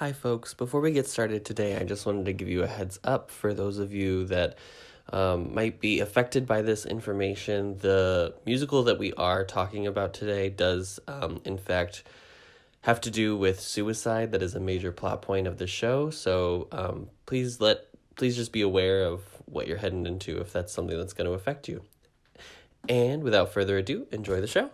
Hi, folks. Before we get started today, I just wanted to give you a heads up for those of you that might be affected by this information. The musical that we are talking about today does, in fact, have to do with suicide. That is a major plot point of the show. So please just be aware of what you're heading into if that's something that's going to affect you. And without further ado, enjoy the show.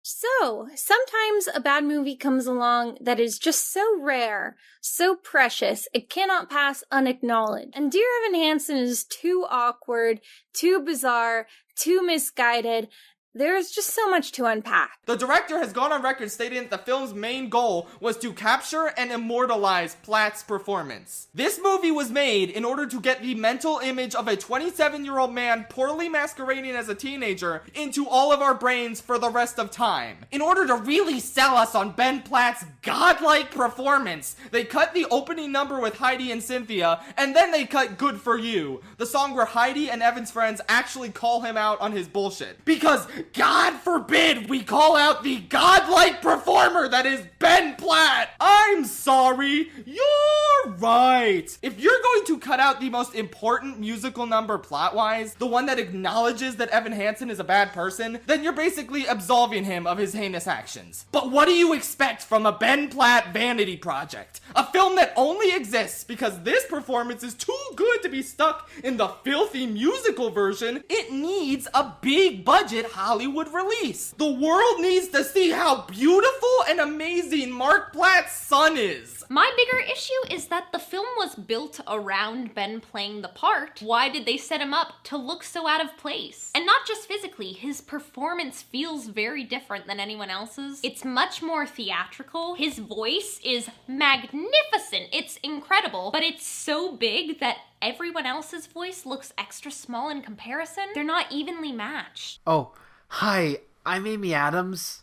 So, sometimes a bad movie comes along that is just so rare, so precious, it cannot pass unacknowledged. And Dear Evan Hansen is too awkward, too bizarre, too misguided. There's just so much to unpack. The director has gone on record stating that the film's main goal was to capture and immortalize Platt's performance. This movie was made in order to get the mental image of a 27-year-old man poorly masquerading as a teenager into all of our brains for the rest of time. In order to really sell us on Ben Platt's godlike performance, they cut the opening number with Heidi and Cynthia, and then they cut Good For You, the song where Heidi and Evan's friends actually call him out on his bullshit. Because God forbid we call out the godlike performer that is Ben Platt. I'm sorry, you're right. If you're going to cut out the most important musical number plot-wise, the one that acknowledges that Evan Hansen is a bad person, then you're basically absolving him of his heinous actions. But what do you expect from a Ben Platt vanity project? A film that only exists because this performance is too good to be stuck in the filthy musical version. It needs a big budget Hollywood release. The world needs to see how beautiful and amazing Mark Platt's son is. My bigger issue is that the film was built around Ben playing the part. Why did they set him up to look so out of place? And not just physically, his performance feels very different than anyone else's. It's much more theatrical. His voice is magnificent. It's incredible, but it's so big that everyone else's voice looks extra small in comparison. They're not evenly matched. Oh, hi, I'm Amy Adams.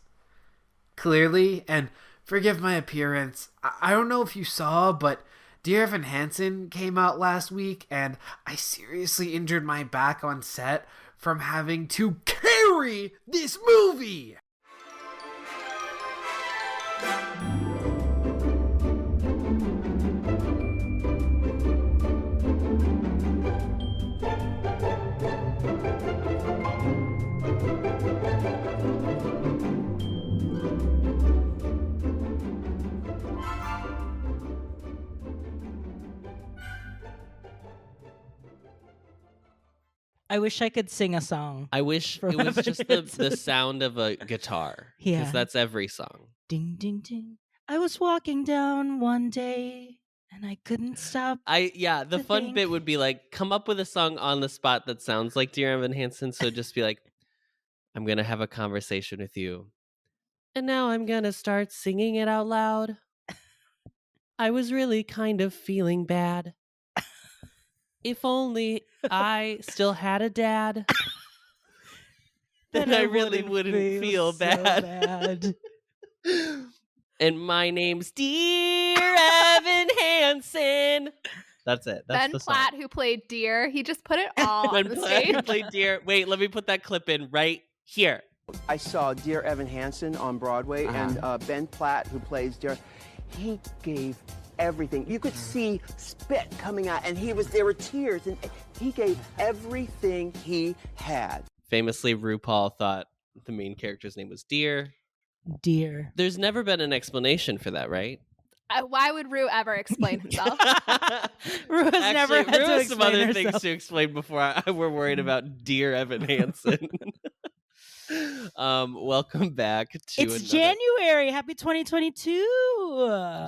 Clearly, and forgive my appearance. I don't know if you saw, but Dear Evan Hansen came out last week, and I seriously injured my back on set from having to carry this movie! I wish I could sing a song. I wish From it was Evan just Hansen. the sound of a guitar. Yeah. Because that's every song. Ding, ding, ding. I was walking down one day and I couldn't stop. The fun think. bit would be like, come up with a song on the spot that sounds like Dear Evan Hansen. So just be like, I'm going to have a conversation with you. And now I'm going to start singing it out loud. I was really kind of feeling bad. If only I still had a dad, then I really wouldn't feel so bad. And my name's Dear Evan Hansen. That's it. That's Ben the song. Platt, who played Deer, he just put it all on Ben the Platt stage. who played Dear. Wait, let me put that clip in right here. I saw Dear Evan Hansen on Broadway, and Ben Platt, who plays Dear, he gave everything. You could see spit coming out, and there were tears, and he gave everything he had. Famously, RuPaul thought the main character's name was Dear. Dear. There's never been an explanation for that, right? Why would Rue ever explain himself? Rue has never had Rue to has some explain other herself. things to explain before we're worried about Dear Evan Hansen. Welcome back to It's January. Happy 2022.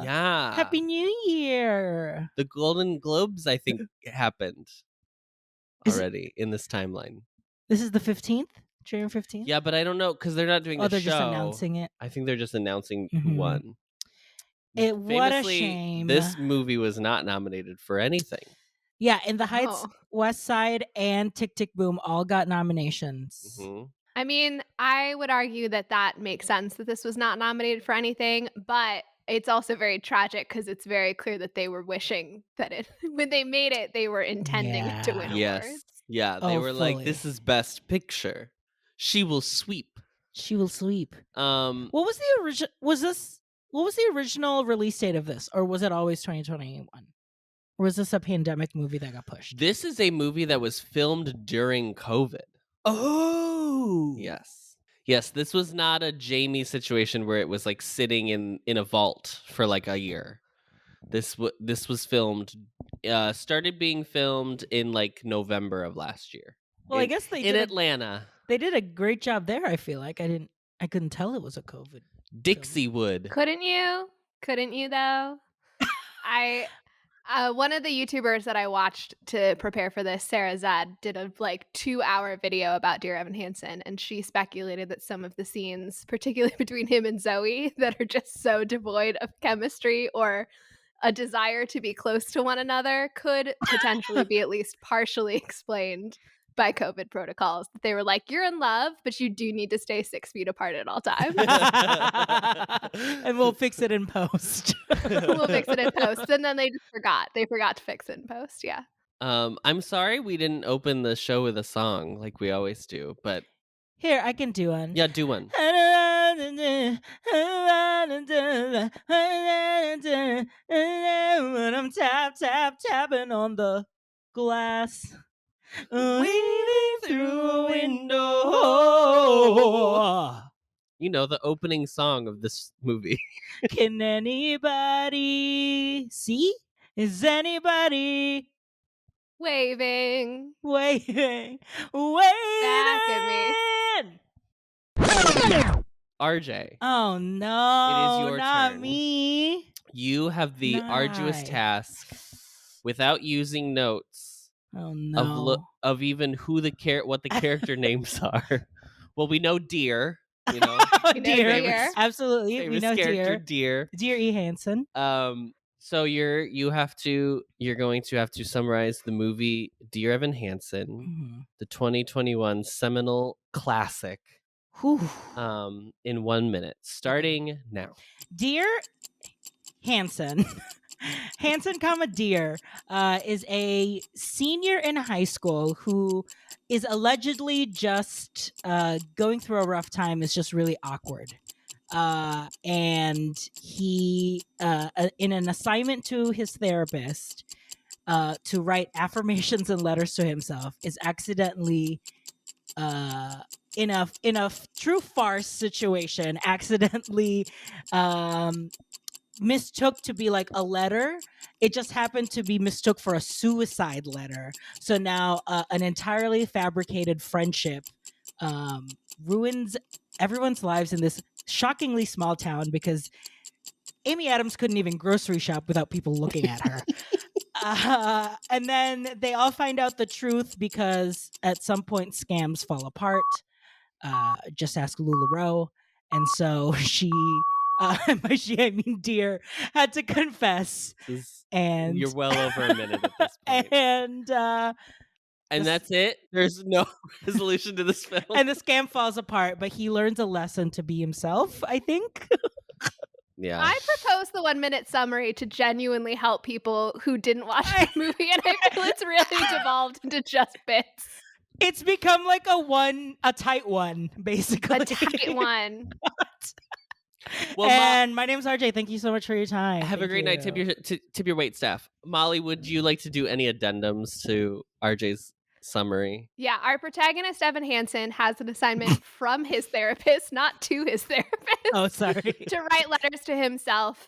Yeah. Happy New Year. The Golden Globes, I think, happened Is it- already in this timeline. This is the 15th? January 15th? Yeah, but I don't know because they're not doing the they're show. just announcing it. I think they're just announcing who Mhm. won. What a Famously, shame. This movie was not nominated for anything. Yeah, In the Heights, Oh. West Side, and Tick Tick Boom all got nominations. Mhm. I mean, I would argue that makes sense that this was not nominated for anything, but it's also very tragic because it's very clear that they were wishing that when they made it, they were intending to win awards. Yes. Yeah, they Oh, were like, fully. this is Best Picture. She will sweep. She will sweep. Um, What was the original? Was what was the original release date of this? Or was it always 2021? Or was this a pandemic movie that got pushed? This is a movie that was filmed during COVID. Oh. Yes, this was not a Jamie situation where it was like sitting in a vault for like a year. This was filmed, started being filmed in like November of last year. Well, I guess they in did Atlanta. They did a great job there. I feel like I couldn't tell it was a COVID. Dixiewood. Couldn't you? Couldn't you though? One of the YouTubers that I watched to prepare for this, Sarah Zed, did a 2-hour video about Dear Evan Hansen, and she speculated that some of the scenes, particularly between him and Zoe, that are just so devoid of chemistry or a desire to be close to one another, could potentially be at least partially explained by COVID protocols. They were like, you're in love, but you do need to stay 6 feet apart at all times. And we'll fix it in post. We'll fix it in post. And then they just forgot. They forgot to fix it in post. Yeah. I'm sorry we didn't open the show with a song like we always do, but Here, I can do one. yeah, do one. When I'm tapping on the glass, waving through a window. You know, the opening song of this movie. Can anybody see? Is anybody waving? Back at me. RJ. Oh no, it is your not turn. me. You have the arduous task, without using notes, of even who what the character names are. Well, we know Dear. You know, Dear. Absolutely, we know Dear. Dear E. Hansen. So you're going to have to summarize the movie Dear Evan Hansen, the 2021 seminal classic, in 1 minute, starting now. Dear Hansen, Hansen, Dear, is a senior in high school who is allegedly just going through a rough time. Is just really awkward. And he, in an assignment to his therapist, to write affirmations and letters to himself, is accidentally, in a true farce situation, accidentally, mistook to be like a letter. It just happened to be mistook for a suicide letter. So now, an entirely fabricated friendship, ruins everyone's lives in this shockingly small town because Amy Adams couldn't even grocery shop without people looking at her. And then they all find out the truth because at some point scams fall apart. Just ask LuLaRoe. And so she, by she I mean Dear, had to confess. And you're well over a minute at this point. And that's it? There's no resolution to this film? And the scam falls apart, but he learns a lesson to be himself, I think. Yeah. I propose the 1 minute summary to genuinely help people who didn't watch the movie, and I feel it's really devolved into just bits. It's become like a tight one, basically. A tight one. Well, and my name's RJ. Thank you so much for your time. Have a great night. Tip your wait staff. Molly, would you like to do any addendums to RJ's summary? Yeah, our protagonist, Evan Hansen, has an assignment from his therapist, not to his therapist. Oh, sorry. To write letters to himself.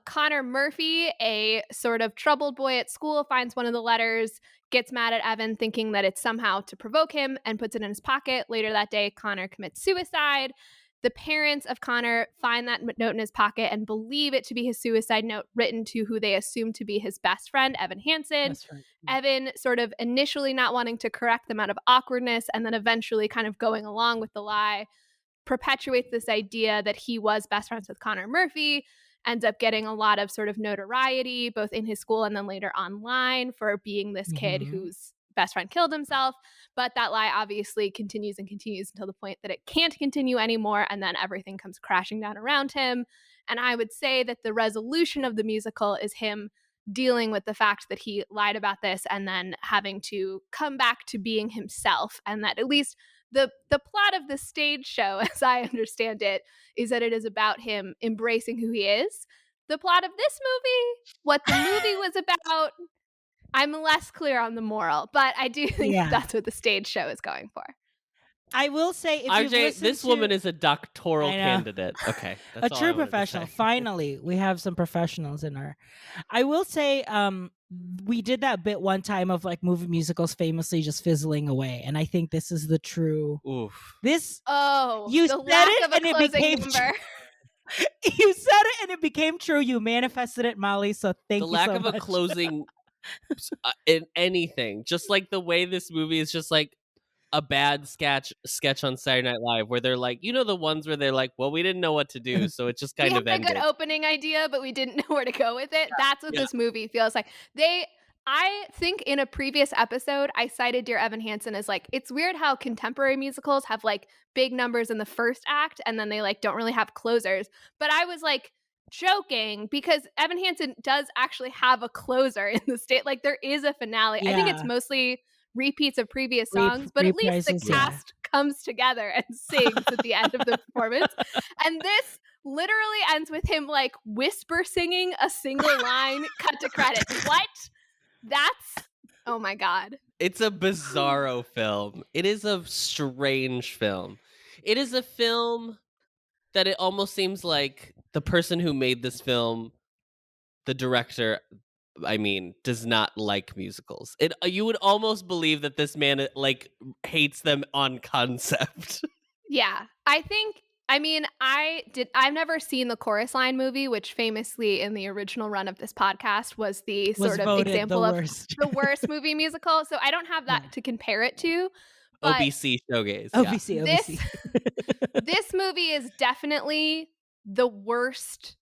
Connor Murphy, a sort of troubled boy at school, finds one of the letters, gets mad at Evan, thinking that it's somehow to provoke him, and puts it in his pocket. Later that day, Connor commits suicide. The parents of Connor find that note in his pocket and believe it to be his suicide note written to who they assume to be his best friend, Evan Hansen. That's right. Evan sort of initially not wanting to correct them out of awkwardness and then eventually kind of going along with the lie, perpetuates this idea that he was best friends with Connor Murphy, ends up getting a lot of sort of notoriety, both in his school and then later online, for being this kid whose best friend killed himself. But that lie obviously continues and continues until the point that it can't continue anymore, and then everything comes crashing down around him. And I would say that the resolution of the musical is him dealing with the fact that he lied about this and then having to come back to being himself, and that at least the plot of the stage show, as I understand it, is that it is about him embracing who he is. The plot of this movie, what the movie was about, I'm less clear on the moral, but I do think that's what the stage show is going for. I will say, if you've RJ, listened this woman is a doctoral I know. candidate. Okay, a that's all I true wanted to professional. say. Finally, we have some professionals in our. I will say, we did that bit one time of like movie musicals famously just fizzling away, and I think this is the true. Oof. This. You said lack it of a and it closing became number. You said it and it became true. You manifested it, Molly. So thank The you lack so of much. a closing in anything, just like the way this movie is just like a bad sketch on Saturday Night Live, where they're like, you know, the ones where they're like, well, we didn't know what to do, so it just kind We of had a ended. good opening idea, but we didn't know where to go with it. That's what this movie feels like. I think in a previous episode, I cited Dear Evan Hansen as like, it's weird how contemporary musicals have like big numbers in the first act and then they like don't really have closers. But I was like joking because Evan Hansen does actually have a closer in the state. Like there is a finale. I think it's mostly repeats of previous songs, but at least the cast comes together and sings at the end of the performance. And this literally ends with him like whisper singing a single line, cut to credits. What? That's, oh my God. It's a bizarro film. It is a strange film. It is a film that it almost seems like the person who made this film, the director, I mean, does not like musicals. You would almost believe that this man like hates them on concept. Yeah, I've never seen the Chorus Line movie, which famously in the original run of this podcast was the sort of example of the worst movie musical. So I don't have that to compare it to. But OBC Showgays. OBC. This movie is definitely the worst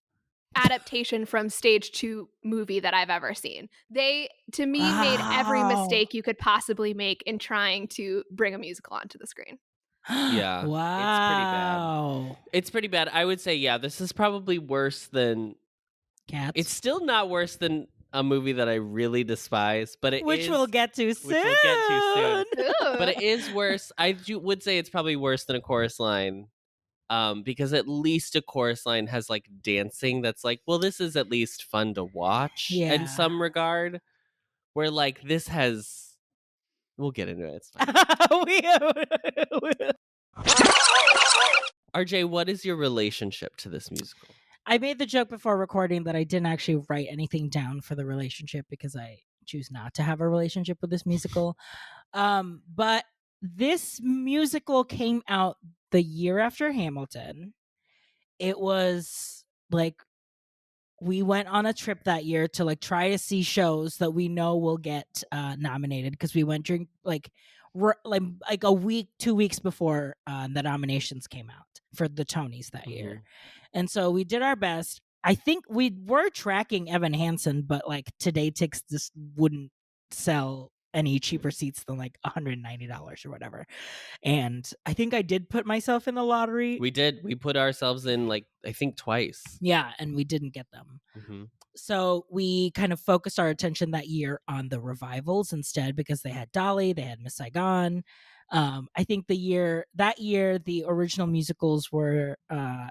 adaptation from stage 2 movie that I've ever seen. They, to me, made every mistake you could possibly make in trying to bring a musical onto the screen. Yeah. Wow. It's pretty bad. I would say, yeah, this is probably worse than Cats. It's still not worse than a movie that I really despise, but which we'll get to soon. But it is worse. Would say it's probably worse than A Chorus Line. Because at least A Chorus Line has like dancing that's like, well, this is at least fun to watch in some regard. Where like this has, we'll get into it. It's fine. RJ, what is your relationship to this musical? I made the joke before recording that I didn't actually write anything down for the relationship because I choose not to have a relationship with this musical. But this musical came out the year after Hamilton. It was like we went on a trip that year to like try to see shows that we know will get nominated because we went during like a week, 2 weeks before the nominations came out for the Tonys that year. And so we did our best. I think we were tracking Evan Hansen, but like Today Ticks just wouldn't sell any cheaper seats than like $190 or whatever. And I think I did put myself in the lottery. We did. We put ourselves in like, I think twice. Yeah, and we didn't get them. Mm-hmm. So we kind of focused our attention that year on the revivals instead because they had Dolly, they had Miss Saigon. I think that year the original musicals were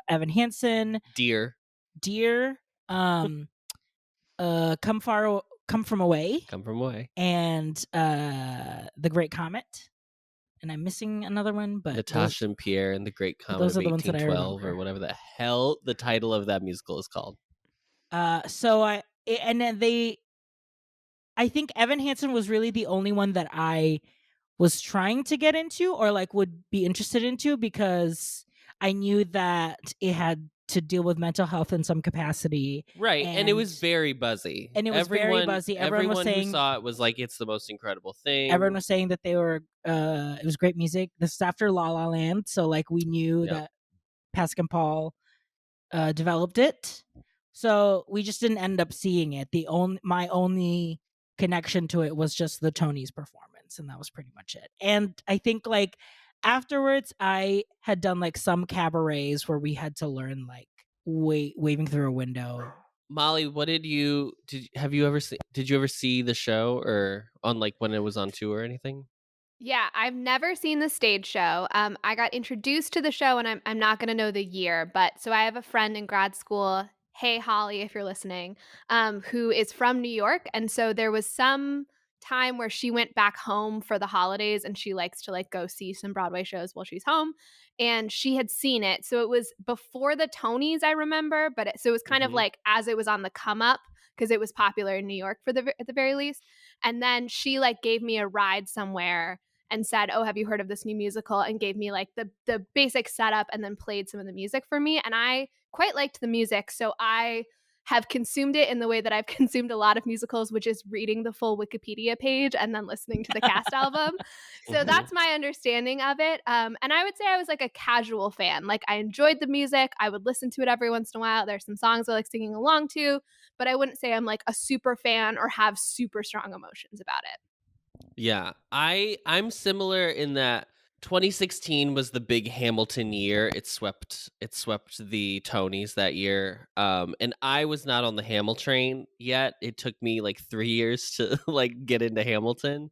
Evan Hansen, Dear, Come From Away, and The Great Comet. And I'm missing another one, but Natasha and Pierre and The Great Comet of 1812 or whatever the hell the title of that musical is called. I think Evan Hansen was really the only one that I was trying to get into or like would be interested into because I knew that it had to deal with mental health in some capacity. Right. And it was very buzzy. Everyone was saying, who saw it was like, it's the most incredible thing. Everyone was saying that they were, it was great music. This is after La La Land. So like we knew that Pascal Paul developed it. So we just didn't end up seeing it. My only connection to it was just the Tonys performance, and that was pretty much it. And I think like afterwards I had done like some cabarets where we had to learn like waving through a window. Molly, did you ever see the show or on like when it was on tour or anything? Yeah, I've never seen the stage show. I got introduced to the show, and I'm not gonna know the year, but so I have a friend in grad school. Hey, Holly, if you're listening, who is from New York, and so there was some time where she went back home for the holidays, and she likes to like go see some Broadway shows while she's home, and she had seen it. So it was before the Tonys, I remember, but so it was kind of Mm-hmm. like as it was on the come up because it was popular in New York at the very least. And then she like gave me a ride somewhere and said, "Oh, have you heard of this new musical?" and gave me like the basic setup and then played some of the music for me. And I quite liked the music, so I have consumed it in the way that I've consumed a lot of musicals, which is reading the full Wikipedia page and then listening to the cast album. So Mm-hmm. that's my understanding of it. And I would say I was like a casual fan. Like I enjoyed the music. I would listen to it every once in a while. There's some songs I like singing along to, but I wouldn't say I'm like a super fan or have super strong emotions about it. Yeah, I'm similar in that 2016 was the big Hamilton year. It swept the Tonys that year. And I was not on the Hamil train yet. It took me like 3 years to like get into Hamilton.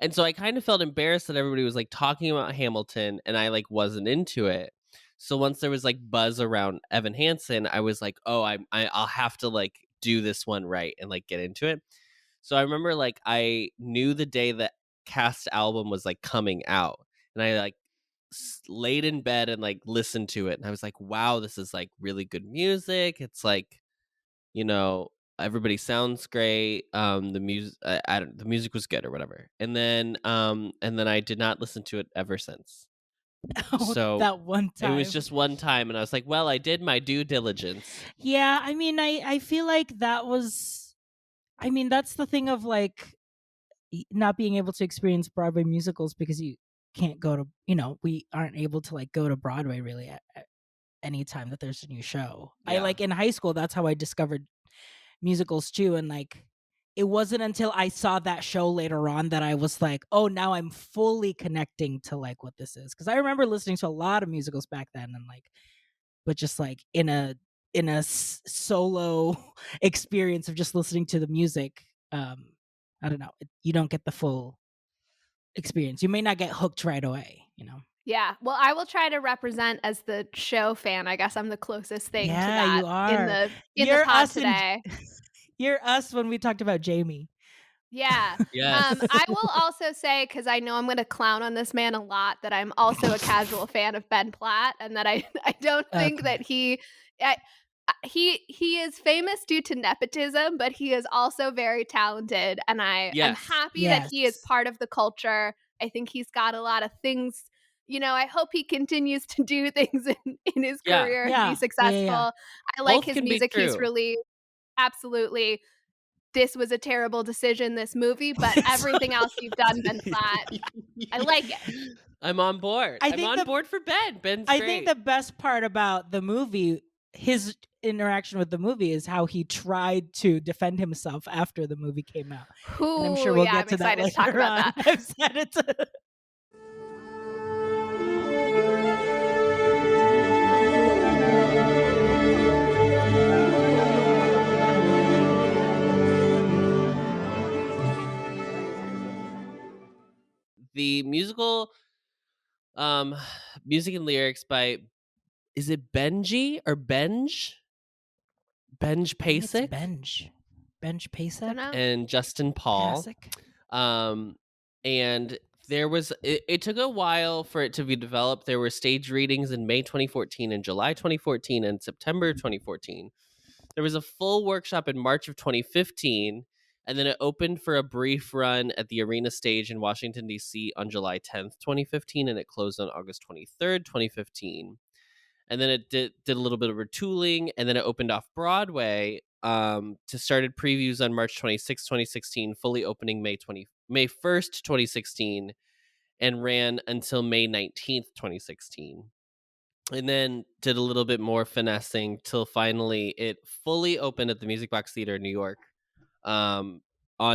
And so I kind of felt embarrassed that everybody was like talking about Hamilton and I like wasn't into it. So once there was like buzz around Evan Hansen, I was like, "Oh, I'll have to like do this one right and like get into it." So I remember like I knew the day that cast album was like coming out, and I like laid in bed and like listened to it, and I was like, "Wow, this is like really good music." It's like, you know, everybody sounds great. The music, I don't, the music was good or whatever. And then I did not listen to it ever since. So That one it time. was just one time, and I was like, "Well, I did my due diligence." Yeah, I mean, I feel like that's the thing of like not being able to experience Broadway musicals because you can't go to, we aren't able to like go to Broadway really at any time that there's a new show. I Yeah. like in high school, that's how I discovered musicals too. And like, it wasn't until I saw that show later on that I was like, oh, now I'm fully connecting to like what this is. Cause I remember listening to a lot of musicals back then and like, but just like in a solo experience of just listening to the music. I don't know. You don't get the full experience. You may not get hooked right away, Yeah. Well, I will try to represent as the show fan. I guess I'm the closest thing to Yeah, that you are. in the You're pod us today. You're us when we talked about Jamie. Yeah. Yes. I will also say, because I know I'm going to clown on this man a lot, that I'm also a casual fan of Ben Platt, and that I don't think that he is famous due to nepotism, but he is also very talented, and I am Yes. happy that he is part of the culture. I think he's got a lot of things. I hope he continues to do things in his career and be successful. I like his music he's released. Absolutely. This was a terrible decision, this movie, but everything else you've done, Ben Platt, I like it. I'm on board. I'm on board for Ben. Ben's I great. think the best part about the movie, his interaction with the movie, is how he tried to defend himself after the movie came out. And I'm sure we'll get to that later talk about on. that. I've said it. The musical music and lyrics by, is it Benji or Benj Pasek? Benj Pasek And Justin Paul. And there was it took a while for it to be developed. There were stage readings in May 2014 and July 2014 and September 2014. There was a full workshop in March of 2015, and then it opened for a brief run at the Arena Stage in Washington, D.C. on July 10th, 2015, and it closed on August 23rd, 2015. And then it did a little bit of retooling, and then it opened off Broadway to started previews on March 26, 2016, fully opening May 1st, 2016, and ran until May 19th, 2016. And then did a little bit more finessing till finally it fully opened at the Music Box Theater in New York on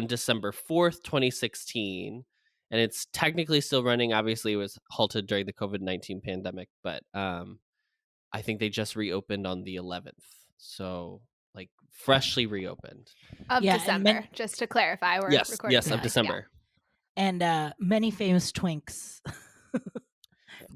December 4th, 2016. And it's technically still running. Obviously, it was halted during the COVID-19 pandemic, but I think they just reopened on the 11th. So, like, freshly reopened. Of December, just to clarify. We're recording. Yes, of December. Yeah. And many famous twinks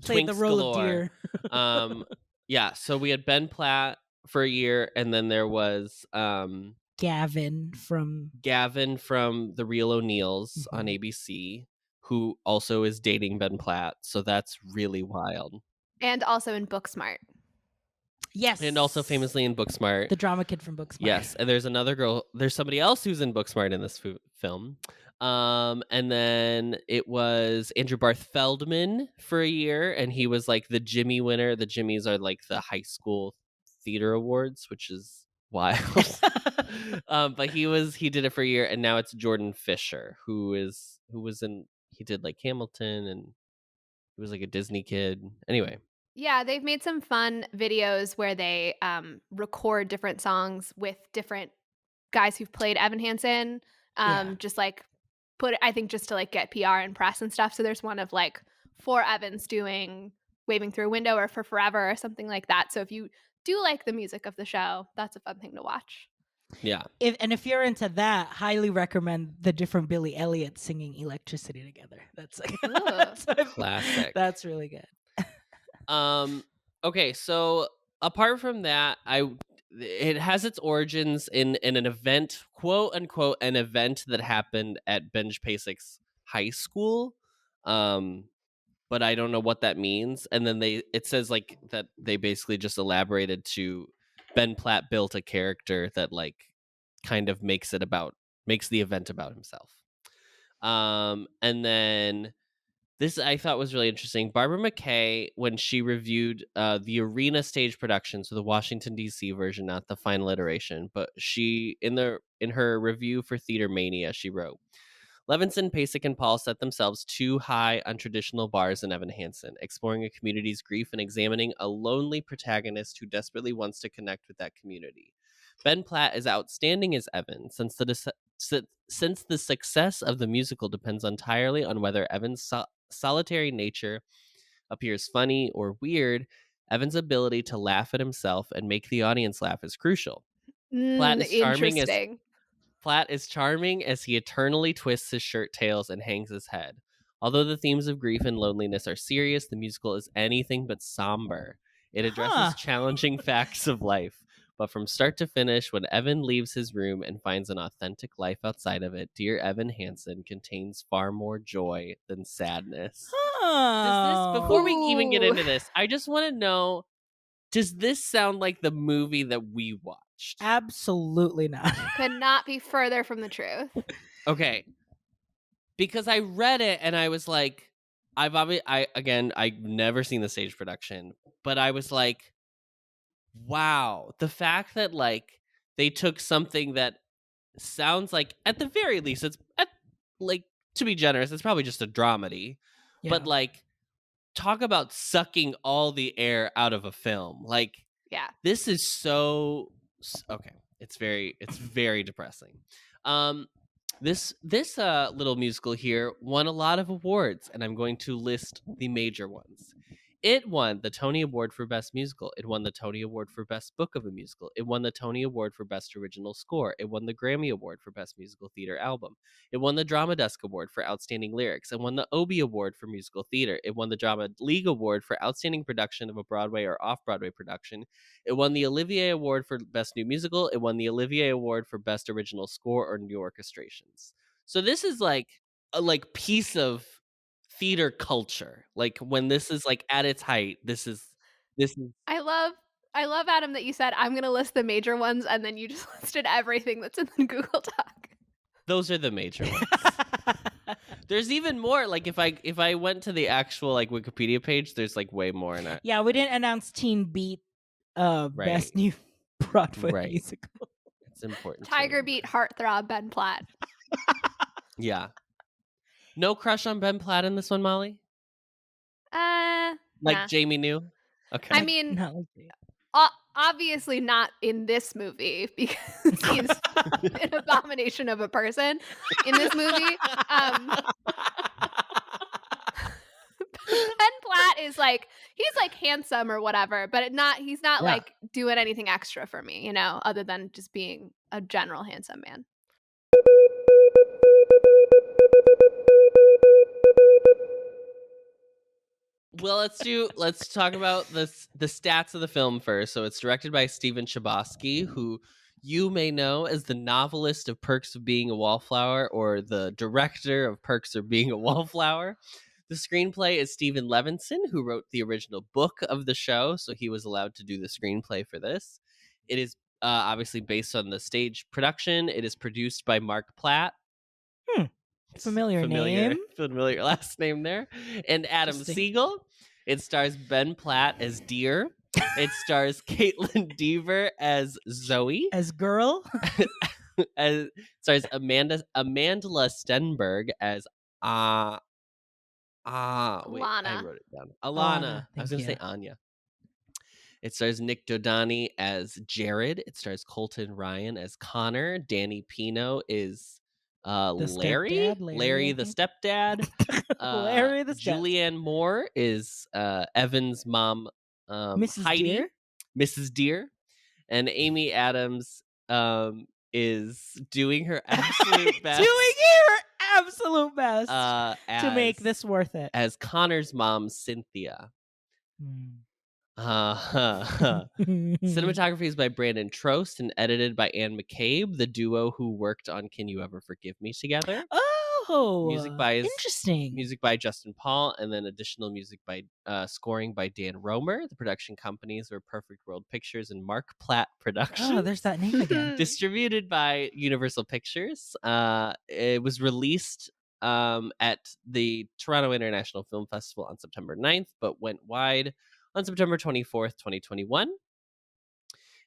played the Twinks role galore. of Dear. Yeah, so we had Ben Platt for a year, and then there was Gavin from The Real O'Neills on Mhm. ABC, who also is dating Ben Platt, so that's really wild. And also in Booksmart. Yes. And also famously in Booksmart. The drama kid from Booksmart. Yes, and there's another girl. There's somebody else who's in Booksmart in this film. And then it was Andrew Barth Feldman for a year, and he was like the Jimmy winner. The Jimmys are like the high school theater awards, which is wild. But he did it for a year, and now it's Jordan Fisher, he did like Hamilton, and he was like a Disney kid. Anyway. Yeah, they've made some fun videos where they record different songs with different guys who've played Evan Hansen. Just like I think just to like get PR and press and stuff. So there's one of like 4 Evans doing Waving Through a Window or For Forever or something like that. So if you do like the music of the show, that's a fun thing to watch. Yeah. If you're into that, highly recommend the different Billy Elliot singing Electricity together. That's like classic. That's really good. Okay, so apart from that, it has its origins in an event, quote unquote, an event that happened at Benj Pasic's high school. But I don't know what that means. And then it says like that they basically just elaborated to Ben Platt built a character that like kind of makes the event about himself. And then this I thought was really interesting. Barbara McKay, when she reviewed the arena stage production, so the Washington D.C. version, not the final iteration, but she in her review for Theater Mania, she wrote, Levinson, Pasek, and Paul set themselves too high on traditional bars in Evan Hansen, exploring a community's grief and examining a lonely protagonist who desperately wants to connect with that community. Ben Platt is outstanding as Evan, since the success of the musical depends entirely on whether Evan's solitary nature appears funny or weird. Evan's ability to laugh at himself and make the audience laugh is crucial. Platt is charming as he eternally twists his shirt tails and hangs his head. Although the themes of grief and loneliness are serious, the musical is anything but somber. It addresses challenging facts of life. But from start to finish, when Evan leaves his room and finds an authentic life outside of it, Dear Evan Hansen contains far more joy than sadness. Before we even get into this, I just want to know, does this sound like the movie that we watched? Absolutely not. Could not be further from the truth. Okay. Because I read it and I was like, I've never seen the stage production, but I was like, wow, the fact that like they took something that sounds like, at the very least, to be generous, it's probably just a dramedy, but like talk about sucking all the air out of a film. Like, yeah, this is so okay. It's very depressing. This little musical here won a lot of awards, and I'm going to list the major ones. It won the Tony Award for Best Musical. It won the Tony Award for Best Book of a Musical. It won the Tony Award for Best Original Score. It won the Grammy Award for Best Musical Theater Album. It won the Drama Desk Award for Outstanding Lyrics. It won the Obie Award for Musical Theater. It won the Drama League Award for Outstanding Production of a Broadway or Off-Broadway Production. It won the Olivier Award for Best New Musical. It won the Olivier Award for Best Original Score or New Orchestrations. So this is like a piece of theater culture. Like when this is like at its height, this is I love Adam that you said I'm gonna list the major ones and then you just listed everything that's in the Google Doc. Those are the major ones. There's even more. Like if I went to the actual like Wikipedia page, there's like way more in it. Yeah, we didn't announce Teen Beat Best New Broadway Musical. It's important. Tiger Beat Heartthrob Ben Platt. Yeah. No crush on Ben Platt in this one, Molly? Nah. Jamie knew? Okay. I mean, obviously not in this movie because he's an abomination of a person in this movie. Ben Platt is like, he's like handsome or whatever, but he's not like doing anything extra for me, other than just being a general handsome man. Well, let's talk about the stats of the film first. So it's directed by Steven Chbosky, who you may know as the novelist of Perks of Being a Wallflower or the director of Perks of Being a Wallflower. The screenplay is Stephen Levinson, who wrote the original book of the show, so he was allowed to do the screenplay for this. It is obviously based on the stage production. It is produced by Mark Platt. Familiar name. Familiar last name there. And Adam Siegel. It stars Ben Platt as Dear. It stars Caitlin Dever as Zoe. As girl. It stars Amanda Stenberg as wait, Alana. I wrote it down. Alana. I was going to say Anya. It stars Nick Dodani as Jared. It stars Colton Ryan as Connor. Danny Pino is Larry. Larry the stepdad. Larry the stepdad. Julianne Moore is Evan's mom, Mrs. Heidi. Dear? Mrs. Dear. And Amy Adams is doing her absolute best. To make this worth it. As Connor's mom, Cynthia. Cinematography is by Brandon Trost and edited by Anne McCabe, the duo who worked on Can You Ever Forgive Me together. Interesting. Music by Justin Paul, and then additional music by scoring by Dan Romer. The production companies were Perfect World Pictures and Mark Platt Productions. Oh, there's that name again. Distributed by Universal Pictures. It was released at the Toronto International Film Festival on September 9th, but went wide on September 24th, 2021.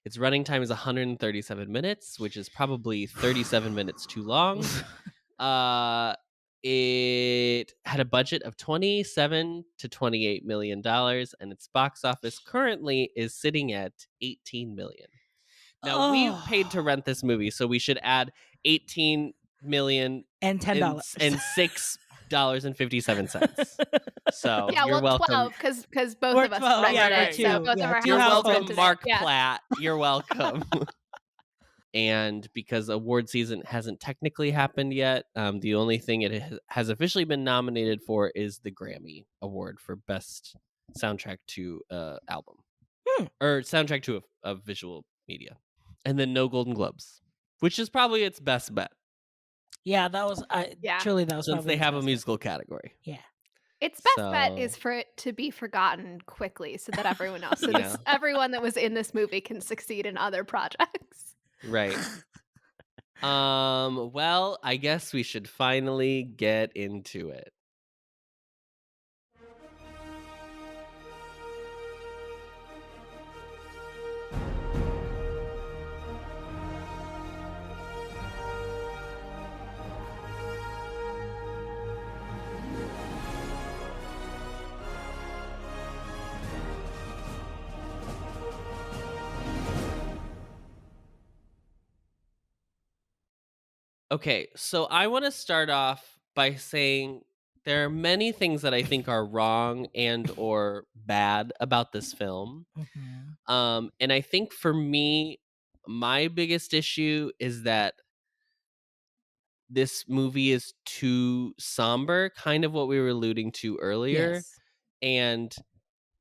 Its running time is 137 minutes, which is probably 37 minutes too long. It had a budget of $27 to $28 million, and its box office currently is sitting at $18 million. Now, we paid to rent this movie, so we should add $18 million and $10 and $6.57. So yeah, you're welcome. 12 because both of us rented it. So both of our You're households welcome, rented Mark it. Platt. You're welcome. And because award season hasn't technically happened yet, the only thing it has officially been nominated for is the Grammy Award for Best Soundtrack to Album. Or Soundtrack to a Visual Media. And then no Golden Globes, which is probably its best bet. Yeah, that was truly that was since they have a musical category. Yeah. Its best bet is for it to be forgotten quickly so that everyone else, everyone that was in this movie can succeed in other projects. Right. Well, I guess we should finally get into it. Okay, so I want to start off by saying there are many things that I think are wrong and or bad about this film. And I think for me, my biggest issue is that this movie is too somber, kind of what we were alluding to earlier, and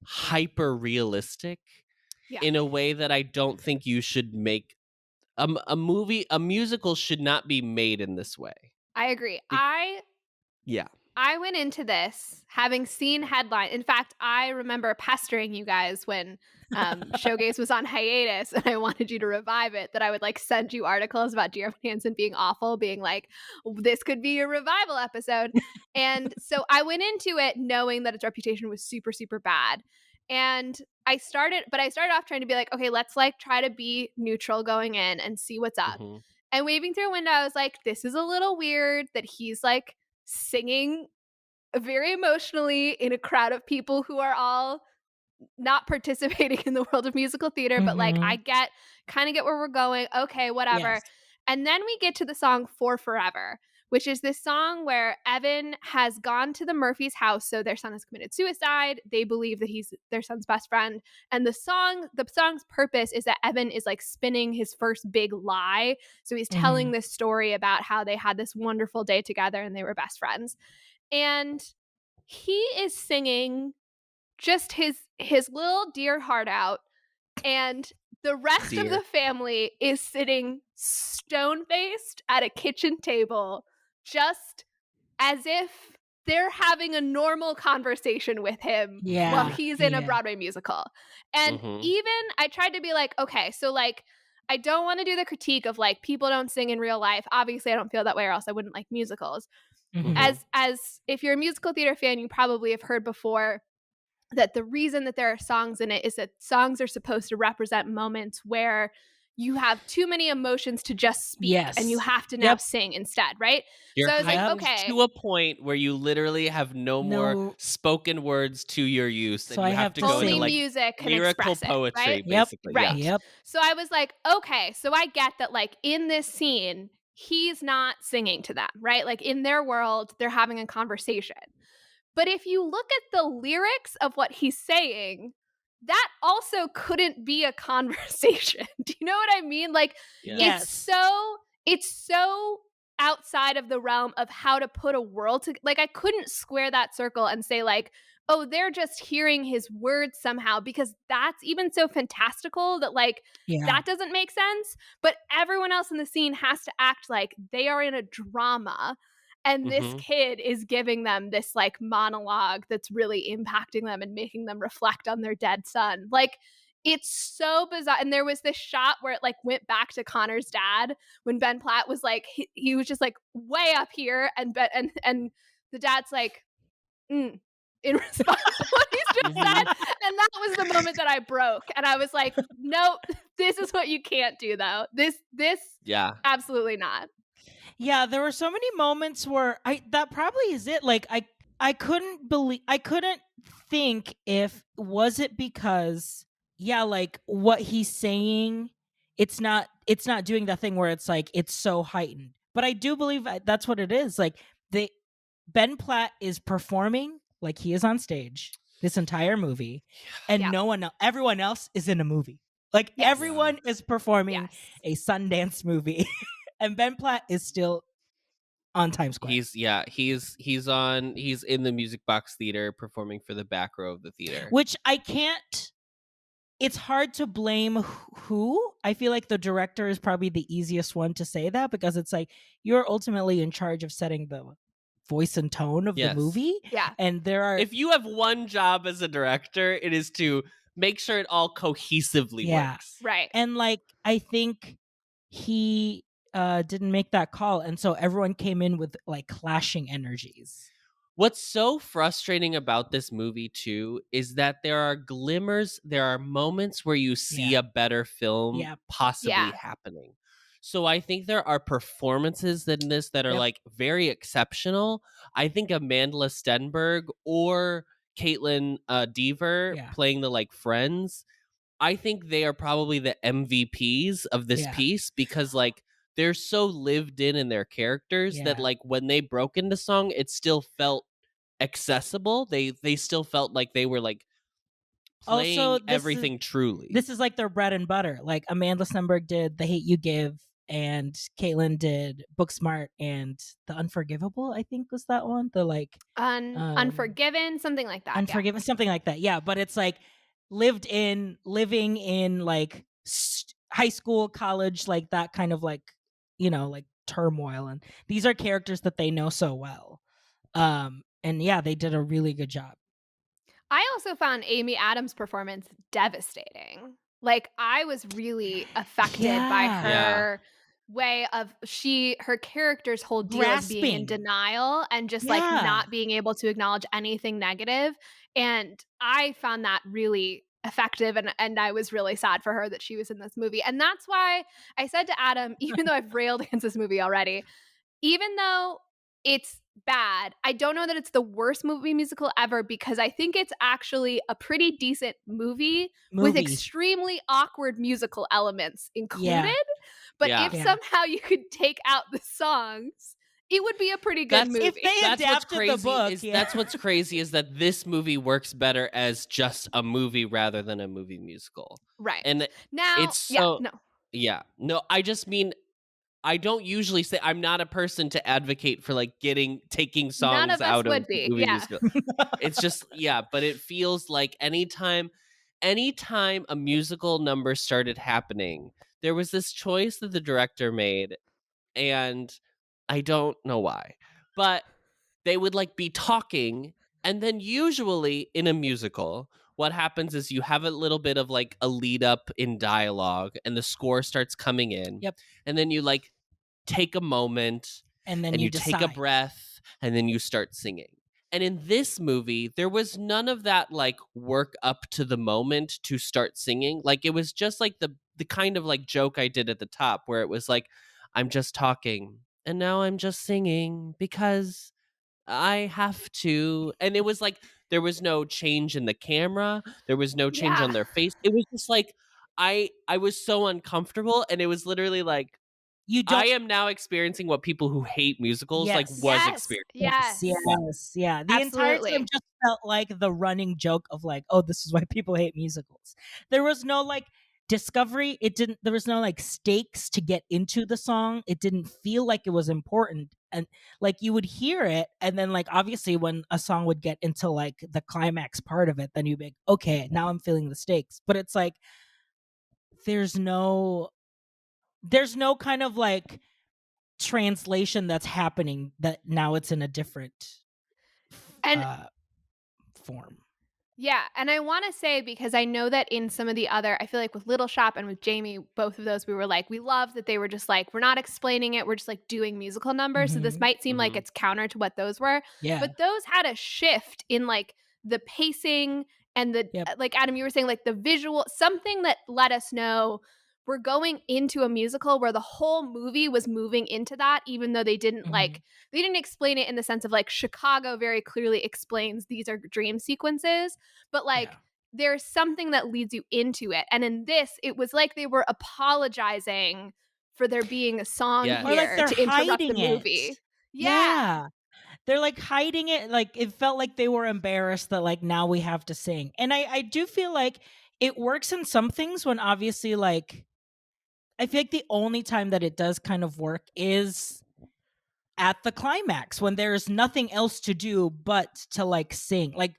hyper realistic in a way that I don't think you should make. A musical should not be made in this way. I agree. I went into this having seen headline. In fact, I remember pestering you guys when Showgays was on hiatus and I wanted you to revive it, that I would like send you articles about Dear Evan Hansen being awful, being like, this could be a revival episode. And so I went into it knowing that its reputation was super, super bad. And I started off trying to be like, okay, let's like try to be neutral going in and see what's up. And waving through a window, I was like, this is a little weird that he's like singing very emotionally in a crowd of people who are all not participating in the world of musical theater, but like I kind of get where we're going. Okay, whatever. Yes. And then we get to the song For Forever, which is this song where Evan has gone to the Murphy's house. So their son has committed suicide. They believe that he's their son's best friend. And the song's purpose is that Evan is like spinning his first big lie. So he's telling this story about how they had this wonderful day together and they were best friends. And he is singing just his little dear heart out, and the rest of the family is sitting stone-faced at a kitchen table, just as if they're having a normal conversation with him while he's in a Broadway musical. And even I tried to be like, okay, so like, I don't want to do the critique of like people don't sing in real life. Obviously, I don't feel that way, or else I wouldn't like musicals. As if you're a musical theater fan, you probably have heard before that the reason that there are songs in it is that songs are supposed to represent moments where you have too many emotions to just speak, and you have to now sing instead, right? You're so I was like, okay, to a point where you literally have no more spoken words to your use, So and you I have to have to go into only like music can lyrical express poetry, it, right? basically. Right. Yeah. So I was like, okay, so I get that like in this scene, he's not singing to them, right? Like in their world, they're having a conversation. But if you look at the lyrics of what he's saying, that also couldn't be a conversation. Do you know what I mean? Like it's so outside of the realm of how to put a world to, like, I couldn't square that circle and say like, oh, they're just hearing his words somehow, because that's even so fantastical that like that doesn't make sense. But everyone else in the scene has to act like they are in a drama, and this kid is giving them this like monologue that's really impacting them and making them reflect on their dead son. Like it's so bizarre. And there was this shot where it like went back to Connor's dad when Ben Platt was like, he was just like way up here, and the dad's like, in response to what he's just said. And that was the moment that I broke. And I was like, nope, this is what you can't do though. This absolutely not. Yeah, there were so many moments where that probably is it. Like I couldn't think if was it because like what he's saying, it's not doing that thing where it's like it's so heightened. But I do believe that's what it is. Like Ben Platt is performing like he is on stage this entire movie, and everyone else is in a movie. Like everyone is performing a Sundance movie. And Ben Platt is still on Times Square. He's in the Music Box Theater performing for the back row of the theater. Which I can't. It's hard to blame who. I feel like the director is probably the easiest one to say that, because it's like you're ultimately in charge of setting the voice and tone of the movie. Yeah. And there are. If you have one job as a director, it is to make sure it all cohesively works. Right. And like I think he didn't make that call, and so everyone came in with like clashing energies. What's so frustrating about this movie too is that there are glimmers, there are moments where you see a better film possibly happening. So I think there are performances in this that are like very exceptional. I think Amanda Stenberg or Caitlin Dever playing the like friends, I think they are probably the MVPs of this piece, because like they're so lived in their characters that like when they broke into song, it still felt accessible. They still felt like they were like playing also, everything truly. This is like their bread and butter. Like Amanda Stenberg did The Hate You Give, and Caitlin did Booksmart and The Unforgivable, I think was that one. The like Unforgiven, something like that. Unforgiven, something like that. Yeah, but it's like living in like high school, college, like that kind of like, you know, like turmoil, and these are characters that they know so well. And they did a really good job. I also found Amy Adams' performance devastating. Like I was really affected by her way of her character's whole deal of being in denial and just like not being able to acknowledge anything negative. And I found that really effective, and I was really sad for her that she was in this movie. And that's why I said to Adam, even though I've railed against this movie already, even though it's bad, I don't know that it's the worst movie musical ever, because I think it's actually a pretty decent movie. With extremely awkward musical elements included. But if somehow you could take out the songs, it would be a pretty good movie. If they adapted the book, that's what's crazy is that this movie works better as just a movie rather than a movie musical. Right. And now, it's so no, I just mean I don't usually say, I'm not a person to advocate for like taking None songs of us out of would be. movie Yeah. musical. It's just, yeah, but it feels like anytime a musical number started happening, there was this choice that the director made, and I don't know why, but they would like be talking, and then usually in a musical, what happens is you have a little bit of like a lead up in dialogue, and the score starts coming in. Yep. And then you like take a moment, And then and you you take a decide. breath, and then you start singing. And in this movie, there was none of that like work up to the moment to start singing. Like it was just like the kind of like joke I did at the top, where it was like, I'm just talking, and now I'm just singing because I have to. And it was like there was no change in the camera, there was no change on Yeah. their face. It was just like I was so uncomfortable, and it was literally like You I don't. am now experiencing what people who hate musicals like Yes. was Yes. experiencing. Yes, Yes. yes, yeah. The entire time Absolutely. just felt like the running joke of like, oh, this is why people hate musicals. There was no like discovery. There was no like stakes to get into the song. It didn't feel like it was important. And like you would hear it, and then like obviously when a song would get into like the climax part of it, then you'd be like, okay, now I'm feeling the stakes. But it's like there's no kind of like translation that's happening, that now it's in a different And form. yeah, and I want to say, because I know that in some of the other, I feel like with Little Shop and with Jamie, both of those, we were like, we love that they were just like, we're not explaining it, we're just like doing musical numbers. So this Mhm. might seem like it's counter to what those were, Yeah. but those had a shift in like the pacing and the, Yep. like Adam, you were saying, like the visual, something that let us know we're going into a musical where the whole movie was moving into that, even though they didn't like, they didn't explain it in the sense of like Chicago very clearly explains these are dream sequences, but like Yeah. there's something that leads you into it. And in this, it was like they were apologizing for there being a song Yes. Or like here they're to interrupt the hiding it. movie. Yeah. They're like hiding it. Like it felt like they were embarrassed that like now we have to sing. And I do feel like it works in some things, when obviously like I feel like the only time that it does kind of work is at the climax, when there's nothing else to do but to like sing. Like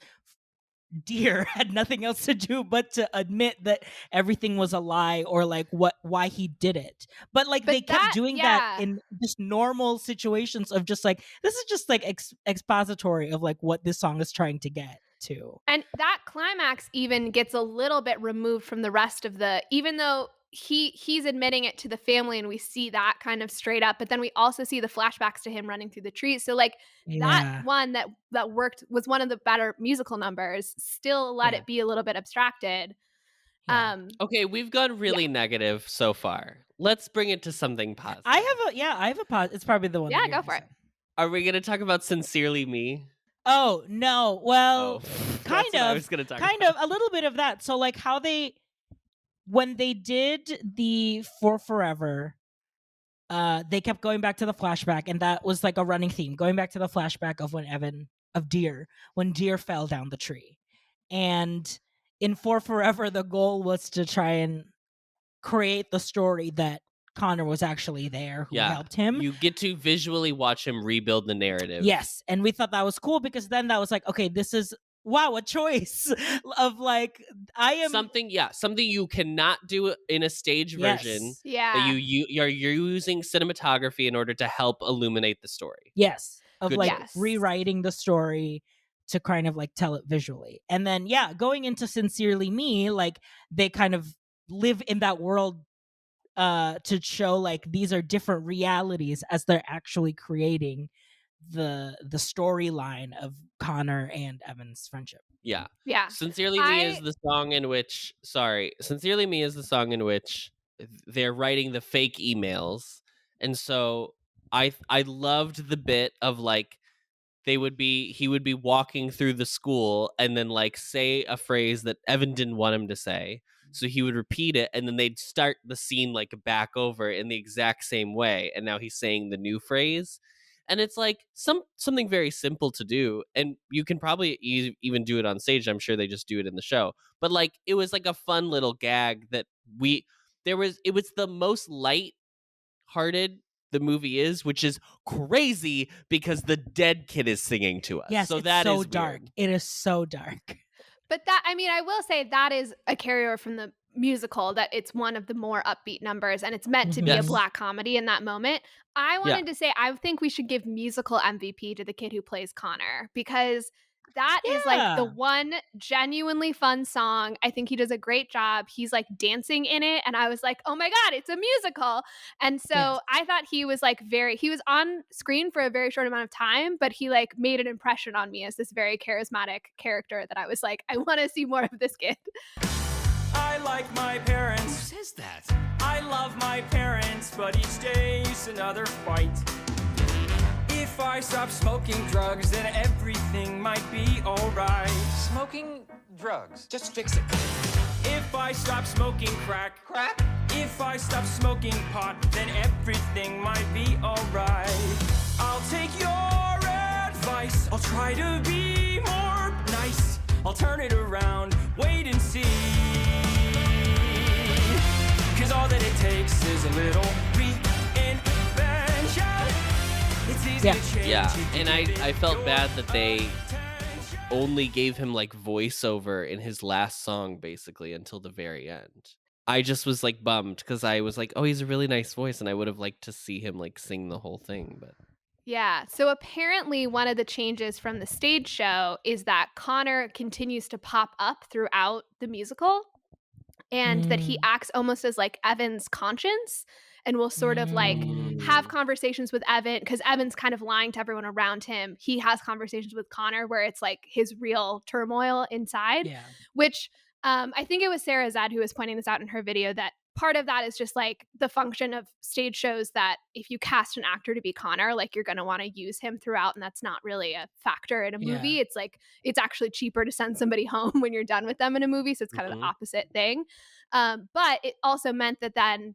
Dear had nothing else to do but to admit that everything was a lie, or like why he did it. But like But they kept that- doing yeah. that in just normal situations of just like, this is just like expository of like what this song is trying to get to. And that climax even gets a little bit removed from the rest of the, even though he's admitting it to the family and we see that kind of straight up, but then we also see the flashbacks to him running through the trees. So like that one that worked, was one of the better musical numbers, still let Yeah. it be a little bit abstracted. Yeah. Okay, we've gone really negative so far. Let's bring it to something positive. I have a pause. It's probably the one. Yeah, that you're go for gonna it. say. Are we going to talk about Sincerely Me? Oh no. Well, That's kind what I of. was going to talk Kind about. of a little bit of that. So like how when they did the For Forever, they kept going back to the flashback, and that was like a running theme, going back to the flashback of when Deer fell down the tree. And in For Forever, the goal was to try and create the story that Connor was actually there, who helped him. You get to visually watch him rebuild the narrative. Yes, and we thought that was cool, because then that was like, okay, this is, wow, a choice of like, I am something you cannot do in a stage version. Yeah. That you're using cinematography in order to help illuminate the story. Yes, of Good like choice. rewriting the story to kind of like tell it visually. And then going into Sincerely Me, like they kind of live in that world to show like these are different realities as they're actually creating the storyline of Connor and Evan's friendship. Yeah. Sincerely Me is the song in which they're writing the fake emails. And so I loved the bit of like he would be walking through the school and then like say a phrase that Evan didn't want him to say. So he would repeat it, and then they'd start the scene like back over in the exact same way. And now he's saying the new phrase. And it's like something very simple to do. And you can probably even do it on stage. I'm sure they just do it in the show. But like, it was like a fun little gag that it was the most light-hearted the movie is, which is crazy because the dead kid is singing to us. Yes, so it's that so is dark. weird. It is so dark. But that, I mean, I will say that is a carryover from the musical, that it's one of the more upbeat numbers and it's meant to be a Yes. black comedy in that moment. I wanted to say, I think we should give musical MVP to the kid who plays Connor, because that is like the Yeah. one genuinely fun song. I think he does a great job. He's like dancing in it. And I was like, oh my God, it's a musical. And so Yes. I thought he was like he was on screen for a very short amount of time, but he like made an impression on me as this very charismatic character that I was like, I want to see more of this kid. I like my parents. Who says that? I love my parents, but each day's another fight. If I stop smoking drugs, then everything might be alright. Smoking drugs. Just fix it. If I stop smoking crack. Crack? If I stop smoking pot, then everything might be alright. I'll take your advice. I'll try to be more nice. I'll turn it around, wait and see. 'Cause all that it takes is a little reinvention. It's easy to change. Yeah, and I felt bad that they only gave him like voiceover in his last song basically until the very end. I just was like bummed because I was like, oh, he's a really nice voice, and I would have liked to see him like sing the whole thing. But Yeah. So apparently one of the changes from the stage show is that Connor continues to pop up throughout the musical, and that he acts almost as like Evan's conscience and will sort of like have conversations with Evan, because Evan's kind of lying to everyone around him. He has conversations with Connor where it's like his real turmoil inside, Yeah. which I think it was Sarah Zed who was pointing this out in her video, that part of that is just like the function of stage shows, that if you cast an actor to be Connor, like you're going to want to use him throughout, and that's not really a factor in a movie. Yeah. It's like it's actually cheaper to send somebody home when you're done with them in a movie, so it's kind of the opposite thing. But it also meant that then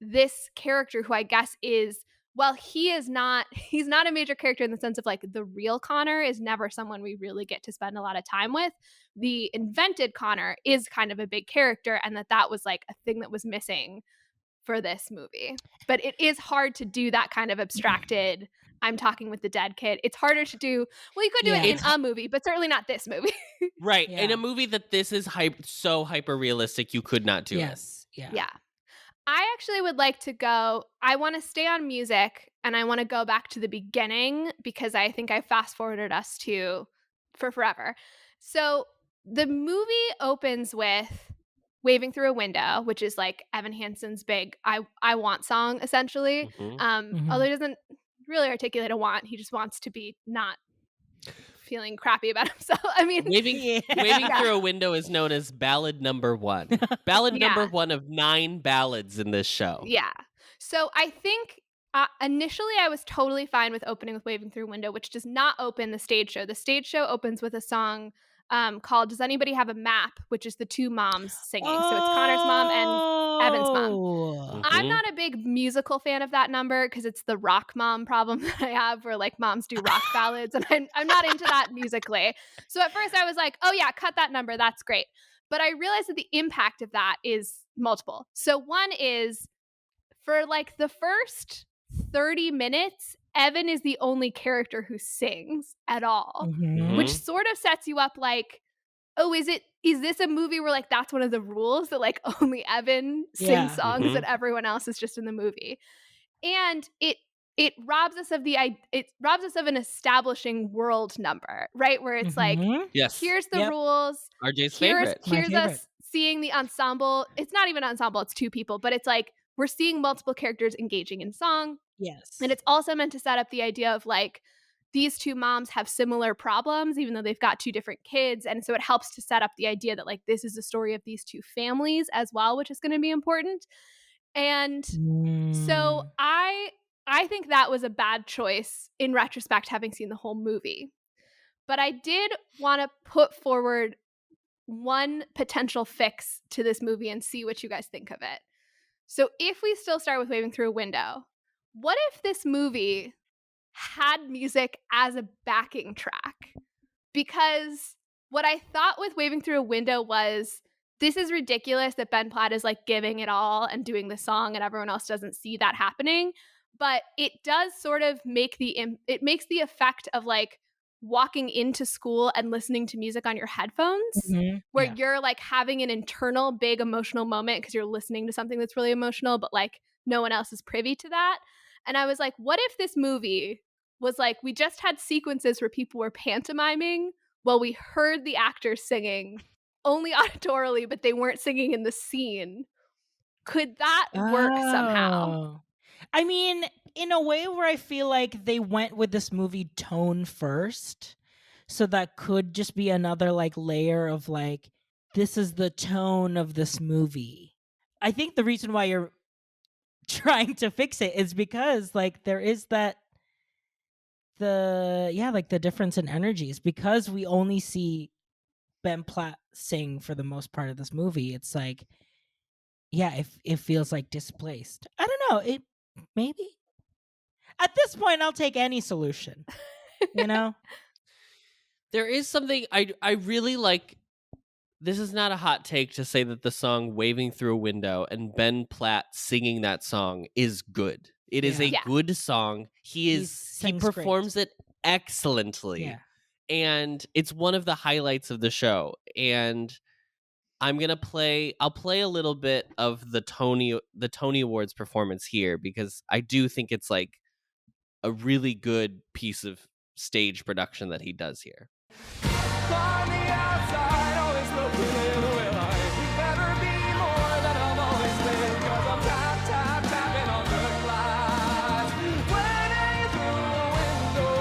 this character, who I guess is, well, he's not a major character in the sense of like the real Connor is never someone we really get to spend a lot of time with. The invented Connor is kind of a big character, and that was like a thing that was missing for this movie. But it is hard to do that kind of abstracted, I'm talking with the dead kid. It's harder to do. Well, you could do it in a movie, but certainly not this movie. right. In a movie that this is so hyper realistic, you could not do it. Yeah. I actually would like to go, I want to stay on music, and I want to go back to the beginning, because I think I fast forwarded us for forever. So the movie opens with Waving Through a Window, which is like Evan Hansen's big I want song, essentially. Although he doesn't really articulate a want, he just wants to be not feeling crappy about himself. I mean, Waving Through a Window is known as ballad number 1. Ballad number 1 of 9 ballads in this show. Yeah. So I think initially I was totally fine with opening with Waving Through a Window, which does not open the stage show. The stage show opens with a song called Does Anybody Have a Map?, which is the two moms singing. So it's Connor's mom and Evan's mom. I'm not a big musical fan of that number, because it's the rock mom problem that I have, where like moms do rock ballads, and I'm not into that musically. So at first I was like, oh yeah, cut that number, that's great. But I realized that the impact of that is multiple. So one is, for like the first 30 minutes, Evan is the only character who sings at all, which sort of sets you up like, oh, is this a movie where like that's one of the rules, that like only Evan sings songs and everyone else is just in the movie? And it robs us of an establishing world number, right? Where it's like, here's the rules. RJ's favorite. Here's us seeing the ensemble. It's not even an ensemble, it's two people, but it's like we're seeing multiple characters engaging in song. Yes. And it's also meant to set up the idea of like, these two moms have similar problems, even though they've got two different kids. And so it helps to set up the idea that like this is a story of these two families as well, which is going to be important. And so I think that was a bad choice in retrospect, having seen the whole movie. But I did want to put forward one potential fix to this movie and see what you guys think of it. So if we still start with Waving Through a Window, what if this movie had music as a backing track? Because what I thought with Waving Through a Window was, this is ridiculous that Ben Platt is like giving it all and doing the song and everyone else doesn't see that happening. but it does sort of make it makes the effect of like walking into school and listening to music on your headphones, where you're like having an internal big emotional moment because you're listening to something that's really emotional, but like no one else is privy to that. And I was like, what if this movie was like, we just had sequences where people were pantomiming while we heard the actors singing only auditorily, but they weren't singing in the scene. Could that work somehow? I mean, in a way where I feel like they went with this movie tone first. So that could just be another like layer of like, this is the tone of this movie. I think the reason why you're trying to fix it is because like there is that the difference in energies, because we only see Ben Platt sing for the most part of this movie. It's like, yeah, it feels like displaced. I don't know. It maybe at this point I'll take any solution. You know? There is something I really like. This is not a hot take to say that the song Waving Through a Window and Ben Platt singing that song is good. It is a good song. He performs it excellently. Yeah. And it's one of the highlights of the show. And I'll play a little bit of the Tony Awards performance here, because I do think it's like a really good piece of stage production that he does here. On the outside, always looking in, will I ever be more than I've always been? 'Cause I'm tapping on the glass, waiting through the window.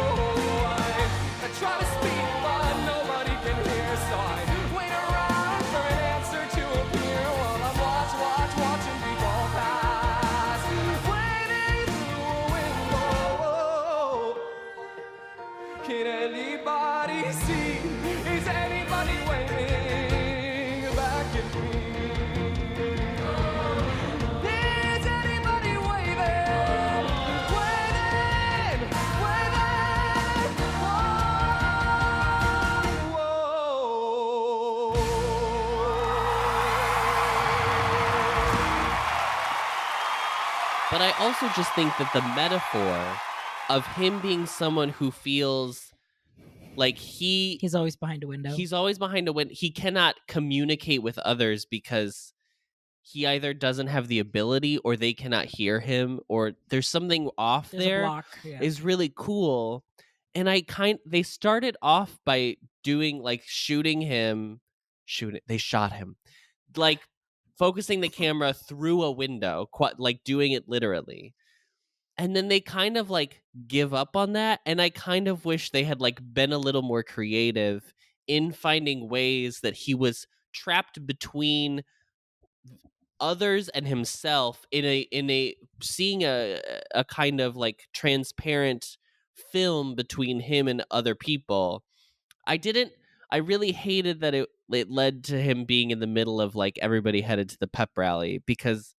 I try to speak, but nobody can hear, so I wait around for an answer to appear while I'm watching people pass, waiting through a window. Can anybody see? Is anybody waving back at me? Is anybody waving? Waving! Whoa. But I also just think that the metaphor of him being someone who feels like he's always behind a window. He's always behind a window. He cannot communicate with others because he either doesn't have the ability or they cannot hear him, or there's something off There's there. a block, yeah. Is really cool. And they started off by doing like they shot him. Like focusing the camera through a window, like doing it literally. And then they kind of like give up on that. And I kind of wish they had like been a little more creative in finding ways that he was trapped between others and himself in a seeing a kind of like transparent film between him and other people. I really hated that it led to him being in the middle of like everybody headed to the pep rally, because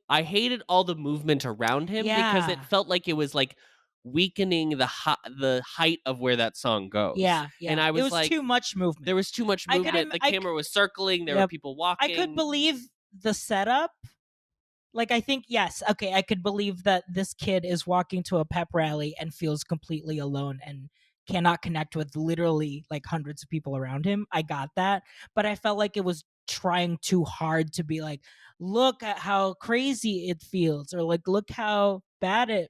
I hated all the movement around him because it felt like it was like weakening the height of where that song goes. Yeah. And I was, it was like, too much movement. There was too much movement. The camera was circling. There were people walking. I could believe the setup. Like, I think, yes, okay, I could believe that this kid is walking to a pep rally and feels completely alone and cannot connect with literally like hundreds of people around him. I got that. But I felt like it was trying too hard to be like, look at how crazy it feels, or like, look how bad it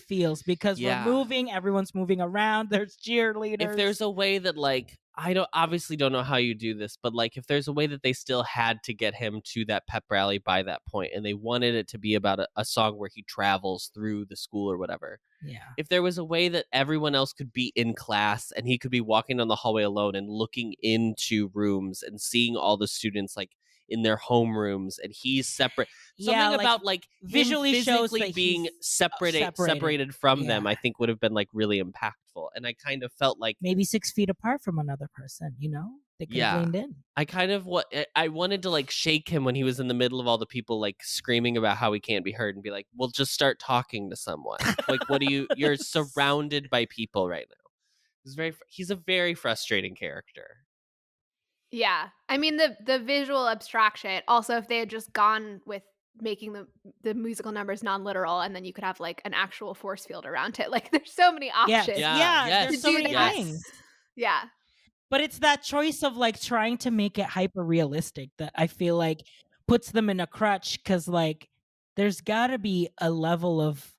feels, because we're moving, everyone's moving around, there's cheerleaders. If there's a way that like, I obviously don't know how you do this, but like if there's a way that they still had to get him to that pep rally by that point, and they wanted it to be about a song where he travels through the school or whatever. Yeah. If there was a way that everyone else could be in class and he could be walking down the hallway alone and looking into rooms and seeing all the students like in their homerooms, and he's separate. Something about like visually shows physically that being separated from them, I think would have been like really impactful. And I kind of felt like maybe 6 feet apart from another person, you know? They could have leaned in. I wanted to like shake him when he was in the middle of all the people like screaming about how he can't be heard, and be like, well, just start talking to someone. Like, you're surrounded by people right now. He's a very frustrating character. Yeah. I mean, the visual abstraction, also, if they had just gone with making the musical numbers non-literal, and then you could have like an actual force field around it. Like there's so many options. Yes. There's so many that. things. Yeah. But it's that choice of like trying to make it hyper realistic that I feel like puts them in a crutch, because like there's got to be a level of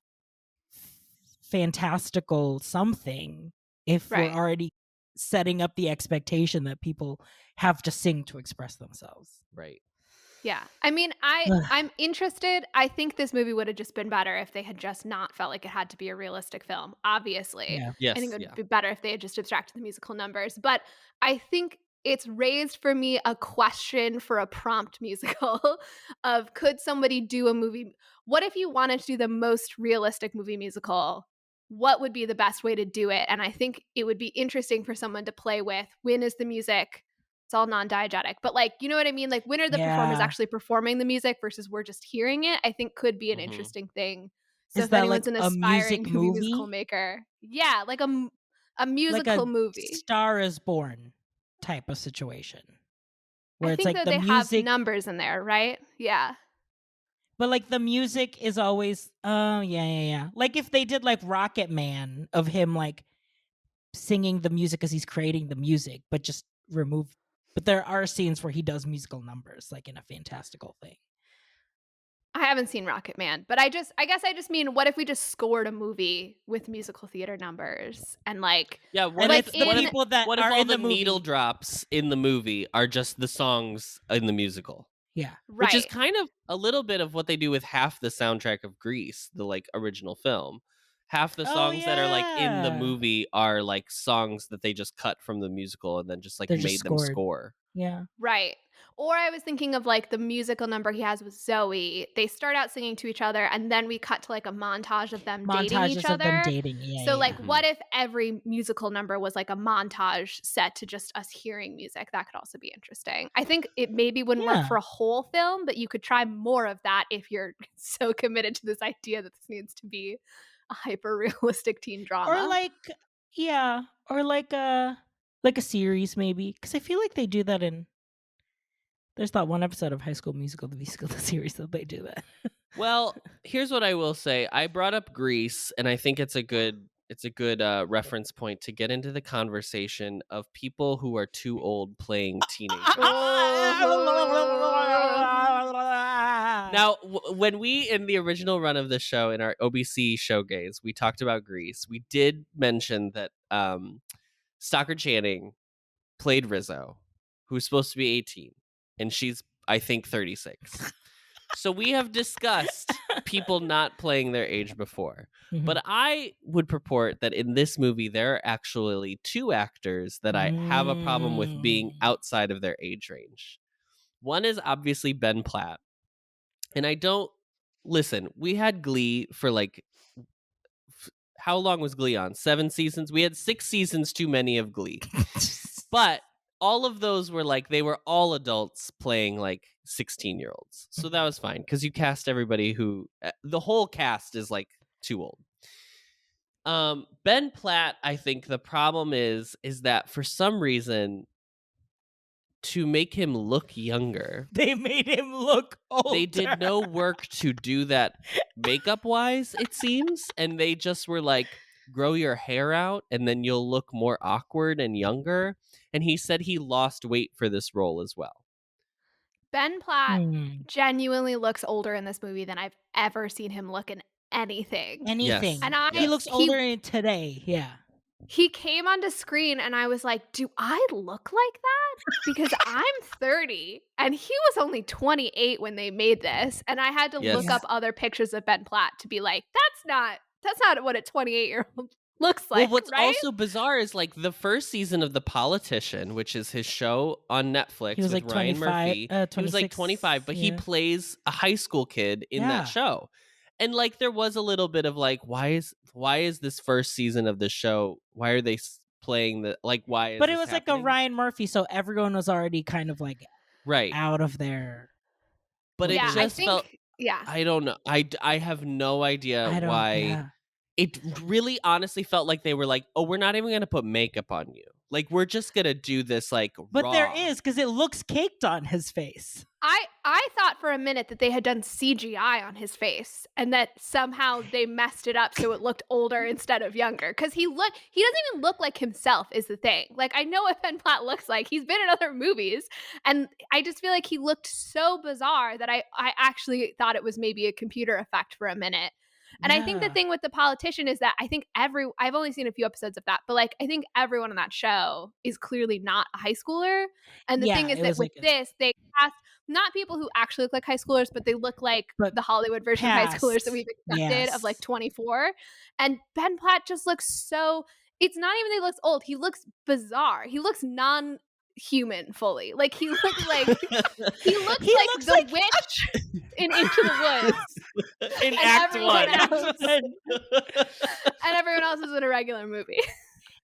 fantastical something if we're already setting up the expectation that people have to sing to express themselves. Right. Yeah. I mean, I'm interested. I think this movie would have just been better if they had just not felt like it had to be a realistic film, obviously. Yeah. Yes. I think it would be better if they had just abstracted the musical numbers. But I think it's raised for me a question for a prompt musical of, could somebody do a movie? What if you wanted to do the most realistic movie musical? What would be the best way to do it? And I think it would be interesting for someone to play with. When is the music? It's all non-diegetic, but like, you know what I mean? Like, when are the performers actually performing the music versus we're just hearing it? I think could be an interesting thing. So Is if that anyone's like an a aspiring music musical movie? maker, yeah, like a musical like a movie. Star is Born type of situation, where I it's think like that the they music, have numbers in there, right? Yeah. but like the music is always, yeah. Like if they did like Rocket Man of him like singing the music as he's creating the music, but just remove. But there are scenes where he does musical numbers, like in a fantastical thing. I haven't seen Rocket Man, but I guess I just mean, what if we just scored a movie with musical theater numbers and like, Yeah, And like it's the people that what if are all in the the movie. needle drops in the movie are just the songs in the musical? Yeah. right. Which is kind of a little bit of what they do with half the soundtrack of Grease, the like original film. Half the songs that are like in the yeah. movie are like songs that they just cut from the musical and then just like They're made just them scored. score. Yeah. Right. Or I was thinking of like the musical number he has with Zoe. They start out singing to each other, and then we cut to like a montage of them dating each Montages other. of them dating. Yeah. So yeah. like, what if every musical number was like a montage set to just us hearing music? That could also be interesting. I think it maybe wouldn't work Yeah. for a whole film, but you could try more of that if you're so committed to this idea that this needs to be a hyper realistic teen drama. Or like, yeah, or like a series maybe, because I feel like they do that in. There's that one episode of High School Musical, the musical, the series, that they do that. Well, here's what I will say. I brought up Grease, and I think it's a good reference point to get into the conversation of people who are too old playing teenagers. Now, when we, in the original run of the show, in our OBC Showgays, we talked about Grease. We did mention that Stockard Channing played Rizzo, who's supposed to be 18, and she's, I think, 36. So we have discussed people not playing their age before. Mhm. But I would purport that in this movie, there are actually two actors that I have a problem with being outside of their age range. One is obviously Ben Platt. And I don't... Listen, we had Glee for like... How long was Glee on? 7 seasons? We had 6 seasons too many of Glee. But all of those were like, they were all adults playing like 16-year-olds. So that was fine, because you cast everybody who... The whole cast is like too old. Ben Platt, I think the problem is that for some reason, to make him look younger, They made him look older. they did no work to do that makeup wise, it seems, and they just were like, grow your hair out and then you'll look more awkward and younger. And he said he lost weight for this role as well. Ben Platt genuinely looks older in this movie than I've ever seen him look in anything. Anything. Yes. And I, He looks older in today. Yeah. He came onto screen and I was like, do I look like that? Because I'm 30 and he was only 28 when they made this. And I had to Yes. look up other pictures of Ben Platt to be like, that's not what a 28-year-old looks like. Well, what's right? also bizarre is like the first season of The Politician, which is his show on Netflix He was with like Ryan 25, Murphy. He was like 26, 25, but he yeah. plays a high school kid in Yeah. that show. And like there was a little bit of like, why is this first season of the show? Why are they playing the like? Why? Is But it this was like happening? a Ryan Murphy, so everyone was already kind of like right out of their. But yeah, it just felt. yeah. I don't know. I have no idea I don't. why. Yeah. It really honestly felt like they were like, oh, we're not even going to put makeup on you. Like, we're just gonna do this like But raw. there is, because it looks caked on his face. I thought for a minute that they had done CGI on his face and that somehow they messed it up so it looked older instead of younger. Because he doesn't even look like himself is the thing. Like, I know what Ben Platt looks like. He's been in other movies. And I just feel like he looked so bizarre that I actually thought it was maybe a computer effect for a minute. And I think the thing with The Politician is that I think I've only seen a few episodes of that, but like I think everyone on that show is clearly not a high schooler. And the thing is that with this, they cast not people who actually look like high schoolers, but they look like the Hollywood version of high schoolers that we've accepted of like 24. And Ben Platt just looks so, it's not even that he looks old, he looks bizarre. He looks non-human fully. Like he looks like the witch in Into the Woods. In Act 1. And everyone else is in a regular movie.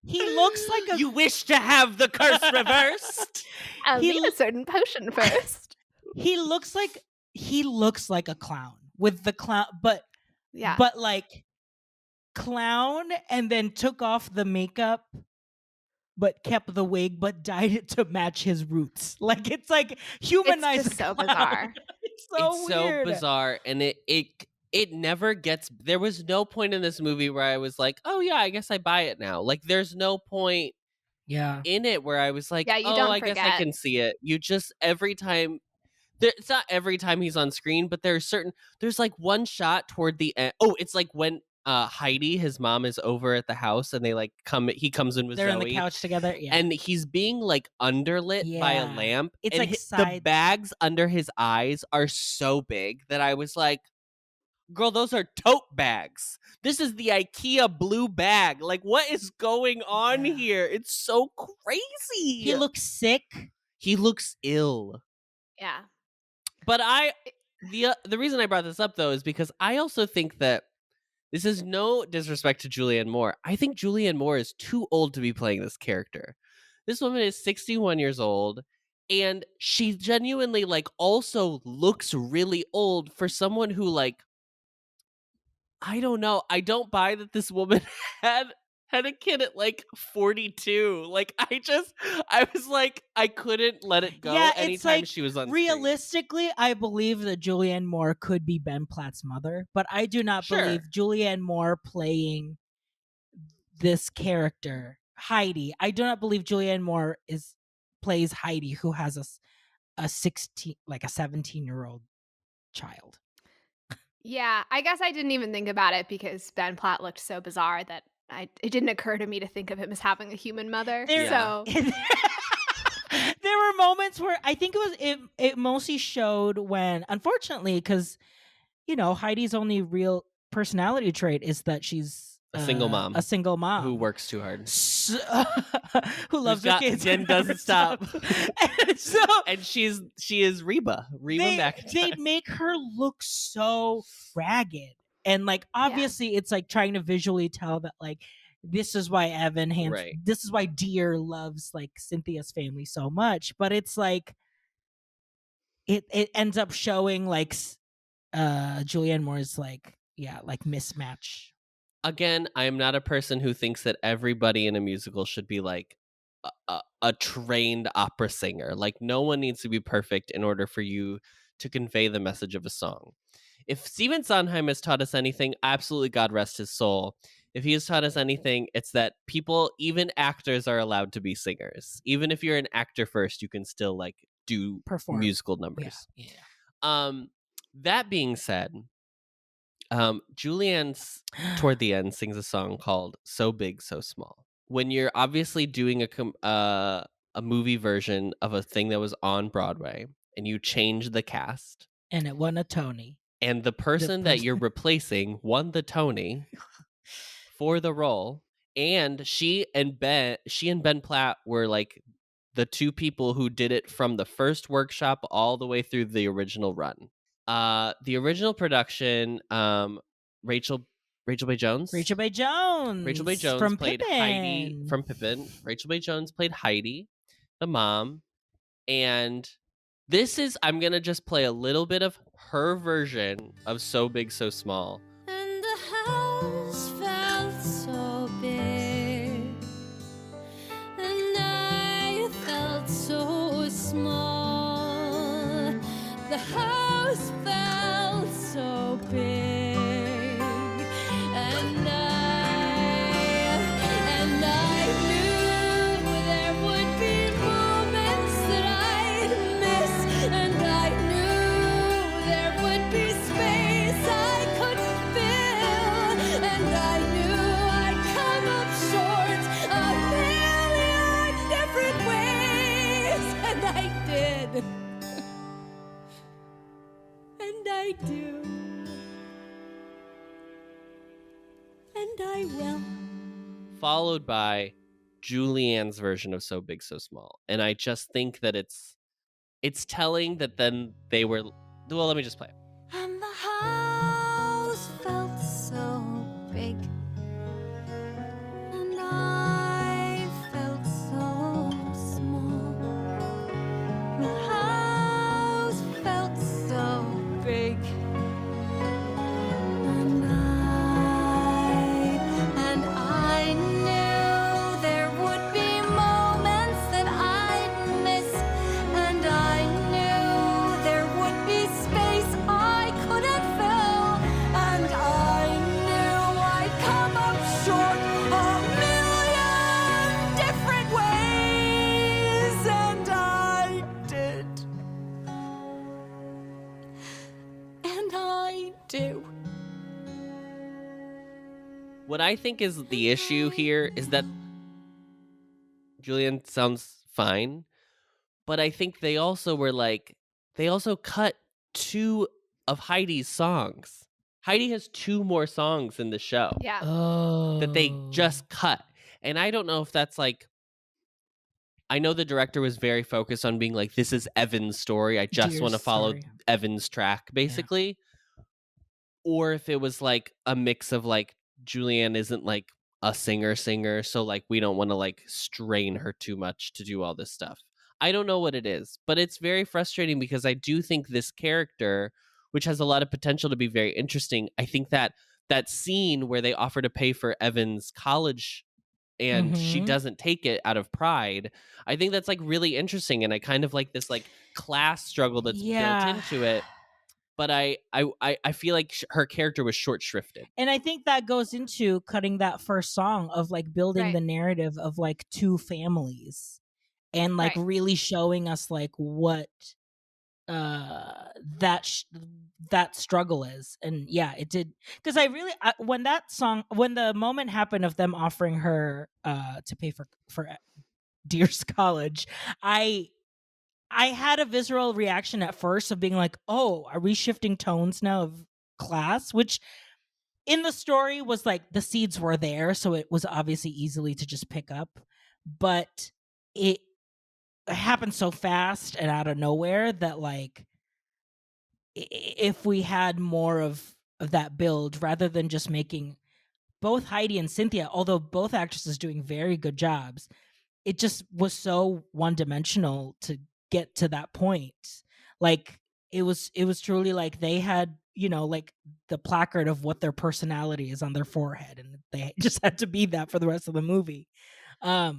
He looks like a... You wish to have the curse reversed? I'll need a certain potion first. He looks like a clown with the clown, but like clown, and then took off the makeup, but kept the wig, but dyed it to match his roots. Like it's like humanized. It's just so bizarre. It's so bizarre, and it never gets. There was no point in this movie where I was like, oh yeah, I guess I buy it now. Like there's no point in it where I was like, I guess I can see it. You just every time. It's not every time he's on screen, but there's like one shot toward the end. Oh, it's like when Heidi, his mom, is over at the house and he comes in with They're Zoe. on the couch together. Yeah. And he's being like underlit by a lamp. It's and like the bags under his eyes are so big that I was like, girl, those are tote bags. This is the IKEA blue bag. Like, what is going on here? It's so crazy. He looks sick. He looks ill. Yeah. But the reason I brought this up, though, is because I also think that this is no disrespect to Julianne Moore. I think Julianne Moore is too old to be playing this character. This woman is 61 years old, and she genuinely, like, also looks really old for someone who, like, I don't know. I don't buy that this woman had a kid at like 42. Like I was like, I couldn't let it go anytime she was on realistically, I believe that Julianne Moore could be Ben Platt's mother, but I do not believe Julianne Moore playing this character, Heidi. I do not believe Julianne Moore plays Heidi, who has a 17-year-old child. Yeah, I guess I didn't even think about it because Ben Platt looked so bizarre that it didn't occur to me to think of him as having a human mother. So there were moments where I think it mostly showed when, unfortunately, because Heidi's only real personality trait is that she's a single mom who works too hard, who loves her kids and doesn't stop. And she is Reba McEntire. They make her look so ragged, and like obviously it's like trying to visually tell that like this is why Evan Hansen, this is why Dear loves like Cynthia's family so much, but it's like it ends up showing like Julianne Moore's like mismatch. Again, I am not a person who thinks that everybody in a musical should be like a trained opera singer. Like, no one needs to be perfect in order for you to convey the message of a song. If Stephen Sondheim has taught us anything, absolutely God rest his soul. If he has taught us anything, it's that people, even actors, are allowed to be singers. Even if you're an actor first, you can still like do musical numbers. Yeah. That being said, Julianne toward the end sings a song called "So Big, So Small." When you're obviously doing a movie version of a thing that was on Broadway, and you change the cast, and it won a Tony, and the person that you're replacing won the Tony for the role, and she and Ben Platt were like the two people who did it from the first workshop all the way through the original run. The original production, Rachel Bay Jones from played Pippin. Heidi from Pippin. Rachel Bay Jones played Heidi, the mom, and I'm gonna just play a little bit of her version of "So Big, So Small." And the house felt so big, and house felt so big, and I knew there would be moments that I'd miss, and I knew there would be space I couldn't fill, and I knew I'd come up short a million different ways, and I did. And I do. And I will. Followed by Julianne's version of So Big, So Small. And I just think that it's telling that then they were... Well, let me just play it. And the house felt so big, and I felt so small. The house felt so big, and I knew there would be moments that I'd miss, and I knew there would be space I couldn't fill, and I knew I'd come up short a million different ways, and I did. And I do. What I think is the issue here is that Julian sounds fine, but I think they also cut 2 of Heidi's songs. Heidi has 2 more songs in the show Yeah. Oh. that they just cut. And I don't know if that's like, I know the director was very focused on being like, this is Evan's story. I just Dear's want to follow story. Evan's track, basically. Or if it was like a mix of like, Julianne isn't like a singer, so like we don't want to like strain her too much to do all this stuff. I don't know what it is, but it's very frustrating because I do think this character, which has a lot of potential to be very interesting, I think that scene where they offer to pay for Evan's college and she doesn't take it out of pride, I think that's like really interesting, and I kind of like this like class struggle that's built into it. But I feel like her character was short shrifted. And I think that goes into cutting that first song of like building the narrative of like 2 families and like really showing us like what that struggle is. And yeah, it did, because when the moment happened of them offering her to pay for Dear's college, I had a visceral reaction at first of being like, oh, are we shifting tones now of class? Which in the story was like the seeds were there, so it was obviously easily to just pick up. But it happened so fast and out of nowhere that like if we had more of that build rather than just making both Heidi and Cynthia, although both actresses doing very good jobs, it just was so one-dimensional to get to that point. Like it was truly like they had, you know, like the placard of what their personality is on their forehead, and they just had to be that for the rest of the movie. So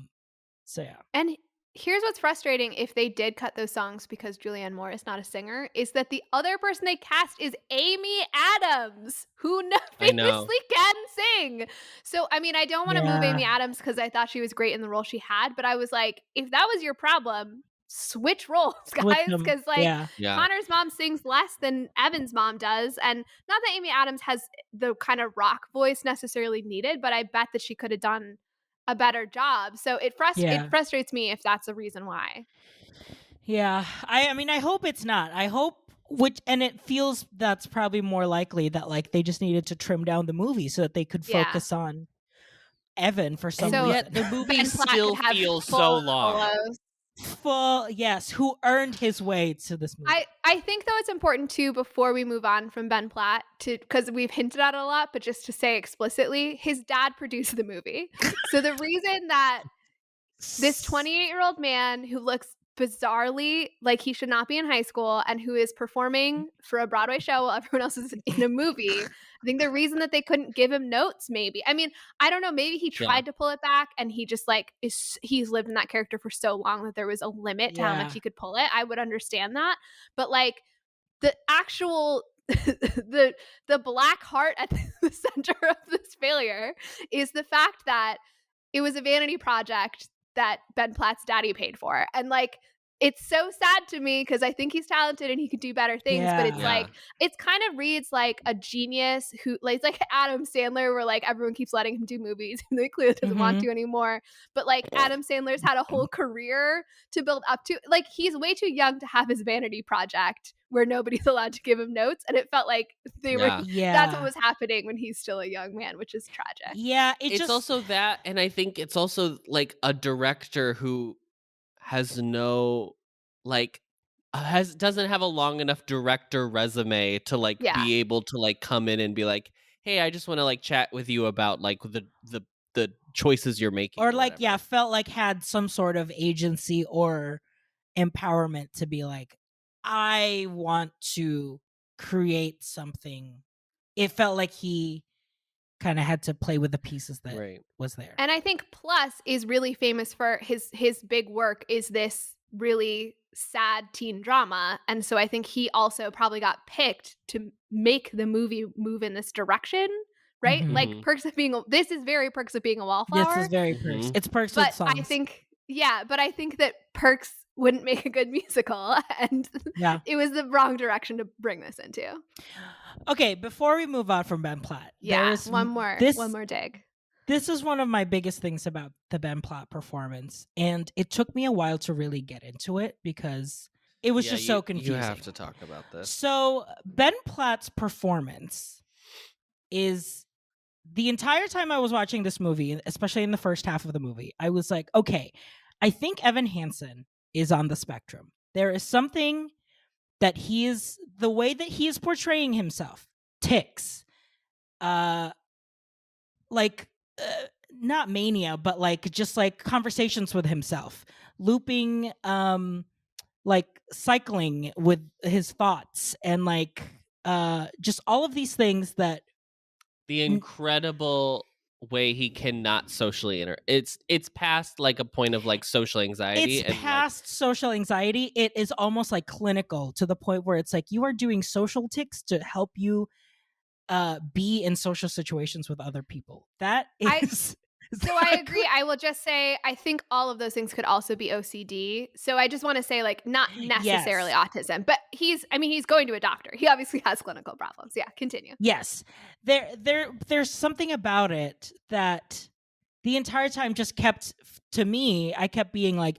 yeah. And here's what's frustrating, if they did cut those songs because Julianne Moore is not a singer, is that the other person they cast is Amy Adams, who famously can sing. So, I mean, I don't want to move Amy Adams because I thought she was great in the role she had, but I was like, if that was your problem, switch roles, guys, because Connor's mom sings less than Evan's mom does, and not that Amy Adams has the kind of rock voice necessarily needed, but I bet that she could have done a better job. So it frustrates me if that's the reason why. Yeah, I mean, I hope it's not. I hope, and it feels that's probably more likely that like they just needed to trim down the movie so that they could focus on Evan for some reason. Yet the movie still feels so long. Who earned his way to this movie. I think though it's important too, before we move on from Ben Platt, because we've hinted at it a lot, but just to say explicitly, his dad produced the movie. So the reason that this 28-year-old man who looks bizarrely like he should not be in high school and who is performing for a Broadway show while everyone else is in a movie, I think the reason that they couldn't give him notes, maybe, I mean, I don't know, maybe he tried to pull it back and he just like he's lived in that character for so long that there was a limit to how much he could pull it. I would understand that, but like the actual the black heart at the center of this failure is the fact that it was a vanity project that Ben Platt's daddy paid for. And like, it's so sad to me because I think he's talented and he could do better things, but it's like, it's kind of reads like a genius who like, it's like Adam Sandler where like everyone keeps letting him do movies and he clearly doesn't want to anymore. But like Adam Sandler's had a whole career to build up to. Like, he's way too young to have his vanity project where nobody's allowed to give him notes. And it felt like that's what was happening when he's still a young man, which is tragic. Yeah. It's also that, and I think it's also like a director who has no doesn't have a long enough director resume to like be able to like come in and be like, hey, I just want to like chat with you about like the choices you're making, or like felt like had some sort of agency or empowerment to be like, I want to create something. It felt like he kind of had to play with the pieces that was there. And I think Plus is really famous for his big work is this really sad teen drama. And so I think he also probably got picked to make the movie move in this direction, right? Like this is very Perks of Being a Wallflower. This is very Perks. It's Perks but with songs. I think that Perks wouldn't make a good musical, and it was the wrong direction to bring this into. Okay, before we move on from Ben Platt, one more dig. This is one of my biggest things about the Ben Platt performance, and it took me a while to really get into it because it was just so confusing. You have to talk about this. So Ben Platt's performance is, the entire time I was watching this movie, especially in the first half of the movie, I was like, okay, I think Evan Hansen is on the spectrum. There is something that the way that he is portraying himself ticks. Not mania, but like just like conversations with himself, looping, like cycling with his thoughts, and like just all of these things that the incredible way he cannot socially it's past like a point of like social anxiety. It's past social anxiety. It is almost like clinical to the point where it's like you are doing social tics to help you be in social situations with other people. That is so I agree. I will just say I think all of those things could also be OCD. So I just want to say like not necessarily autism, but he's going to a doctor. He obviously has clinical problems. Yeah, continue. Yes. There's something about it that the entire time just kept, to me, I kept being like,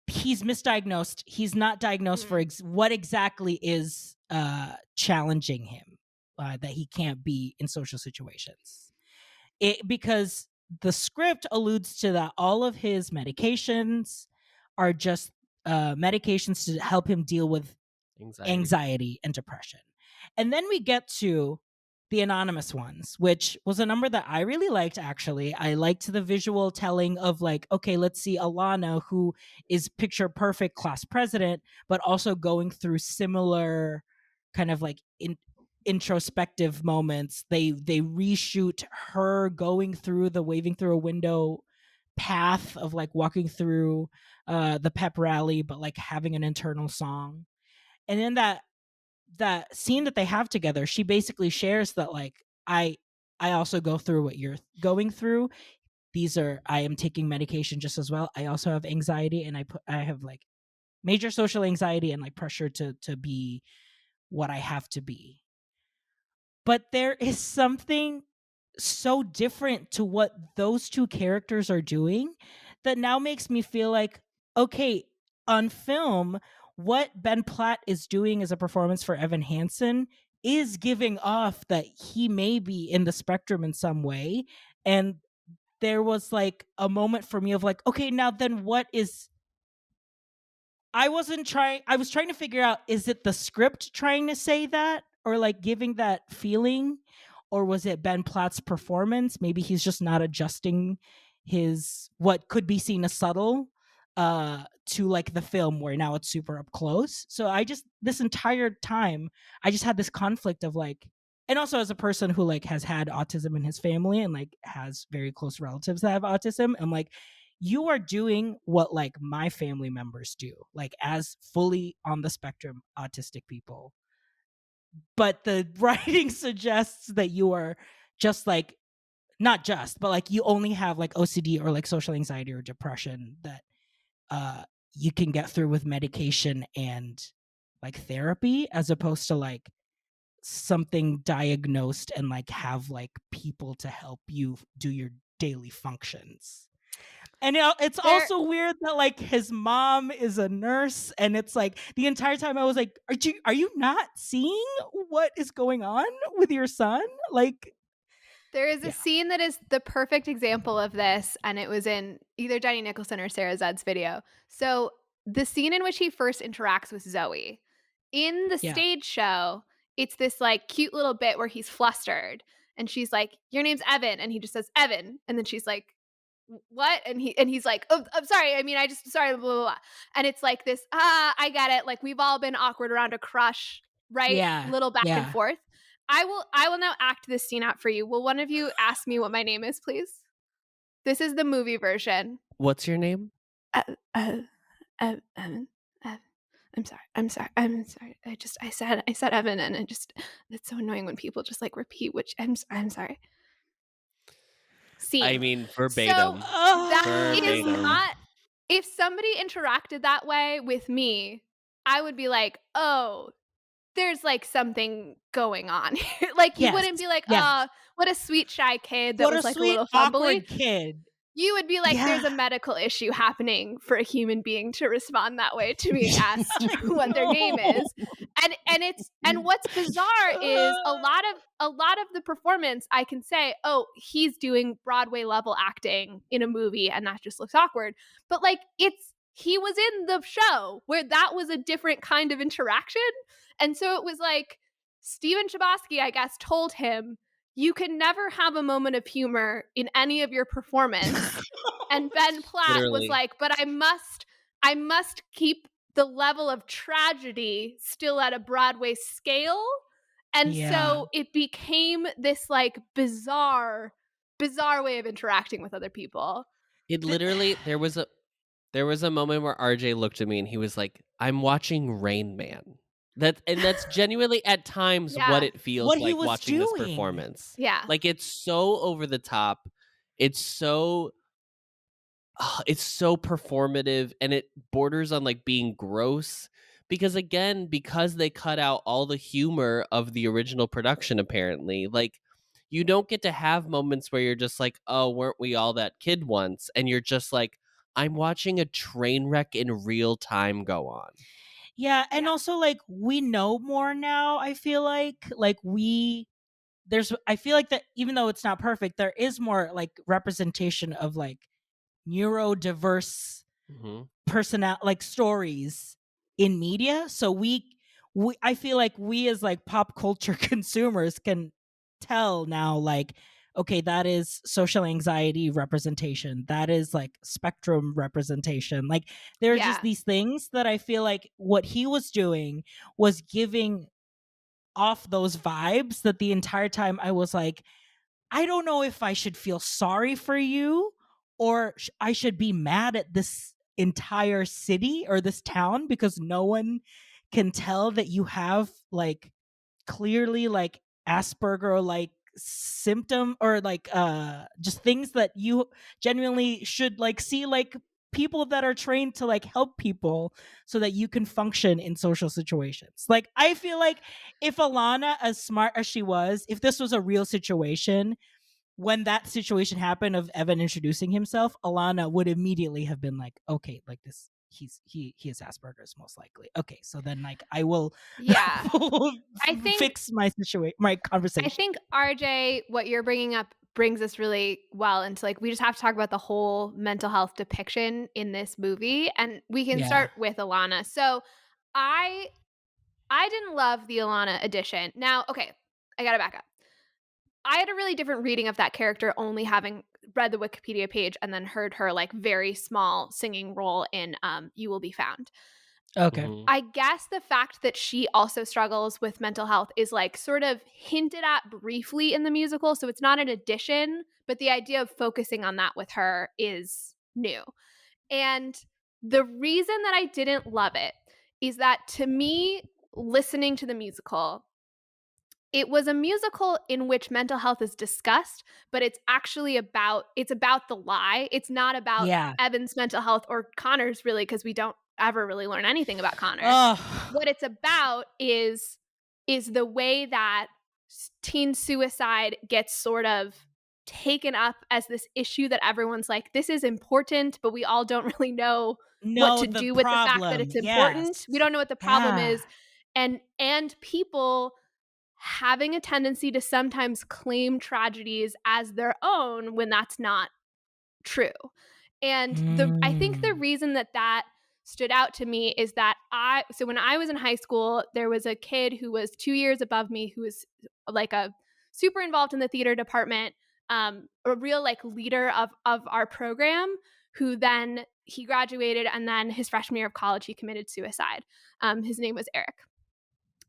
he's misdiagnosed. He's not diagnosed for what exactly is challenging him, that he can't be in social situations. Because the script alludes to that all of his medications are just medications to help him deal with anxiety and depression. And then we get to the anonymous ones, which was a number that I really liked, actually. I liked the visual telling of like, okay, let's see Alana, who is picture perfect class president, but also going through similar kind of like introspective moments. They reshoot her going through the waving through a window path of like walking through the pep rally, but like having an internal song. And then that scene that they have together, she basically shares that like, I also go through what you're going through. I am taking medication just as well. I also have anxiety, and I have like major social anxiety and like pressure to be what I have to be. But there is something so different to what those two characters are doing that now makes me feel like, okay, on film, what Ben Platt is doing as a performance for Evan Hansen is giving off that he may be in the spectrum in some way. And there was like a moment for me of like, okay, now then what is... I was trying to figure out, is it the script trying to say that? Or like giving that feeling, or was it Ben Platt's performance? Maybe he's just not adjusting his what could be seen as subtle to like the film where now it's super up close. So this entire time I just had this conflict of like, and also as a person who like has had autism in his family and like has very close relatives that have autism, I'm like, you are doing what like my family members do, like as fully on the spectrum autistic people. but the writing suggests that you are just like, not just, but like you only have like OCD or like social anxiety or depression that you can get through with medication and like therapy, as opposed to like something diagnosed and like have like people to help you do your daily functions. And it's also weird that like his mom is a nurse, and it's like the entire time I was like, are you not seeing what is going on with your son? Like, there is a scene that is the perfect example of this, and it was in either Jenny Nicholson or Sarah Zed's video. So the scene in which he first interacts with Zoe in the stage show, it's this like cute little bit where he's flustered, and she's like, "Your name's Evan," and he just says Evan, and then she's like, "What?" And he's like, "Oh, I'm sorry. I mean, I just sorry." Blah, blah, blah. And it's like this. I get it. Like we've all been awkward around a crush, right? Yeah, Little back yeah. and forth. I will now act this scene out for you. Will one of you ask me what my name is, please? This is the movie version. What's your name? Evan. I'm sorry. I said Evan, and it's so annoying when people just like repeat which I'm sorry. Scene. I mean, verbatim. So that is Verbatim. not. If somebody interacted that way with me, I would be like, oh, there's like something going on here. Like you wouldn't be like, oh, what a sweet shy kid that what was a like sweet, a little fumbly awkward kid. You would be like, there's a medical issue happening for a human being to respond that way to being asked what their name is. And what's bizarre is a lot of the performance, I can say, oh, he's doing Broadway level acting in a movie and that just looks awkward. But like he was in the show where that was a different kind of interaction. And so it was like Stephen Chbosky, I guess, told him, you can never have a moment of humor in any of your performance. And Ben Platt was like, but I must keep the level of tragedy still at a Broadway scale. And so it became this like bizarre way of interacting with other people. It literally, there was a moment where RJ looked at me and he was like, I'm watching Rain Man. That's genuinely at times what it feels like watching this performance. Yeah. Like it's so over the top. It's so performative, and it borders on like being gross because they cut out all the humor of the original production apparently. Like you don't get to have moments where you're just like, oh, weren't we all that kid once? And you're just like, I'm watching a train wreck in real time go on. Yeah, and also like we know more now, I feel like I feel like that even though it's not perfect, there is more like representation of like neurodiverse like stories in media. So I feel like we as like pop culture consumers can tell now like, okay, that is social anxiety representation. That is like spectrum representation. Like there are just these things that I feel like what he was doing was giving off those vibes that the entire time I was like, I don't know if I should feel sorry for you or I should be mad at this entire city or this town because no one can tell that you have like clearly like Asperger like symptom or like just things that you genuinely should like see like people that are trained to like help people so that you can function in social situations. Like I feel like if Alana, as smart as she was, if this was a real situation, when that situation happened of Evan introducing himself, Alana would immediately have been like, okay, like this he has Asperger's most likely. Okay, so then like I will I think fix my conversation. I think RJ, what you're bringing up brings us really well into like we just have to talk about the whole mental health depiction in this movie, and we can start with Alana. So I didn't love the Alana edition. Now, okay, I gotta back up. I had a really different reading of that character, only having read the Wikipedia page and then heard her like very small singing role in You Will Be Found. Okay. I guess the fact that she also struggles with mental health is like sort of hinted at briefly in the musical. So it's not an addition, but the idea of focusing on that with her is new. And the reason that I didn't love it is that to me, listening to the musical, it was a musical in which mental health is discussed, but it's actually about the lie. It's not about Evan's mental health or Connor's, really, because we don't ever really learn anything about Connor. What it's about is the way that teen suicide gets sort of taken up as this issue that everyone's like, this is important, but we all don't really know what to do with the fact that it's important. We don't know what the problem is. And people having a tendency to sometimes claim tragedies as their own when that's not true. And I think the reason that stood out to me is that when I was in high school, there was a kid who was 2 years above me who was like a super involved in the theater department, a real like leader of our program, who then he graduated, and then his freshman year of college he committed suicide. His name was Eric.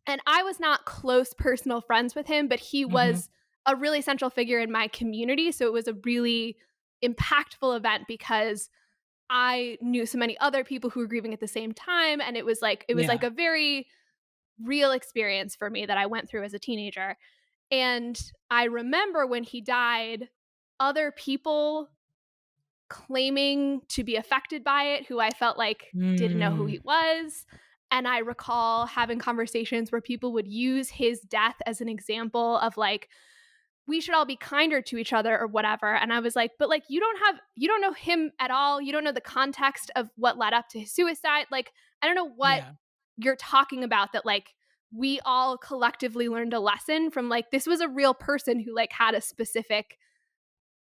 And I was not close personal friends with him, but he was a really central figure in my community. So it was a really impactful event because I knew so many other people who were grieving at the same time. And it was like a very real experience for me that I went through as a teenager. And I remember when he died, other people claiming to be affected by it, who I felt like didn't know who he was. And I recall having conversations where people would use his death as an example of like, we should all be kinder to each other or whatever. And I was like, but like, you don't know him at all. You don't know the context of what led up to his suicide. Like, I don't know what you're talking about, that like we all collectively learned a lesson from, like, this was a real person who like had a specific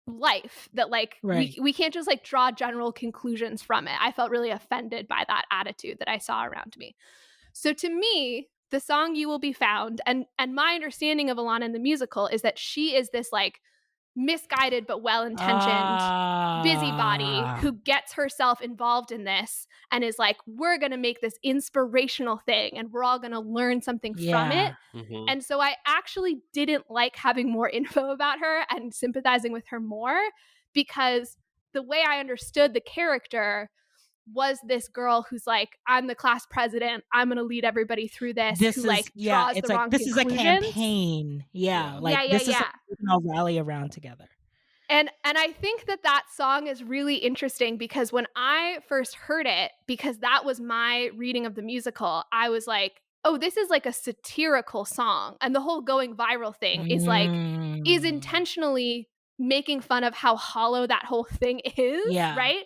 life that like we can't just like draw general conclusions from it. I felt really offended by that attitude that I saw around me. So to me, the song You Will Be Found, and my understanding of Alana in the musical is that she is this like misguided but well-intentioned busybody who gets herself involved in this and is like, we're going to make this inspirational thing and we're all going to learn something from it. And so I actually didn't like having more info about her and sympathizing with her more, because the way I understood the character was this girl who's like, I'm the class president, I'm going to lead everybody through this, who like draws the wrong this conclusions. is a campaign. This is something we can all rally around together. And I think that song is really interesting because when I first heard it, because that was my reading of the musical, I was like, oh, this is like a satirical song. And the whole going viral thing is like, is intentionally making fun of how hollow that whole thing is, right?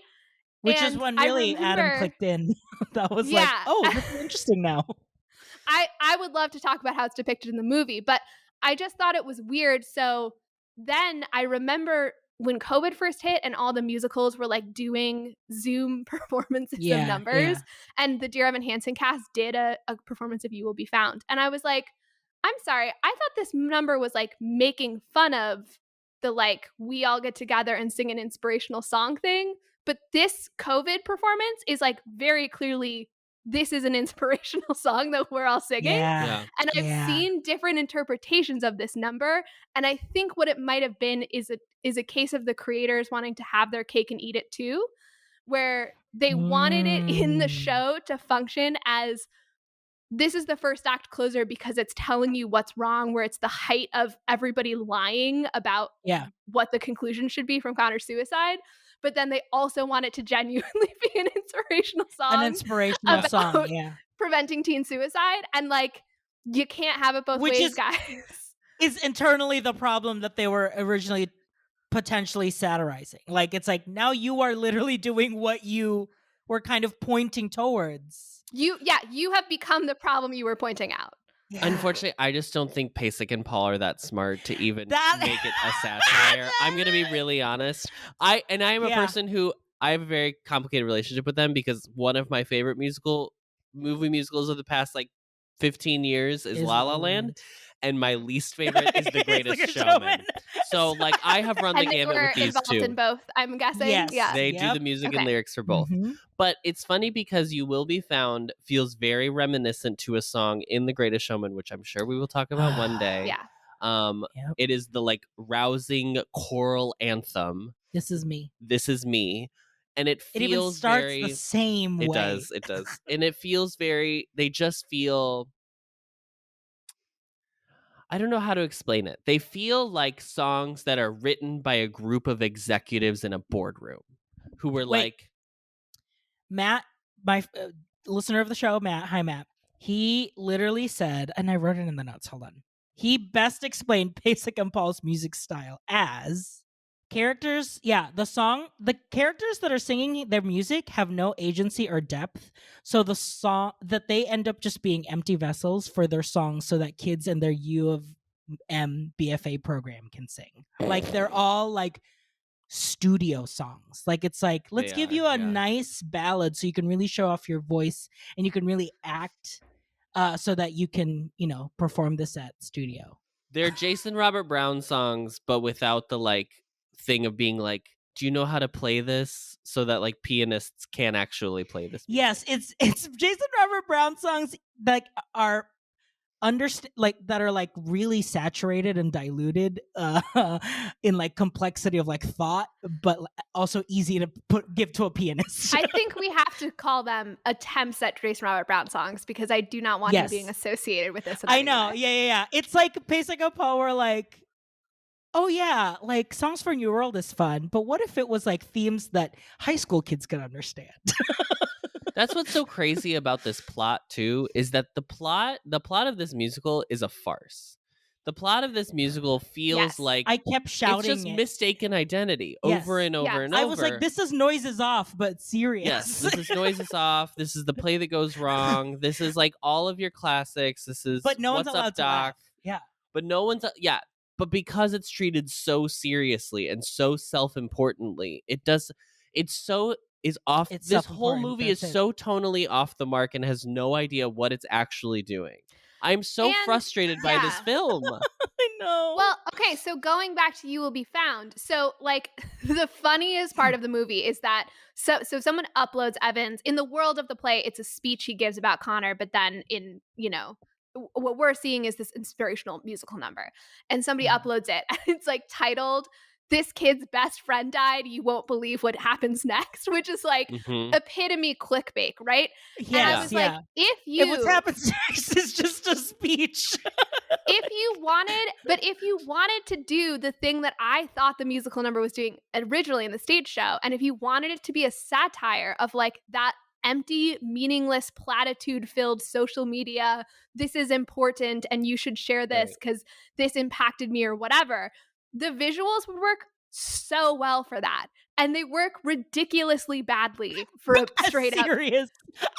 Which is when really Adam clicked in. That was like, oh, this is interesting now. I would love to talk about how it's depicted in the movie, but I just thought it was weird. So then I remember when COVID first hit and all the musicals were like doing Zoom performances of numbers, and the Dear Evan Hansen cast did a performance of You Will Be Found. And I was like, I'm sorry, I thought this number was like making fun of the like, we all get together and sing an inspirational song thing. But this COVID performance is like very clearly, this is an inspirational song that we're all singing. And I've seen different interpretations of this number. And I think what it might have been is a case of the creators wanting to have their cake and eat it too, where they wanted it in the show to function as, this is the first act closer because it's telling you what's wrong, where it's the height of everybody lying about what the conclusion should be from Connor's suicide. But then they also want it to genuinely be an inspirational song. Preventing teen suicide. And like, you can't have it both ways, guys. Is internally the problem that they were originally potentially satirizing. Like, it's like, now you are literally doing what you were kind of pointing towards. You have become the problem you were pointing out. Unfortunately, I just don't think Pasek and Paul are that smart to even make it a satire. I'm going to be really honest. I am a person who, I have a very complicated relationship with them, because one of my favorite movie musicals of the past like 15 years is La La Land. And my least favorite is The Greatest Showman. So, like, I have run the gamut with these two. In both, I'm guessing. Yes. They do the music and lyrics for both. But it's funny because You Will Be Found feels very reminiscent to a song in The Greatest Showman, which I'm sure we will talk about one day. It is the like rousing choral anthem. This is me. This is me. And it feels even starts the same way. It does. And it feels very, they just feel, I don't know how to explain it. They feel like songs that are written by a group of executives in a boardroom who were like, Matt, my listener of the show, Matt. Hi, Matt. He literally said, and I wrote it in the notes. Hold on. He best explained Basic Impulse music style as characters. Yeah, the characters that are singing their music have no agency or depth. So the song that they end up just being empty vessels for their songs so that kids in their U of M BFA program can sing. Like they're all like studio songs. Like it's like, let's give you a nice ballad so you can really show off your voice and you can really act so that you can, perform this at studio. They're Jason Robert Brown songs, but without the like thing of being like, do you know how to play this so that like pianists can actually play this music? Yes, it's Jason Robert Brown songs that are that are like really saturated and diluted in like complexity of like thought, but also easy to give to a pianist. I think we have to call them attempts at Jason Robert Brown songs because I do not want him being associated with this. I know. Yeah. It's like Basic Impulse where like, oh yeah, like Songs for New World is fun, but what if it was like themes that high school kids could understand? That's what's so crazy about this plot too, is that the plot of this musical is a farce. The plot of this musical feels like I kept shouting it's just mistaken identity over and over and over. I was like, this is Noises Off, but serious. Yes, this is Noises Off. This is The Play That Goes Wrong. This is like all of your classics. This is but no one's What's allowed Up, to Doc. laugh. Yeah. But no one's but because it's treated so seriously and so self-importantly, it's off. This whole movie is so tonally off the mark and has no idea what it's actually doing. I'm so frustrated by this film. I know. Well, okay, so going back to You Will Be Found. So, like, the funniest part of the movie is that so someone uploads Evans. In the world of the play, it's a speech he gives about Connor, but then in, what we're seeing is this inspirational musical number. And somebody uploads it, and it's like titled, "This kid's best friend died. You won't believe what happens next," which is like epitome clickbait, right? Yes, and I was like, if what happens next is just a speech. if you wanted to do the thing that I thought the musical number was doing originally in the stage show, and if you wanted it to be a satire of like that empty, meaningless, platitude-filled social media, this is important and you should share this because this impacted me or whatever, the visuals would work so well for that. And they work ridiculously badly for a straight up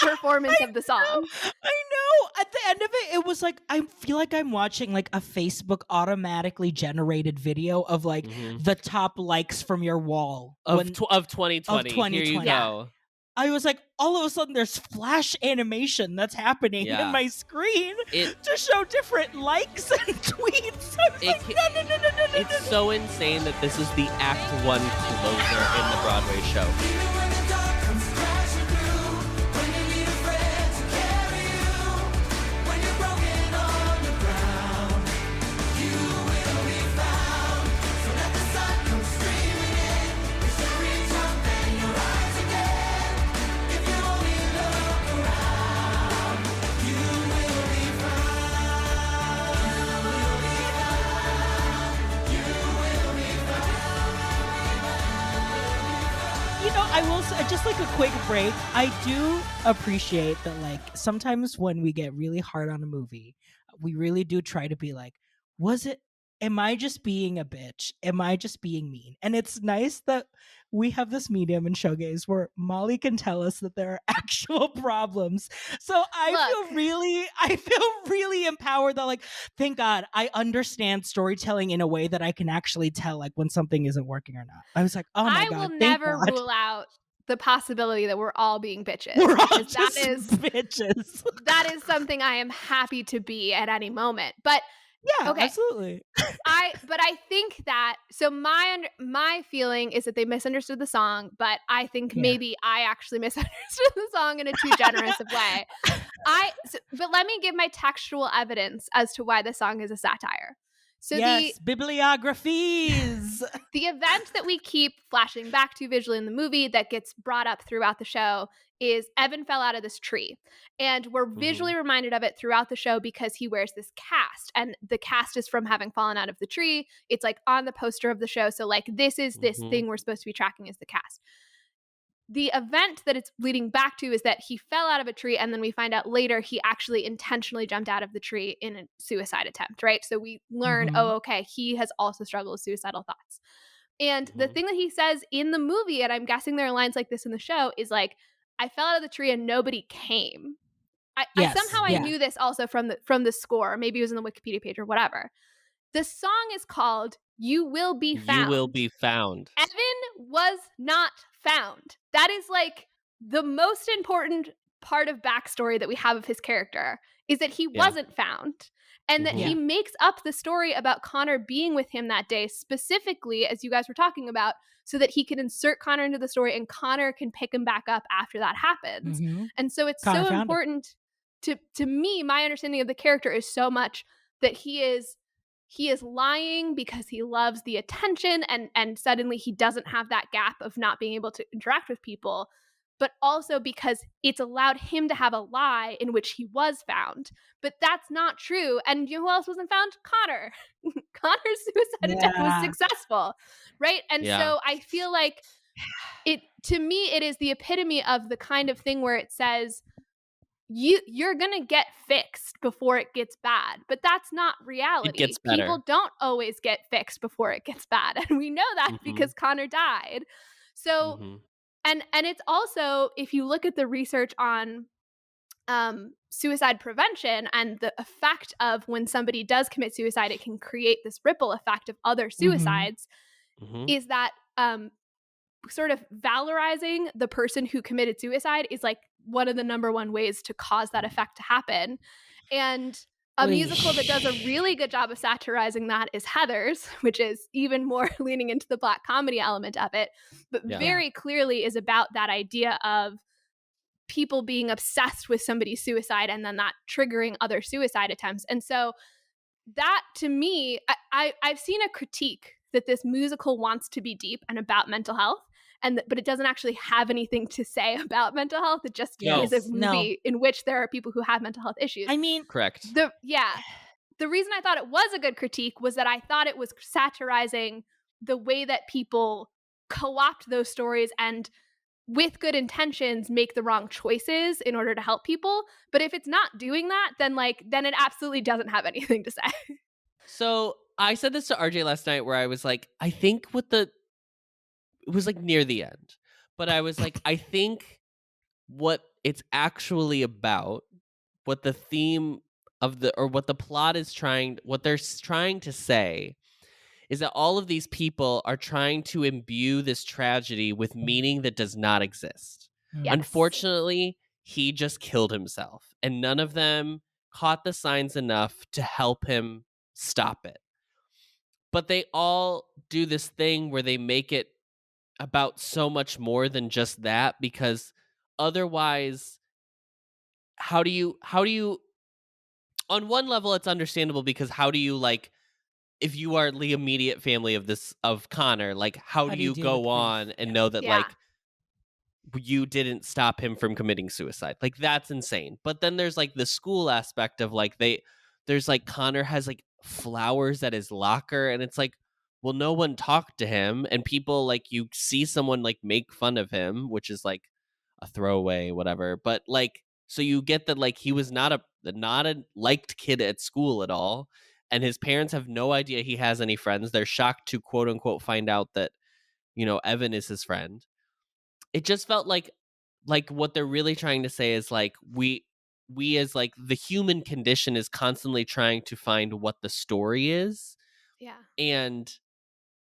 performance of the song. I know. At the end of it, it was like, I feel like I'm watching like a Facebook automatically generated video of like the top likes from your wall of 2020. Of 2020. Here you go. I was like, all of a sudden there's flash animation that's happening in my screen to show different likes and tweets. No. It's so insane that this is the Act 1 closer in the Broadway show. I will say, just like a quick break, I do appreciate that, like, sometimes when we get really hard on a movie, we really do try to be like, am I just being a bitch? Am I just being mean? And it's nice that we have this medium in Showgays where Molly can tell us that there are actual problems. So I feel really empowered that, like, thank God I understand storytelling in a way that I can actually tell, like, when something isn't working or not. I was like, oh my God. I will never rule out the possibility that we're all being bitches. We're all just bitches. That is something I am happy to be at any moment. But yeah, okay. Absolutely. But I think that, so my feeling is that they misunderstood the song, but I think maybe I actually misunderstood the song in a too generous of way. But let me give my textual evidence as to why the song is a satire. So yes, bibliographies. the event that we keep flashing back to visually in the movie that gets brought up throughout the show is Evan fell out of this tree. And we're visually reminded of it throughout the show because he wears this cast. And the cast is from having fallen out of the tree. It's like on the poster of the show. So like this is this thing we're supposed to be tracking as the cast. The event that it's leading back to is that he fell out of a tree, and then we find out later he actually intentionally jumped out of the tree in a suicide attempt, right? So we learn, oh, okay, he has also struggled with suicidal thoughts. And the thing that he says in the movie, and I'm guessing there are lines like this in the show, is like, I fell out of the tree and nobody came. I knew this also from the score. Maybe it was in the Wikipedia page or whatever. The song is called You Will Be Found. You Will Be Found. Evan was not found. That is like the most important part of backstory that we have of his character is that he wasn't found. And that he makes up the story about Connor being with him that day specifically, as you guys were talking about, so that he can insert Connor into the story and Connor can pick him back up after that happens. And so it's Connor so important to me. My understanding of the character is so much that he is lying because he loves the attention and suddenly he doesn't have that gap of not being able to interact with people, but also because it's allowed him to have a lie in which he was found. But that's not true. And you know who else wasn't found? Connor. Connor's suicide attempt was successful, right? And so I feel like to me, it is the epitome of the kind of thing where it says, you're gonna get fixed before it gets bad, but that's not reality. It gets better. People don't always get fixed before it gets bad, and we know that because Connor died. So and it's also, if you look at the research on suicide prevention and the effect of when somebody does commit suicide, it can create this ripple effect of other suicides, is that sort of valorizing the person who committed suicide is like one of the number one ways to cause that effect to happen. And a musical that does a really good job of satirizing that is Heathers, which is even more leaning into the Black comedy element of it, but very clearly is about that idea of people being obsessed with somebody's suicide and then that triggering other suicide attempts. And so that, to me, I've seen a critique that this musical wants to be deep and about mental health, but it doesn't actually have anything to say about mental health. It just is a movie in which there are people who have mental health issues. I mean, correct. The reason I thought it was a good critique was that I thought it was satirizing the way that people co-opt those stories and with good intentions make the wrong choices in order to help people. But if it's not doing that, then it absolutely doesn't have anything to say. So I said this to RJ last night where I was like, I think it was like near the end, but I was like, I think what it's actually about, what the theme of what the plot is what they're trying to say is that all of these people are trying to imbue this tragedy with meaning that does not exist. Yes. Unfortunately, he just killed himself, and none of them caught the signs enough to help him stop it. But they all do this thing where they make it about so much more than just that, because otherwise, how do you on one level it's understandable, because how do you, like, if you are the immediate family of Connor, like, how do you go on and know that like you didn't stop him from committing suicide? Like, that's insane. But then there's like the school aspect of like there's like Connor has like flowers at his locker, and it's like, well, no one talked to him, and people, like, you see someone like make fun of him, which is like a throwaway, whatever. But like, so you get that like he was not a liked kid at school at all, and his parents have no idea he has any friends. They're shocked to quote unquote find out that, you know, Evan is his friend. It just felt like what they're really trying to say is like we as like the human condition is constantly trying to find what the story is. Yeah. And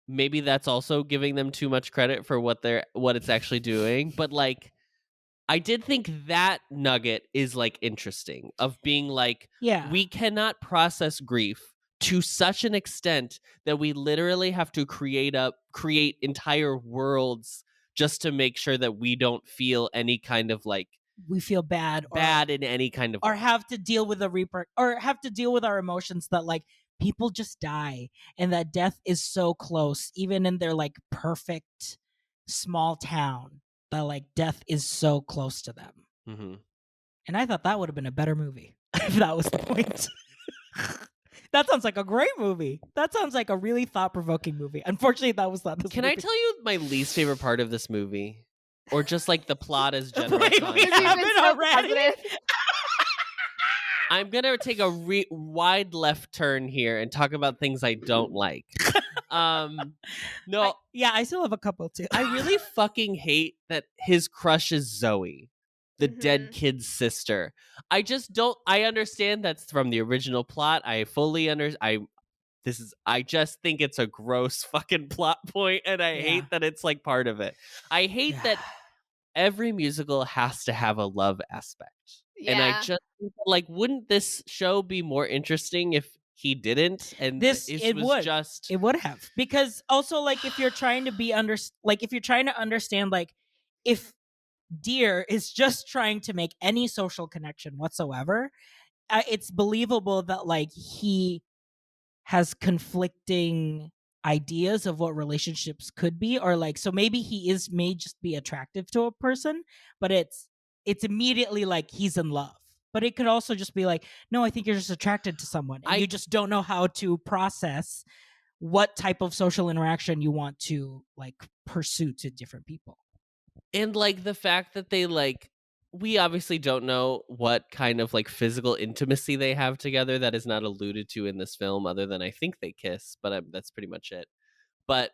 maybe that's also giving them too much credit for what it's actually doing. But like, I did think that nugget is like interesting, of being like, we cannot process grief to such an extent that we literally have to create entire worlds just to make sure that we don't feel any kind of like, we feel bad in any kind of or way. have to deal with or have to deal with our emotions that like people just die, and that death is so close, even in their like perfect small town, that like death is so close to them. Mm-hmm. And I thought that would have been a better movie if that was the point. That sounds like a great movie. That sounds like a really thought-provoking movie. Unfortunately, that was not this Can movie. I tell you my least favorite part of this movie? Or just like the plot as general Wait, we concept? haven't so already? positive. I'm going to take a wide left turn here and talk about things I don't like. No, I still have a couple too. I really fucking hate that his crush is Zoe, the dead kid's sister. I just don't. I understand that's from the original plot. I fully understand. I just think it's a gross fucking plot point, and I hate that it's like part of it. I hate that every musical has to have a love aspect. Yeah. And I just like, wouldn't this show be more interesting if he didn't? And It would have, because also like if you're trying to if you're trying to understand, like if Dear is just trying to make any social connection whatsoever, it's believable that like he has conflicting ideas of what relationships could be, or like, so maybe may just be attractive to a person, but it's immediately like he's in love. But it could also just be like, no, I think you're just attracted to someone, and you just don't know how to process what type of social interaction you want to like pursue to different people. And like the fact that they like, we obviously don't know what kind of like physical intimacy they have together. That is not alluded to in this film, other than I think they kiss, but that's pretty much it. But,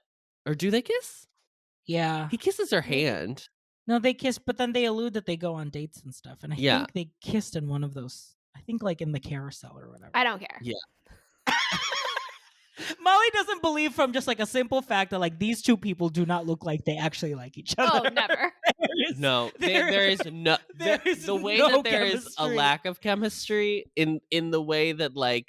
or do they kiss? Yeah. He kisses her hand. No, they kiss, but then they allude that they go on dates and stuff. And I think they kissed in one of those, I think like in the carousel or whatever. I don't care. Yeah. Molly doesn't believe from just like a simple fact that like these two people do not look like they actually like each other. Oh, never. No, there is no the way no that there is a chemistry. lack of chemistry in the way that like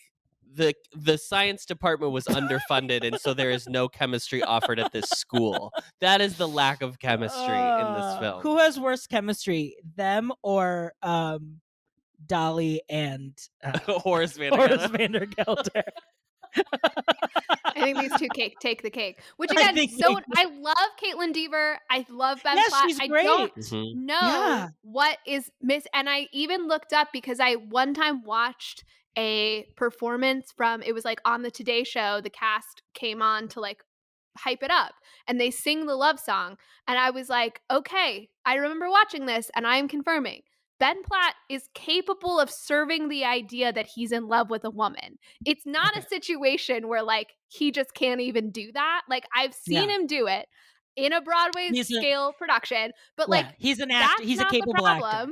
the science department was underfunded, and so there is no chemistry offered at this school. That is the lack of chemistry in this film. Who has worse chemistry, them or Dolly and Horace Vander Gelder? I think these two take the cake. Which again, I love Caitlin Dever. I love Ben Platt. She's I great. don't know what is and I even looked up because I one time watched a performance from, it was like on the Today Show, the cast came on to like hype it up and they sing the love song. And I was like, okay, I remember watching this and I am confirming. Ben Platt is capable of serving the idea that he's in love with a woman. It's not a situation where like he just can't even do that. Like I've seen him do it in a Broadway scale production, but like he's an actor. He's a capable actor.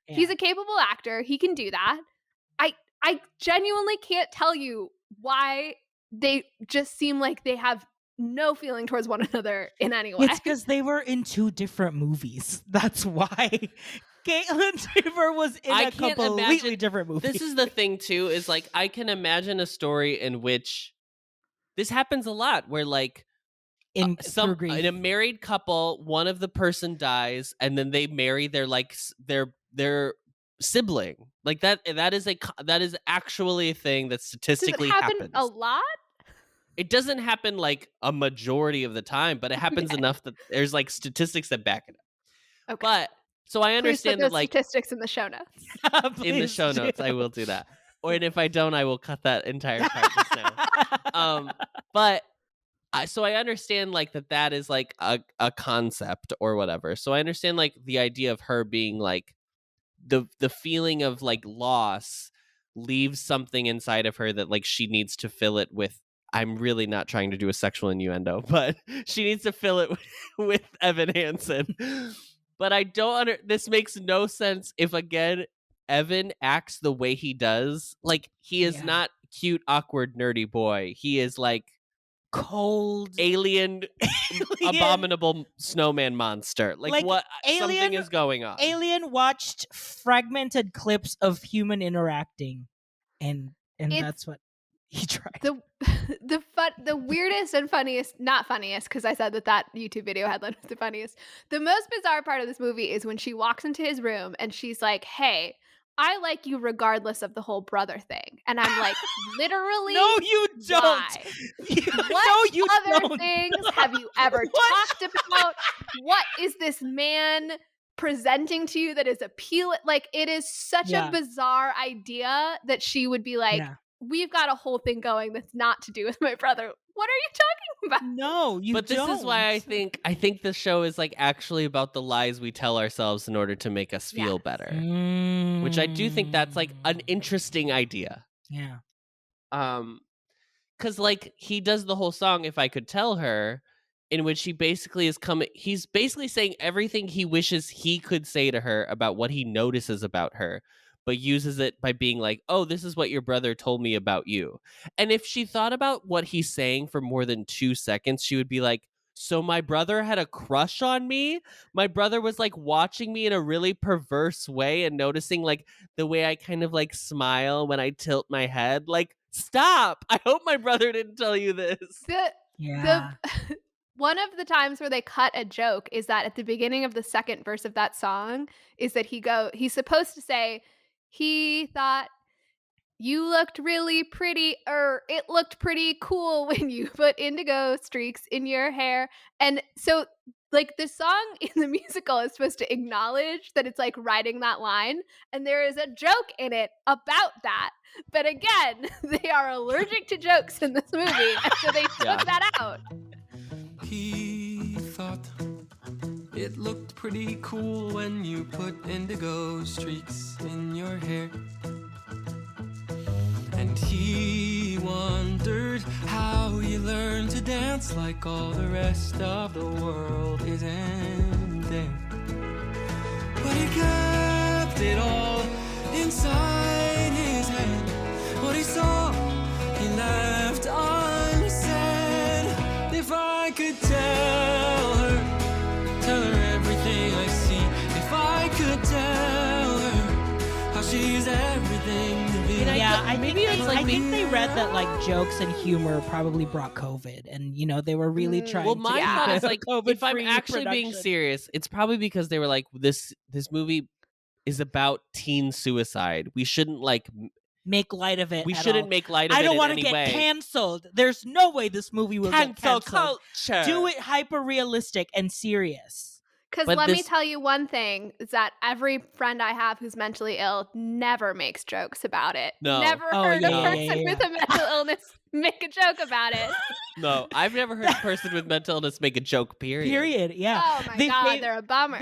Yeah. He's a capable actor. He can do that. I genuinely can't tell you why they just seem like they have no feeling towards one another in any way. It's because they were in two different movies. That's why. Caitlin Dever was in a completely different movie. This is the thing too, is like I can imagine a story in which this happens a lot, where like in a married couple, one of the person dies, and then they marry their like their sibling. Like that is actually a thing that statistically happens a lot. It doesn't happen like a majority of the time, but it happens enough that there's like statistics that back it up. Okay. But so I understand that like statistics in the show notes. In the show notes, I will do that. Or and if I don't, I will cut that entire part just now. But so I understand like that is like a concept or whatever. So I understand like the idea of her being like the feeling of like loss leaves something inside of her that like she needs to fill it with. I'm really not trying to do a sexual innuendo, but she needs to fill it with Evan Hansen. But I don't this makes no sense if again Evan acts the way he does. Like he is not cute, awkward, nerdy boy. He is like cold, alien, abominable snowman monster. Like what? Something is going on. Alien watched fragmented clips of human interacting, and that's what he tried. The weirdest and funniest, not funniest, because I said that YouTube video headline was the funniest. The most bizarre part of this movie is when she walks into his room and she's like, "Hey, I like you regardless of the whole brother thing. And I'm like, literally, No, you don't. why? What other things have you ever talked about? What is this man presenting to you that is appealing? Like, it is such a bizarre idea that she would be like, we've got a whole thing going that's not to do with my brother. What are you talking about? No, you But don't. This is why I think the show is like actually about the lies we tell ourselves in order to make us feel better. Which I do think that's like an interesting idea. Yeah. Cause like he does the whole song If I Could Tell Her, in which he basically he's basically saying everything he wishes he could say to her about what he notices about her, but uses it by being like, oh, this is what your brother told me about you. And if she thought about what he's saying for more than 2 seconds, she would be like, so my brother had a crush on me? My brother was like watching me in a really perverse way and noticing like the way I kind of like smile when I tilt my head. Like, stop! I hope my brother didn't tell you this. One of the times where they cut a joke is that at the beginning of the second verse of that song is that he's supposed to say, he thought you looked really pretty, it looked pretty cool when you put indigo streaks in your hair. And so like the song in the musical is supposed to acknowledge that it's like writing that line, and there is a joke in it about that. But again, they are allergic to jokes in this movie, and so they took that out. He thought it looked pretty cool when you put indigo streaks in your hair. And he wondered how you learned to dance like all the rest of the world isn't there. But he kept it all inside his head. What he saw, he left unsaid. If I could tell her everything I see. If I could tell her how she's everything to me. Yeah, I think they read that like jokes and humor probably brought COVID, and you know they were really trying. Well, my thought is like, if I'm actually being production. serious, it's probably because they were like, this movie is about teen suicide. We shouldn't like make light of it. We shouldn't make light of it. I don't want to get canceled. There's no way this movie will get canceled. Culture. Do it hyper realistic and serious. Because let me tell you one thing, is that every friend I have who's mentally ill never makes jokes about it. No. Never heard a person with a mental illness make a joke about it. No, I've never heard a person with mental illness make a joke, period. Yeah. Oh my God, they're a bummer.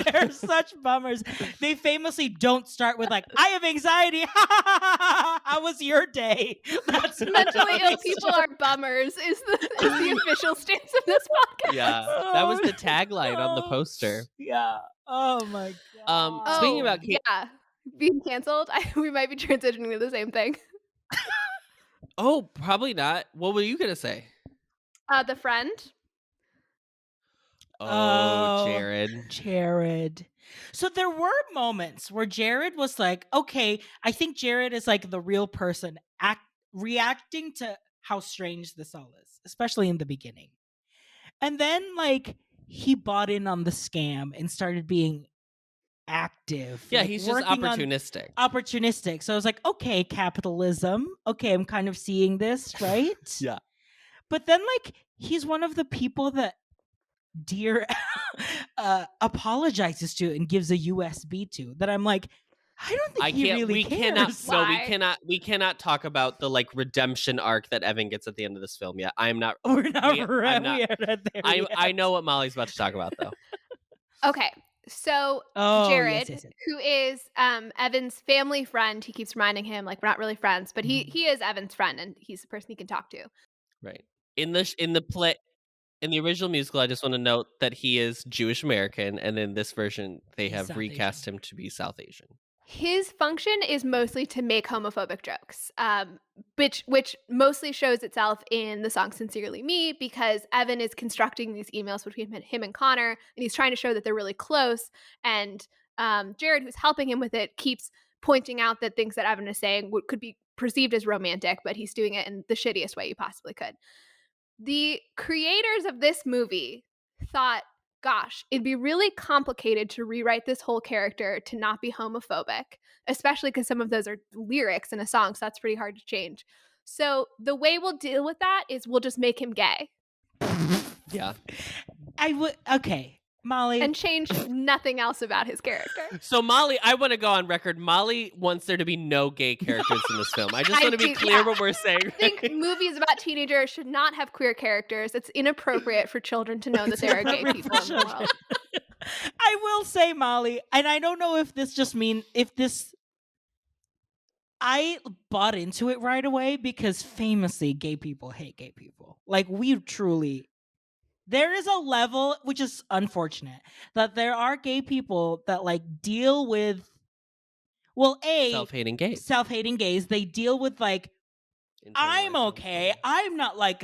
They're such bummers. They famously don't start with like, I have anxiety. How was your day? That's mentally ill people are bummers is the official stance of this podcast. Yeah, that was the tagline on the poster. Yeah. Oh my God. Speaking about being canceled, we might be transitioning to the same thing. Oh, probably not. What were you gonna say? The Friend. Oh, Jared. So there were moments where Jared was like, okay, I think Jared is like the real person reacting to how strange this all is, especially in the beginning. And then like he bought in on the scam and started being active. Yeah, like, he's just opportunistic. So I was like, okay, capitalism. Okay, I'm kind of seeing this, right? Yeah. But then like he's one of the people that Dear apologizes to and gives a USB to, that I'm like, I don't think he really cares. We cannot talk about the like redemption arc that Evan gets at the end of this film yet. We're not there yet. I know what Molly's about to talk about though. Okay. So Jared, who is Evan's family friend, he keeps reminding him like we're not really friends, but he is Evan's friend and he's the person he can talk to. Right. In the original musical, I just want to note that he is Jewish American, and in this version, they have recast him to be South Asian. His function is mostly to make homophobic jokes, which mostly shows itself in the song Sincerely Me, because Evan is constructing these emails between him and Connor, and he's trying to show that they're really close, and Jared, who's helping him with it, keeps pointing out that things that Evan is saying could be perceived as romantic, but he's doing it in the shittiest way you possibly could. The creators of this movie thought gosh, it'd be really complicated to rewrite this whole character to not be homophobic, especially because some of those are lyrics in a song, so that's pretty hard to change. So the way we'll deal with that is we'll just make him gay. Yeah. I would. Okay, Molly. And change nothing else about his character. So Molly, I want to go on record. Molly wants there to be no gay characters in this film. I just want to be clear what we're saying. I think movies about teenagers should not have queer characters. It's inappropriate for children to know that there are gay people in the world. I will say, Molly, and I don't know if this just means I bought into it right away because famously gay people hate gay people. Like, we truly, there is a level, which is unfortunate, that there are gay people that like deal with, well, self-hating gays. They deal with like, I'm okay. I'm not like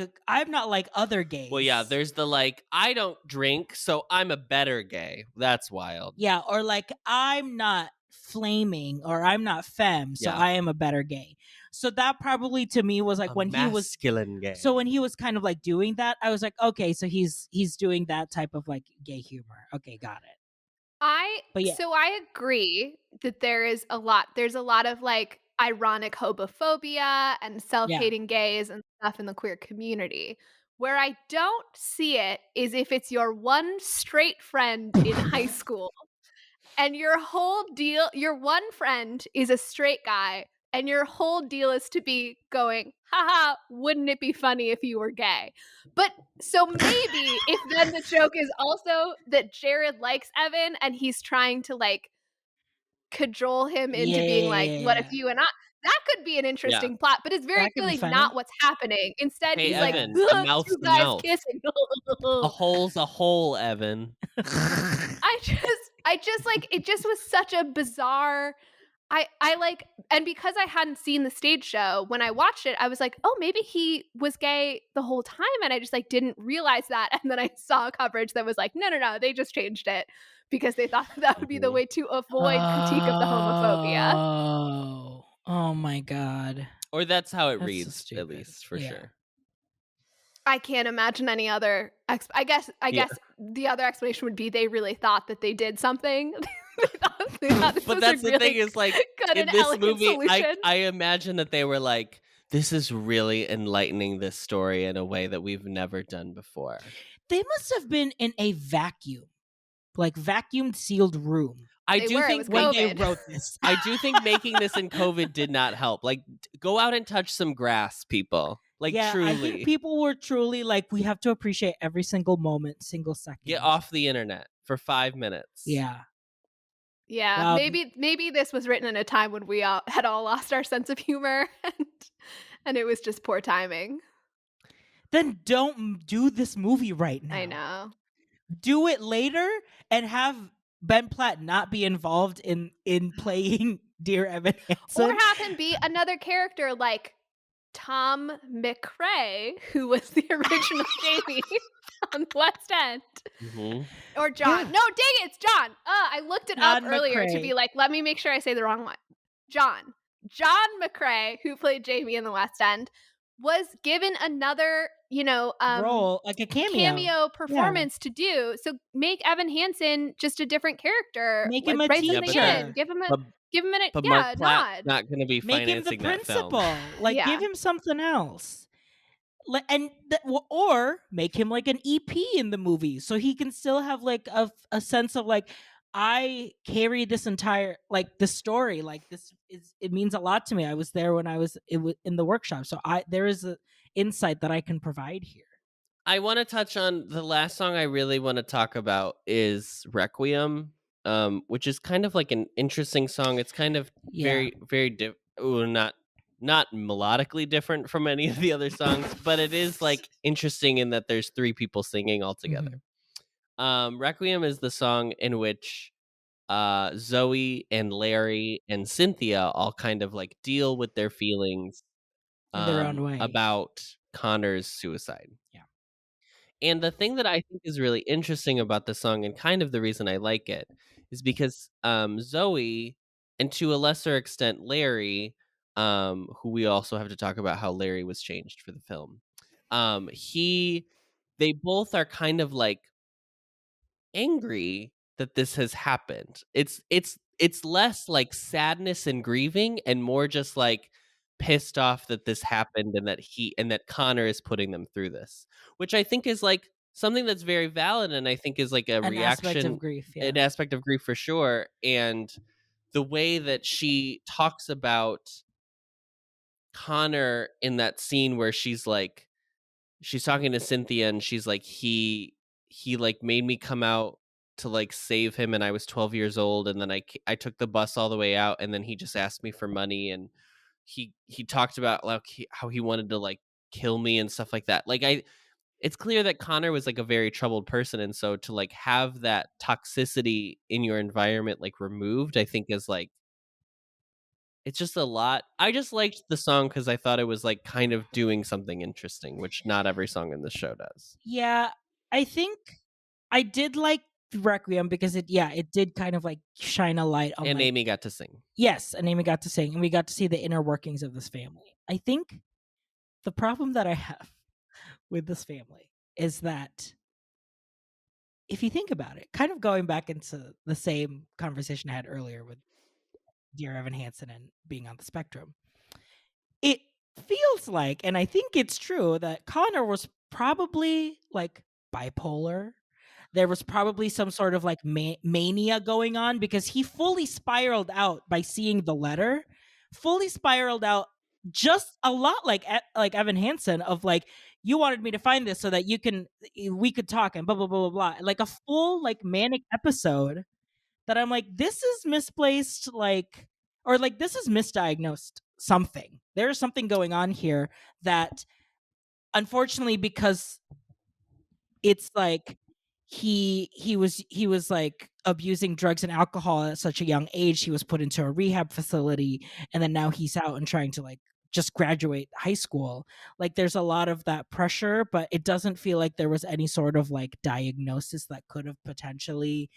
other gays. Well, yeah, there's the like, I don't drink, so I'm a better gay. That's wild. Yeah, or like, I'm not flaming, or I'm not femme, so I am a better gay. So that probably to me was like when he was masculine gay. So when he was kind of like doing that, I was like, okay, so he's doing that type of like gay humor. Okay, got it. So I agree that there's a lot of like ironic homophobia and self-hating gays and stuff in the queer community. Where I don't see it is if it's your one straight friend in high school and your one friend is a straight guy and your whole deal is to be going, haha, wouldn't it be funny if you were gay? But so maybe if then the joke is also that Jared likes Evan and he's trying to like cajole him into being like, what if you and I? That could be an interesting plot, but it's very clearly not what's happening. Instead, he's Evan, like, a mouth's two a guys mouth. kissing. A hole's a hole, Evan. I just like, it just was such a bizarre. I like, and because I hadn't seen the stage show, when I watched it, I was like, oh, maybe he was gay the whole time. And I just like didn't realize that. And then I saw coverage that was like, no, they just changed it because they thought that would be the way to avoid critique of the homophobia. Oh my God. Or that's how it reads, at least, for sure. I can't imagine any other. I guess the other explanation would be they really thought that they did something. they thought but that's the thing is like in this movie, I imagine that they were like, this is really enlightening this story in a way that we've never done before. They must have been in a vacuum sealed room. I do think when they wrote this, I do think making this in COVID did not help. Like, go out and touch some grass, people. Like, truly. I think people were truly like, we have to appreciate every single moment, single second. Get off the internet for 5 minutes. Yeah. Yeah, maybe this was written in a time when we had all lost our sense of humor, and it was just poor timing. Then don't do this movie right now. I know. Do it later and have Ben Platt not be involved in playing Dear Evan Hansen. Or have him be another character like Tom McRae, who was the original Jamie on the West End. Mm-hmm. Or John. No, dang it, it's John. I looked it up earlier to be like, let me make sure I say the wrong one. John McRae, who played Jamie in the West End, was given another, role, like a cameo performance to do. So make Evan Hansen just a different character. Make him a teacher. Give him a but Mark Platt not going to be make financing him the principal. That film. Give him something else. Or make him like an EP in the movie, so he can still have like a sense of like, I carry this entire the story. Like it means a lot to me. I was there when I was in the workshop, so there is an insight that I can provide here. I want to touch on the last song I really want to talk about is Requiem, which is kind of like an interesting song. It's kind of very, very not melodically different from any of the other songs, but it is like interesting in that there's 3 people singing all together. Mm-hmm. Requiem is the song in which Zoe and Larry and Cynthia all kind of like deal with their feelings in their own way about Connor's suicide. Yeah. And the thing that I think is really interesting about the song, and kind of the reason I like it, is because Zoe, and to a lesser extent Larry, who we also have to talk about how Larry was changed for the film. They both are kind of like angry that this has happened. It's less like sadness and grieving and more just like pissed off that this happened and that Connor is putting them through this, which I think is like something that's very valid and I think is like a An aspect reaction, of grief, an yeah. aspect of grief for sure. And the way that she talks about Connor in that scene where she's talking to Cynthia and she's like, he like made me come out to like save him and I was 12 years old and then I took the bus all the way out and then he just asked me for money and he talked about like how he wanted to like kill me and stuff like that. Like it's clear that Connor was like a very troubled person and so to like have that toxicity in your environment like removed, I think is like it's just a lot. I just liked the song because I thought it was like kind of doing something interesting, which not every song in the show does. Yeah, I think I did like Requiem because it did kind of like shine a light on And like, Amy got to sing. yes, and Amy got to sing and we got to see the inner workings of this family. I think the problem that I have with this family is that if you think about it, kind of going back into the same conversation I had earlier with Dear Evan Hansen and being on the spectrum, it feels like, and I think it's true, that Connor was probably like bipolar. There was probably some sort of like mania going on because he fully spiraled out by seeing the letter, fully spiraled out just a lot like Evan Hansen of like, you wanted me to find this so that we could talk and blah blah blah blah blah, like a full like manic episode that I'm like, this is misplaced, like, or like this is misdiagnosed something. There's something going on here that unfortunately, because it's like he was like abusing drugs and alcohol at such a young age, he was put into a rehab facility and then now he's out and trying to like just graduate high school. Like there's a lot of that pressure, but it doesn't feel like there was any sort of like diagnosis that could have potentially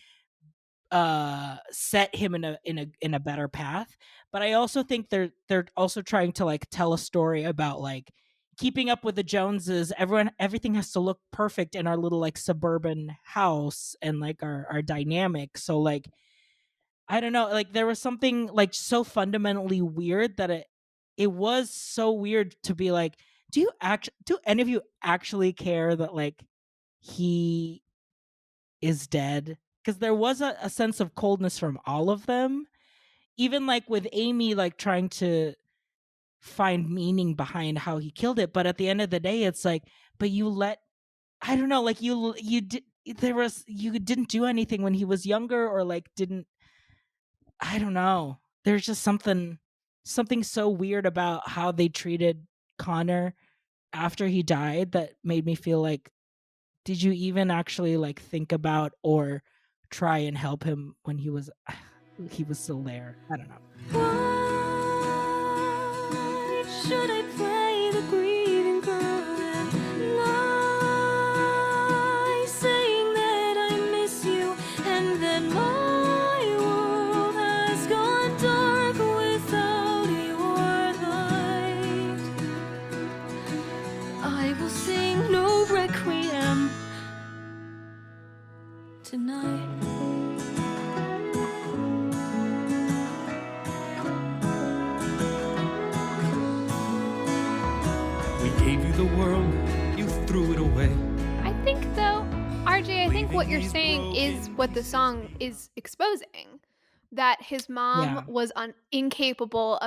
set him in a better path. But I also think they're also trying to like tell a story about like keeping up with the Joneses. Everything has to look perfect in our little like suburban house and like our dynamic. So like I don't know, like there was something like so fundamentally weird that it was so weird to be like, do any of you actually care that like he is dead? Because there was a sense of coldness from all of them, even like with Amy like trying to find meaning behind how he killed it. But at the end of the day, it's like, but I don't know, like you didn't do anything when he was younger, or like didn't, I don't know, there's just something so weird about how they treated Connor after he died that made me feel like, did you even actually like think about or try and help him when he was still there? I don't know. Why should I play the grieving girl and lie, saying that I miss you and that my world has gone dark without your light? I will sing no requiem tonight. We gave you the world, you threw it away. I think though, RJ, I think what you're saying is what the song is exposing. That his mom was incapable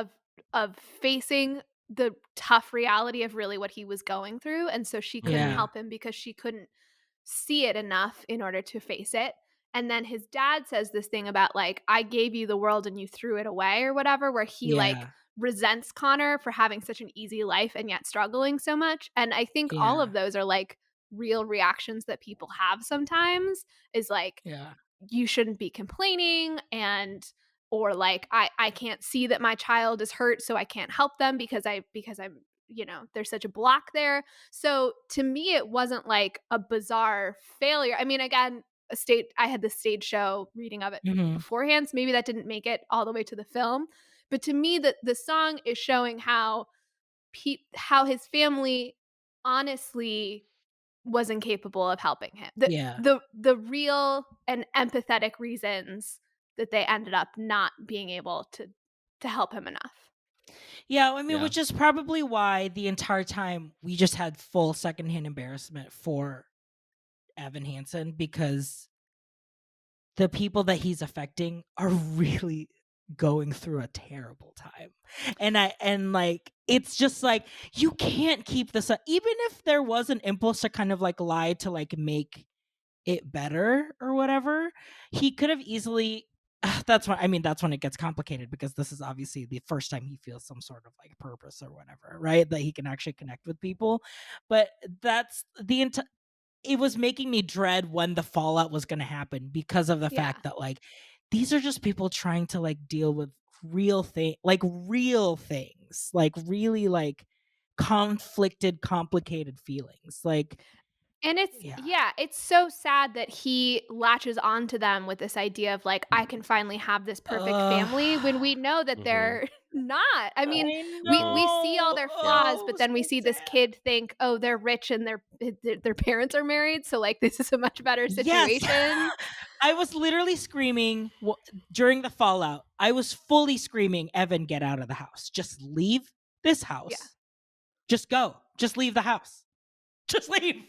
of facing the tough reality of really what he was going through, and so she couldn't help him because she couldn't see it enough in order to face it. And then his dad says this thing about like, I gave you the world and you threw it away or whatever, where he like resents Connor for having such an easy life and yet struggling so much. And I think all of those are like real reactions that people have sometimes, is like, you shouldn't be complaining, and or like I can't see that my child is hurt, so I can't help them because I'm, you know, there's such a block there. So to me, it wasn't like a bizarre failure. I mean, again, I had the stage show reading of it beforehand, so maybe that didn't make it all the way to the film. But to me, the song is showing how his family honestly was incapable of helping him. Yeah. The real and empathetic reasons that they ended up not being able to help him enough. Yeah, I mean, Yeah. which is probably why the entire time we just had full secondhand embarrassment for Evan Hansen, because the people that he's affecting are really going through a terrible time. And like, it's just like, you can't keep this up. Even if there was an impulse to kind of like lie to like make it better or whatever, he could have easily that's when it gets complicated, because this is obviously the first time he feels some sort of like purpose or whatever, right? That he can actually connect with people. But that's the it was making me dread when the fallout was going to happen, because of the fact that like these are just people trying to like deal with real things, like really like conflicted, complicated feelings. Like, And it's so sad that he latches onto them with this idea of like, I can finally have this perfect family, when we know that they're not. I mean, we see all their flaws, but then we see this kid think, oh, they're rich and their parents are married, so like this is a much better situation. Yes. I was literally screaming during the fallout. I was fully screaming, Evan, get out of the house. Just leave this house. Yeah. Just go. Just leave the house. Just leave.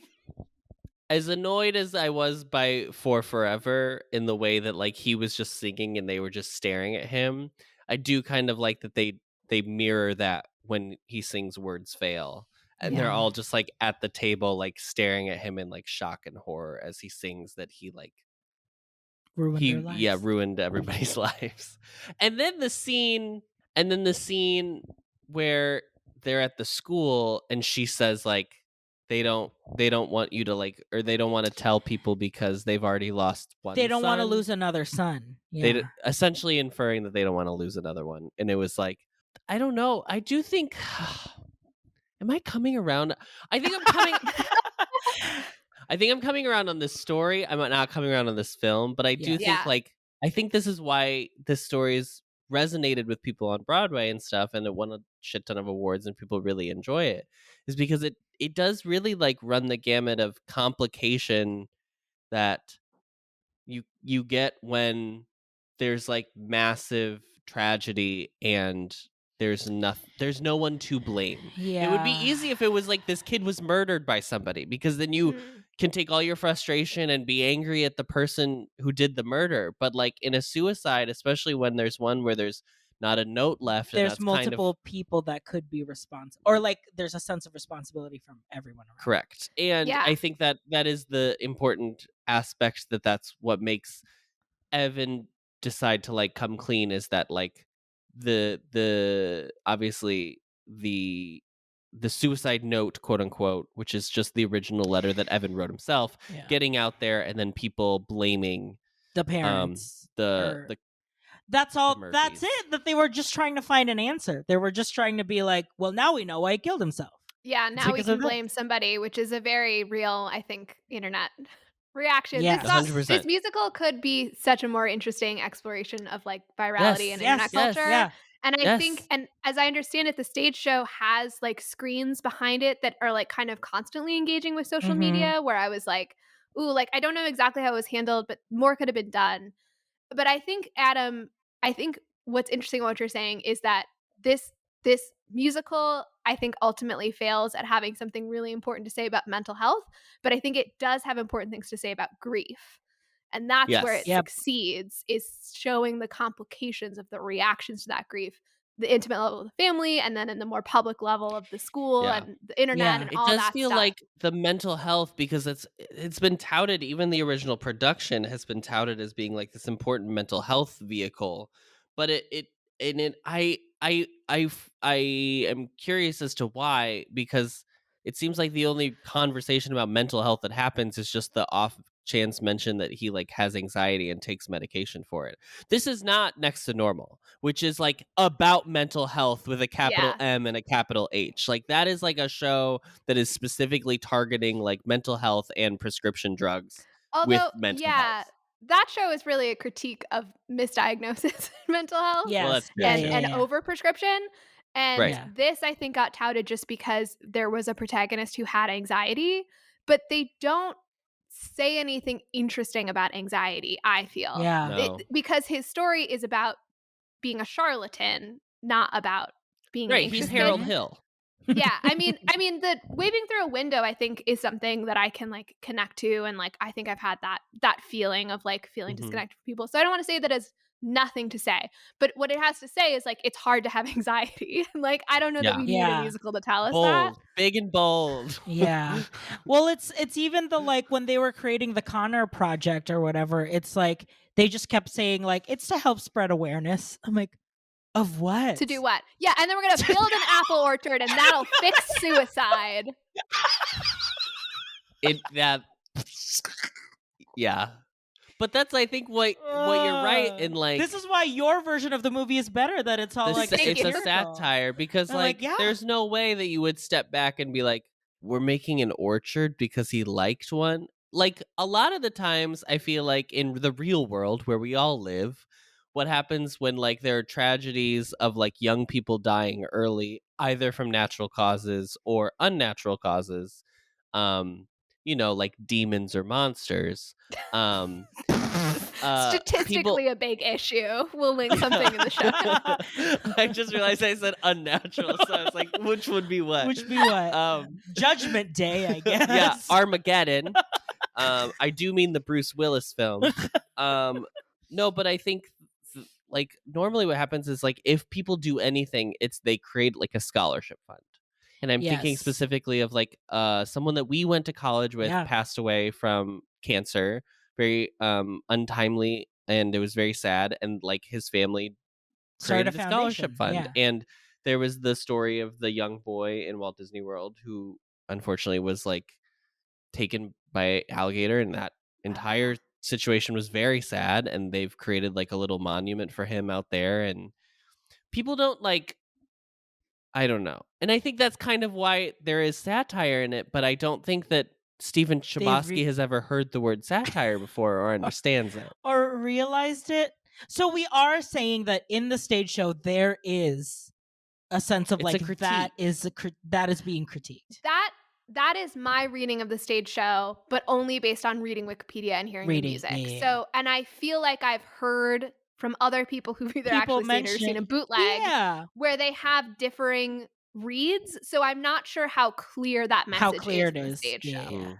As annoyed as I was by For Forever in the way that like he was just singing and they were just staring at him, I do kind of like that they mirror that when he sings Words Fail. And they're all just like at the table, like staring at him in like shock and horror as he sings that he like ruined their lives. Ruined everybody's lives. And then the scene where they're at the school and she says like they don't want you to like, or they don't want to tell people because they've already lost one. They don't want to son. lose another son. They essentially inferring that they don't want to lose another one. And it was like, I don't know. I do think, am I coming around? I think I'm coming around on this story. I'm not coming around on this film, but I do think like, I think this is why this story is resonated with people on Broadway and stuff, and it won a shit ton of awards and people really enjoy it, is because it does really like run the gamut of complication that you get when there's like massive tragedy and there's no one to blame. Yeah. It would be easy if it was like this kid was murdered by somebody, because then you can take all your frustration and be angry at the person who did the murder. But like in a suicide, especially when there's one where there's not a note left, there's and that's multiple people that could be responsible, or like there's a sense of responsibility from everyone around. Correct. And I think that is the important aspect, that's what makes Evan decide to like come clean, is that like the obviously the suicide note, quote unquote, which is just the original letter that Evan wrote himself, getting out there, and then people blaming the parents. That's all. That's it. That they were just trying to find an answer. They were just trying to be like, well, now we know why he killed himself. Yeah, now we can blame somebody, which is a very real, I think, internet reaction. Yeah, 100%. This musical could be such a more interesting exploration of like virality and internet culture. And I think, and as I understand it, the stage show has like screens behind it that are like kind of constantly engaging with social media, where I was like, ooh, like I don't know exactly how it was handled, but more could have been done. But I think, Adam, what's interesting about what you're saying is that this musical, I think, ultimately fails at having something really important to say about mental health, but I think it does have important things to say about grief. And that's where it succeeds, is showing the complications of the reactions to that grief, the intimate level of the family, and then in the more public level of the school and the internet and all that stuff. It does feel like the mental health, because it's been touted, even the original production has been touted as being like this important mental health vehicle. But I am curious as to why, because it seems like the only conversation about mental health that happens is just the off chance mention that he like has anxiety and takes medication for it. This is not Next to Normal, which is like about mental health with a capital M and a capital H. Like that is like a show that is specifically targeting like mental health and prescription drugs. Although, with mental health. That show is really a critique of misdiagnosis in mental health and overprescription. And this, I think, got touted just because there was a protagonist who had anxiety. but they don't say anything interesting about anxiety, I feel. Yeah. No. Because his story is about being a charlatan, not about being Right, anxious. he's Harold Hill. Yeah, I mean the waving through a window, I think, is something that I can like connect to, and like I think I've had that feeling of like feeling disconnected from people. So I don't want to say that as nothing to say, but what it has to say is like it's hard to have anxiety. Like I don't know that we need a musical to tell us that. Bold, big and bold. Yeah. Well, it's even the like when they were creating the Connor Project or whatever, it's like they just kept saying like it's to help spread awareness. I'm like, of what? To do what? Yeah, and then we're gonna build an apple orchard, and that'll fix suicide. Yeah. But that's, I think, what you're right in, like... This is why your version of the movie is better, that it's all like... It's a satire, because, like, there's no way that you would step back and be like, we're making an orchard because he liked one. Like, a lot of the times, I feel like, in the real world, where we all live, what happens when, like, there are tragedies of, like, young people dying early, either from natural causes or unnatural causes, you know, like demons or monsters. Statistically a big issue. We'll link something in the show. I just realized I said unnatural, so I was like, which would be what? Which be what? Judgment Day, I guess. Yeah, Armageddon. I do mean the Bruce Willis film. No, but I think like normally what happens is like if people do anything, they create like a scholarship fund. And I'm thinking specifically of like someone that we went to college with passed away from cancer, very untimely, and it was very sad. And like his family created a scholarship fund. Yeah. And there was the story of the young boy in Walt Disney World who unfortunately was like taken by alligator, and that entire situation was very sad. And they've created like a little monument for him out there, and people don't like. I don't know. And I think that's kind of why there is satire in it, but I don't think that Stephen Chbosky has ever heard the word satire before or understands it. Or realized it. So we are saying that in the stage show, there is a sense of It's like a that is being critiqued. That is my reading of the stage show, but only based on reading Wikipedia and hearing the music. Yeah. So, and I feel like I've heard from other people who've either actually seen it or seen a bootleg where they have differing reads. So I'm not sure how clear that message is in the stage show. Yeah.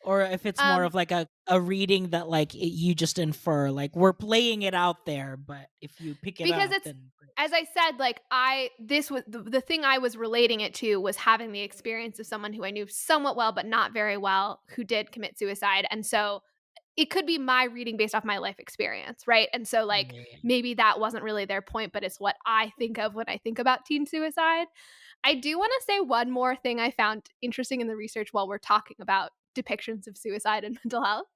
Or if it's more of like a reading that like you just infer, like we're playing it out there, but if you pick it because up, it's, then... as I said, like this was the thing I was relating it to was having the experience of someone who I knew somewhat well, but not very well, who did commit suicide. And so it could be my reading based off my life experience, right? And so like maybe that wasn't really their point, but it's what I think of when I think about teen suicide. I do want to say one more thing I found interesting in the research while we're talking about depictions of suicide and mental health.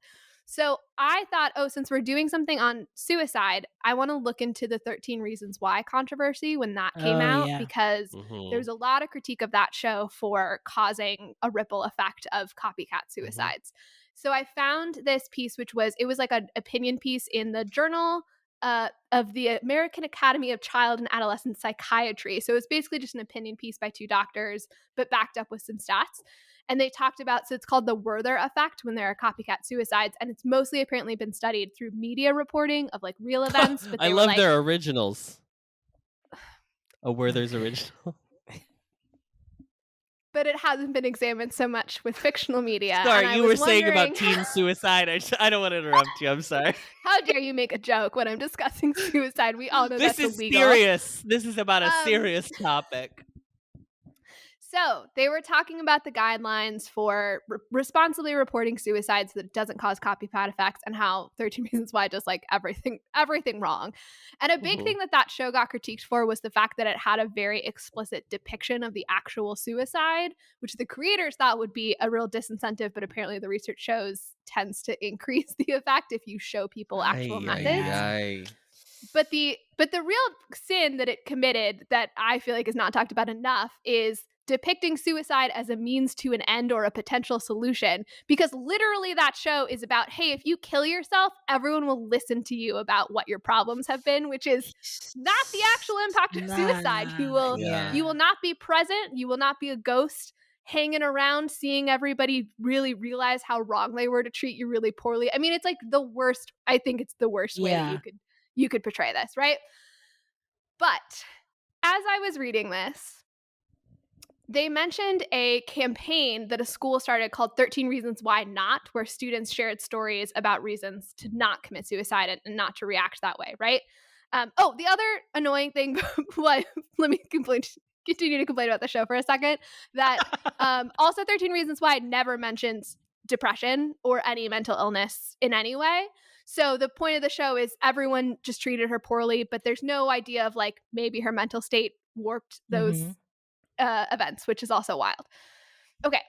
So I thought, since we're doing something on suicide, I want to look into the 13 Reasons Why controversy when that came out, because there's a lot of critique of that show for causing a ripple effect of copycat suicides. So I found this piece, it was like an opinion piece in the Journal of the American Academy of Child and Adolescent Psychiatry. So it's basically just an opinion piece by two doctors, but backed up with some stats. And they talked about, so it's called the Werther effect when there are copycat suicides. And it's mostly apparently been studied through media reporting of like real events. But I love their originals. A Werther's original. But it hasn't been examined so much with fictional media. Sorry, you were saying about teen suicide. I don't want to interrupt you. I'm sorry. How dare you make a joke when I'm discussing suicide? We all know that's illegal. This is serious. This is about a serious topic. So they were talking about the guidelines for responsibly reporting suicide so that it doesn't cause copycat effects, and how 13 Reasons Why does like everything wrong. And a big thing that show got critiqued for was the fact that it had a very explicit depiction of the actual suicide, which the creators thought would be a real disincentive, but apparently the research shows tends to increase the effect if you show people actual methods. But the real sin that it committed that I feel like is not talked about enough is depicting suicide as a means to an end or a potential solution, because literally that show is about, hey, if you kill yourself, everyone will listen to you about what your problems have been, which is not the actual impact of suicide. You will not be present. You will not be a ghost hanging around, seeing everybody really realize how wrong they were to treat you really poorly. I mean, it's like the worst. I think it's the worst way Yeah. you could portray this, right? But as I was reading this, they mentioned a campaign that a school started called 13 Reasons Why Not, where students shared stories about reasons to not commit suicide and not to react that way, right? The other annoying thing, let me continue to complain about the show for a second, that also 13 Reasons Why never mentions depression or any mental illness in any way. So the point of the show is everyone just treated her poorly, but there's no idea of like maybe her mental state warped those events, which is also wild. Okay,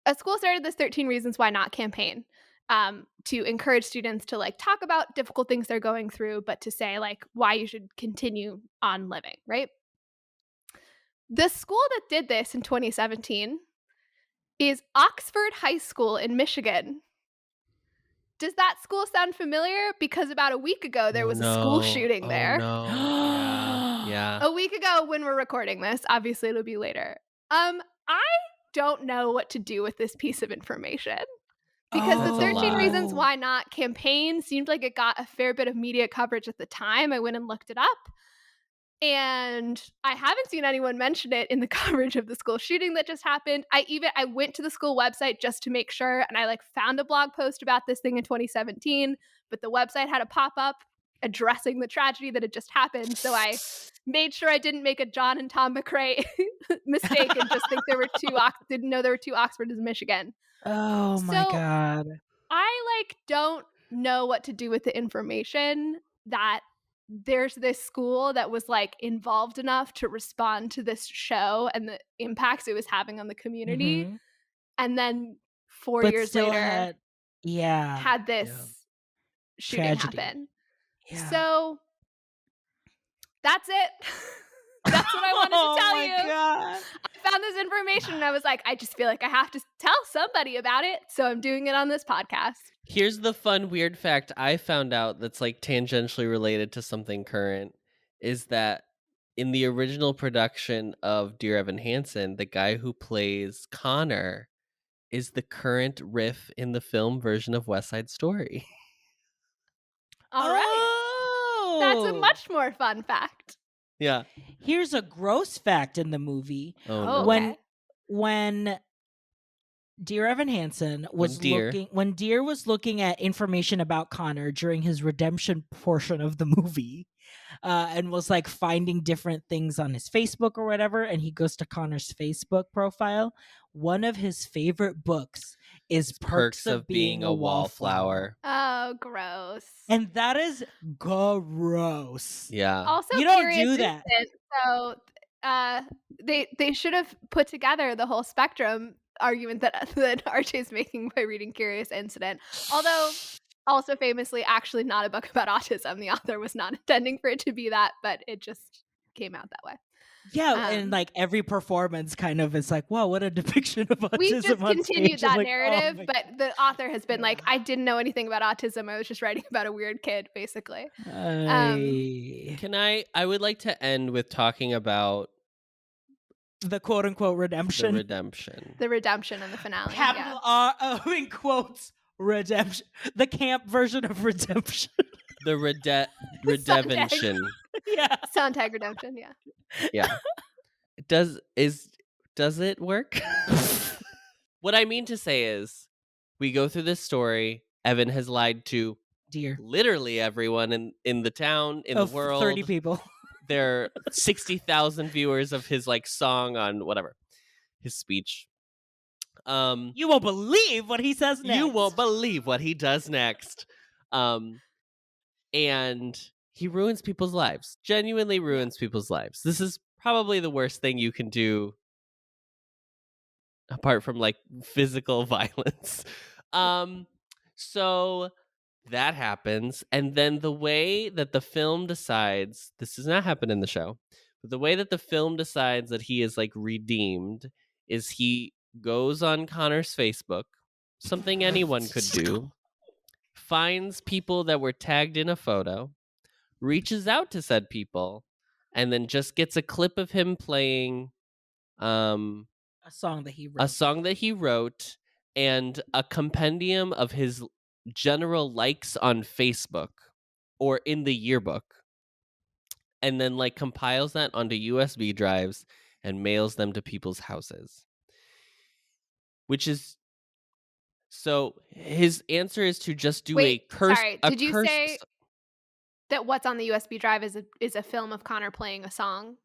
a school started this 13 Reasons Why Not campaign to encourage students to like talk about difficult things they're going through, but to say like why you should continue on living, right? The school that did this in 2017 is Oxford High School in Michigan. Does that school sound familiar? Because about a week ago, there was a school shooting there. Yeah. A week ago when we're recording this. Obviously, it'll be later. I don't know what to do with this piece of information. Because the 13 Reasons Why Not campaign seemed like it got a fair bit of media coverage at the time. I went and looked it up. And I haven't seen anyone mention it in the coverage of the school shooting that just happened. I went to the school website just to make sure, and I like found a blog post about this thing in 2017, but the website had a pop-up addressing the tragedy that had just happened. So I made sure I didn't make a John and Tom McCrae mistake and just think didn't know there were two Oxford in Michigan. Oh my God. I like don't know what to do with the information that there's this school that was like involved enough to respond to this show and the impacts it was having on the community. And then 4 years later had this shooting happen. Yeah. So that's it. That's what I wanted to tell you. God. I found this information and I was like, I just feel like I have to tell somebody about it. So I'm doing it on this podcast. Here's the fun, weird fact I found out that's like tangentially related to something current is that in the original production of Dear Evan Hansen, the guy who plays Connor is the current riff in the film version of West Side Story. All right. That's a much more fun fact. Yeah. Here's a gross fact in the movie. Oh, no. When Dear Evan Hansen was looking at information about Connor during his redemption portion of the movie, and was like finding different things on his Facebook or whatever, and he goes to Connor's Facebook profile. One of his favorite books is Perks of Being a Wallflower. Oh, gross. And that is gross. Yeah. Also, you don't do that. So they should have put together the whole spectrum argument that RJ's making by reading Curious Incident. Although also famously actually not a book about autism. The author was not intending for it to be that, but it just came out that way. Yeah, and like every performance kind of is like, wow, what a depiction of autism. We just continued that like, narrative, but the author has been like, I didn't know anything about autism. I was just writing about a weird kid, basically. I would like to end with talking about the quote unquote redemption. The redemption in the finale. Capital R in quotes redemption. The camp version of redemption. The redemption. Yeah. Sontag redemption, yeah. Yeah. Does it work? What I mean to say is we go through this story. Evan has lied to literally everyone in the town, in the world. 30 people. There are 60,000 viewers of his like song on whatever. His speech. You won't believe what he says next. You won't believe what he does next. And he ruins people's lives. Genuinely ruins people's lives. This is probably the worst thing you can do apart from like physical violence. So that happens. And then the way that the film decides, this does not happen in the show, but the way that the film decides that he is like redeemed is he goes on Connor's Facebook, something anyone could do, finds people that were tagged in a photo, reaches out to said people, and then just gets a clip of him playing A song that he wrote. A song that he wrote and a compendium of his general likes on Facebook or in the yearbook, and then like compiles that onto USB drives and mails them to people's houses. Which is so his answer is to just do Wait, a curse. sorry. A Did you curse, say that what's on the USB drive is a film of Connor playing a song?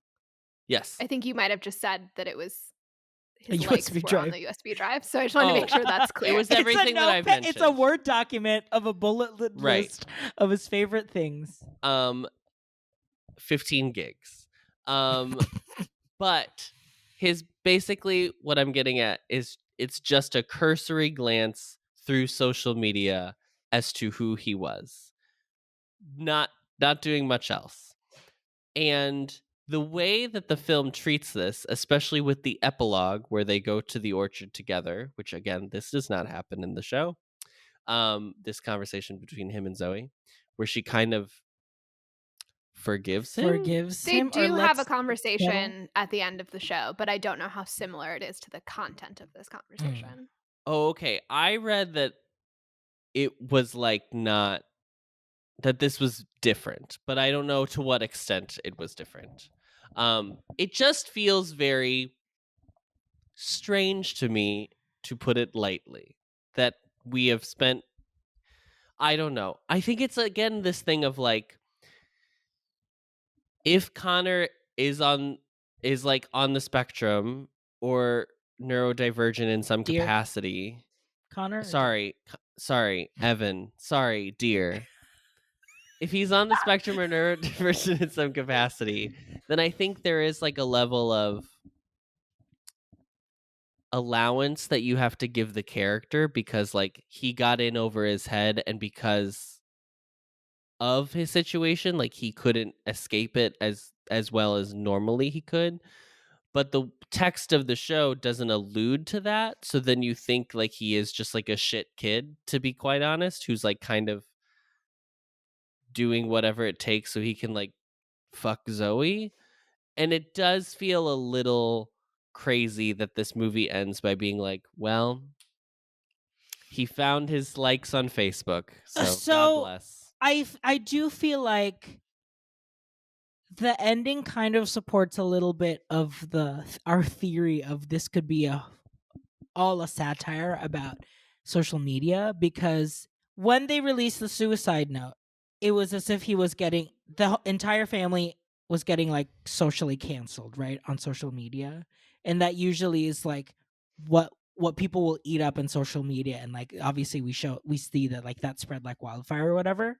Yes. I think you might have just said that it was A his likes USB were on drive. the USB drive. So I just wanted to Oh. make sure that's clear. It was everything that I've mentioned. It's a Word document of a bullet Right. list of his favorite things. 15 gigs. But his basically what I'm getting at is it's just a cursory glance through social media as to who he was. Not doing much else. And the way that the film treats this, especially with the epilogue where they go to the orchard together, which again, this does not happen in the show. This conversation between him and Zoe, where she kind of forgives him. They do have a conversation at the end of the show, but I don't know how similar it is to the content of this conversation. Oh, okay. I read that it was like not that this was different, but I don't know to what extent it was different. It just feels very strange to me, to put it lightly, that we have spent, I don't know. I think it's again this thing of like, if Connor is like on the spectrum or neurodivergent in some Dear capacity. Connor? Sorry, Evan. Sorry, dear. If he's on the spectrum or neurodivergent in some capacity, then I think there is like a level of allowance that you have to give the character, because like he got in over his head, and because of his situation, like he couldn't escape it as well as normally he could. But the text of the show doesn't allude to that, so then you think like he is just like a shit kid, to be quite honest, who's like kind of doing whatever it takes so he can like fuck Zoe. And it does feel a little crazy that this movie ends by being like, well, he found his likes on Facebook, so God bless. I do feel like the ending kind of supports a little bit of our theory of this could be all a satire about social media, because when they released the suicide note, it was as if he was getting, the entire family was getting like socially canceled, right, on social media. And that usually is like what people will eat up in social media, and like obviously we see that like that spread like wildfire or whatever.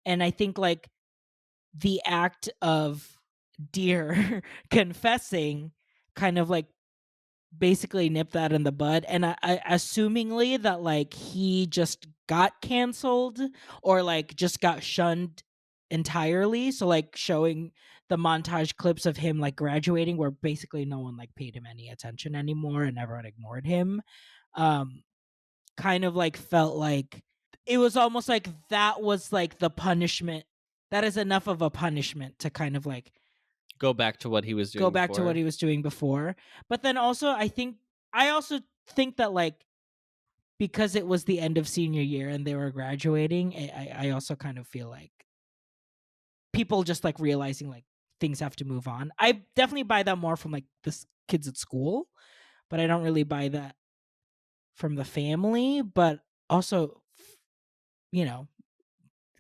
And I think like the act of Dear confessing kind of like basically nipped that in the bud. And I assumingly that like he just got canceled or like just got shunned entirely. So like showing the montage clips of him like graduating, where basically no one like paid him any attention anymore and everyone ignored him, kind of like felt like it was almost like that was like the punishment. That is enough of a punishment to kind of like go back to what he was doing before. But then also I also think that like because it was the end of senior year and they were graduating, I also kind of feel like people just like realizing like things have to move on. I definitely buy that more from like the kids at school, but I don't really buy that from the family. But also, you know,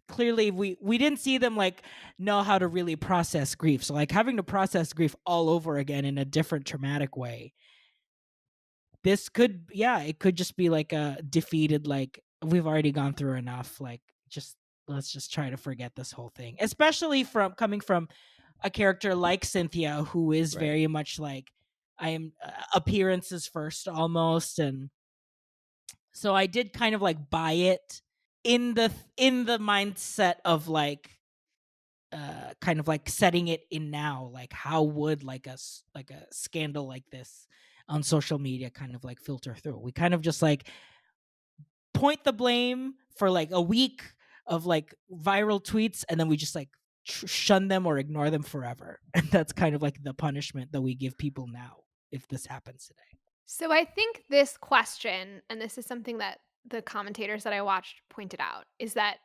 clearly we didn't see them like know how to really process grief. So like having to process grief all over again in a different traumatic way. This could, it could just be like a defeated, like we've already gone through enough. Like let's just try to forget this whole thing. Especially coming from a character like Cynthia, who is very much like I am appearances first almost. And so I did kind of like buy it in the mindset of like kind of like setting it in now, like how would like a scandal like this on social media kind of like filter through. We kind of just like point the blame for like a week of like viral tweets, and then we just like shun them or ignore them forever. And that's kind of like the punishment that we give people now if this happens today. So I think this question, and this is something that the commentators that I watched pointed out, is that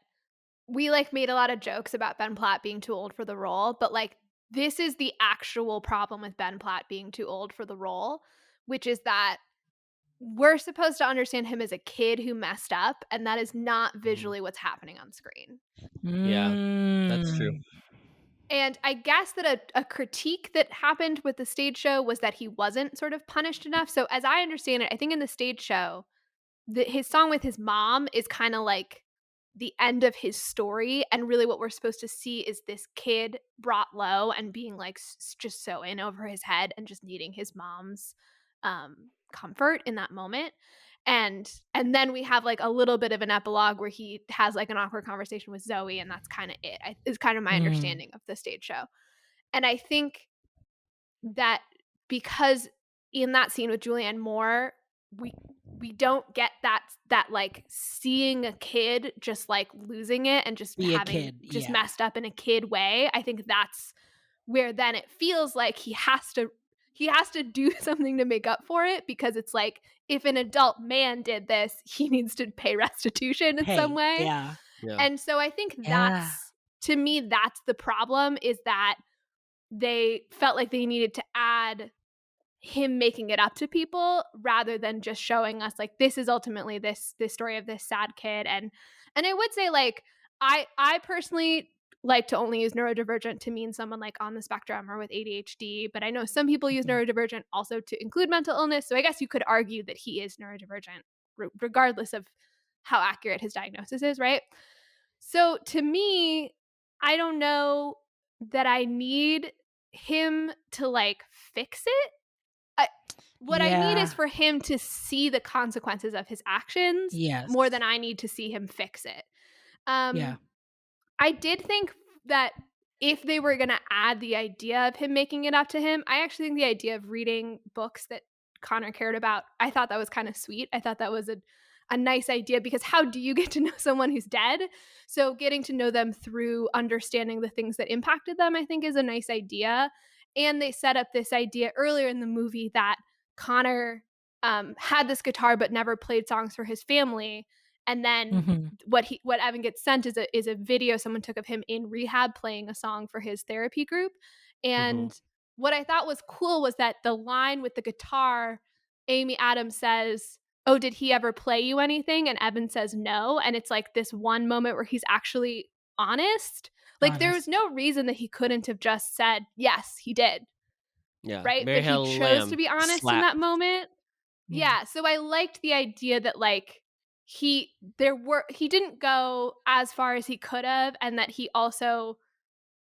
we like made a lot of jokes about Ben Platt being too old for the role, but like this is the actual problem with Ben Platt being too old for the role, which is that we're supposed to understand him as a kid who messed up, and that is not visually what's happening on screen. Yeah, that's true. And I guess that a critique that happened with the stage show was that he wasn't sort of punished enough. So as I understand it, I think in the stage show, his song with his mom is kind of like the end of his story, and really what we're supposed to see is this kid brought low and being like just so in over his head and just needing his mom's comfort in that moment. And then we have like a little bit of an epilogue where he has like an awkward conversation with Zoe, and that's kind of it. Is kind of my understanding of the stage show. And I think that because in that scene with Julianne Moore, we don't get that like seeing a kid just like losing it and just Be a having kid, just yeah. messed up in a kid way. I think that's where then it feels like he has to do something to make up for it, because it's like if an adult man did this, he needs to pay restitution in some way. Yeah. And so I think that's, to me, that's the problem, is that they felt like they needed to add him making it up to people rather than just showing us like this is ultimately this story of this sad kid. And I would say like I personally like to only use neurodivergent to mean someone like on the spectrum or with ADHD, but I know some people use neurodivergent also to include mental illness. So I guess you could argue that he is neurodivergent regardless of how accurate his diagnosis is, right? So to me, I don't know that I need him to like fix it. What I need is for him to see the consequences of his actions more than I need to see him fix it. I did think that if they were going to add the idea of him making it up to him, I actually think the idea of reading books that Connor cared about, I thought that was kind of sweet. I thought that was a nice idea, because how do you get to know someone who's dead? So getting to know them through understanding the things that impacted them, I think, is a nice idea. And they set up this idea earlier in the movie that Connor had this guitar but never played songs for his family. And then what Evan gets sent is a video someone took of him in rehab playing a song for his therapy group. And what I thought was cool was that the line with the guitar, Amy Adams says, "Oh, did he ever play you anything?" And Evan says no. And it's like this one moment where he's actually honest. Like there was no reason that he couldn't have just said, yes, he did. Yeah. Right? But he chose to be honest in that moment. Yeah. So I liked the idea that like he didn't go as far as he could have, and that he also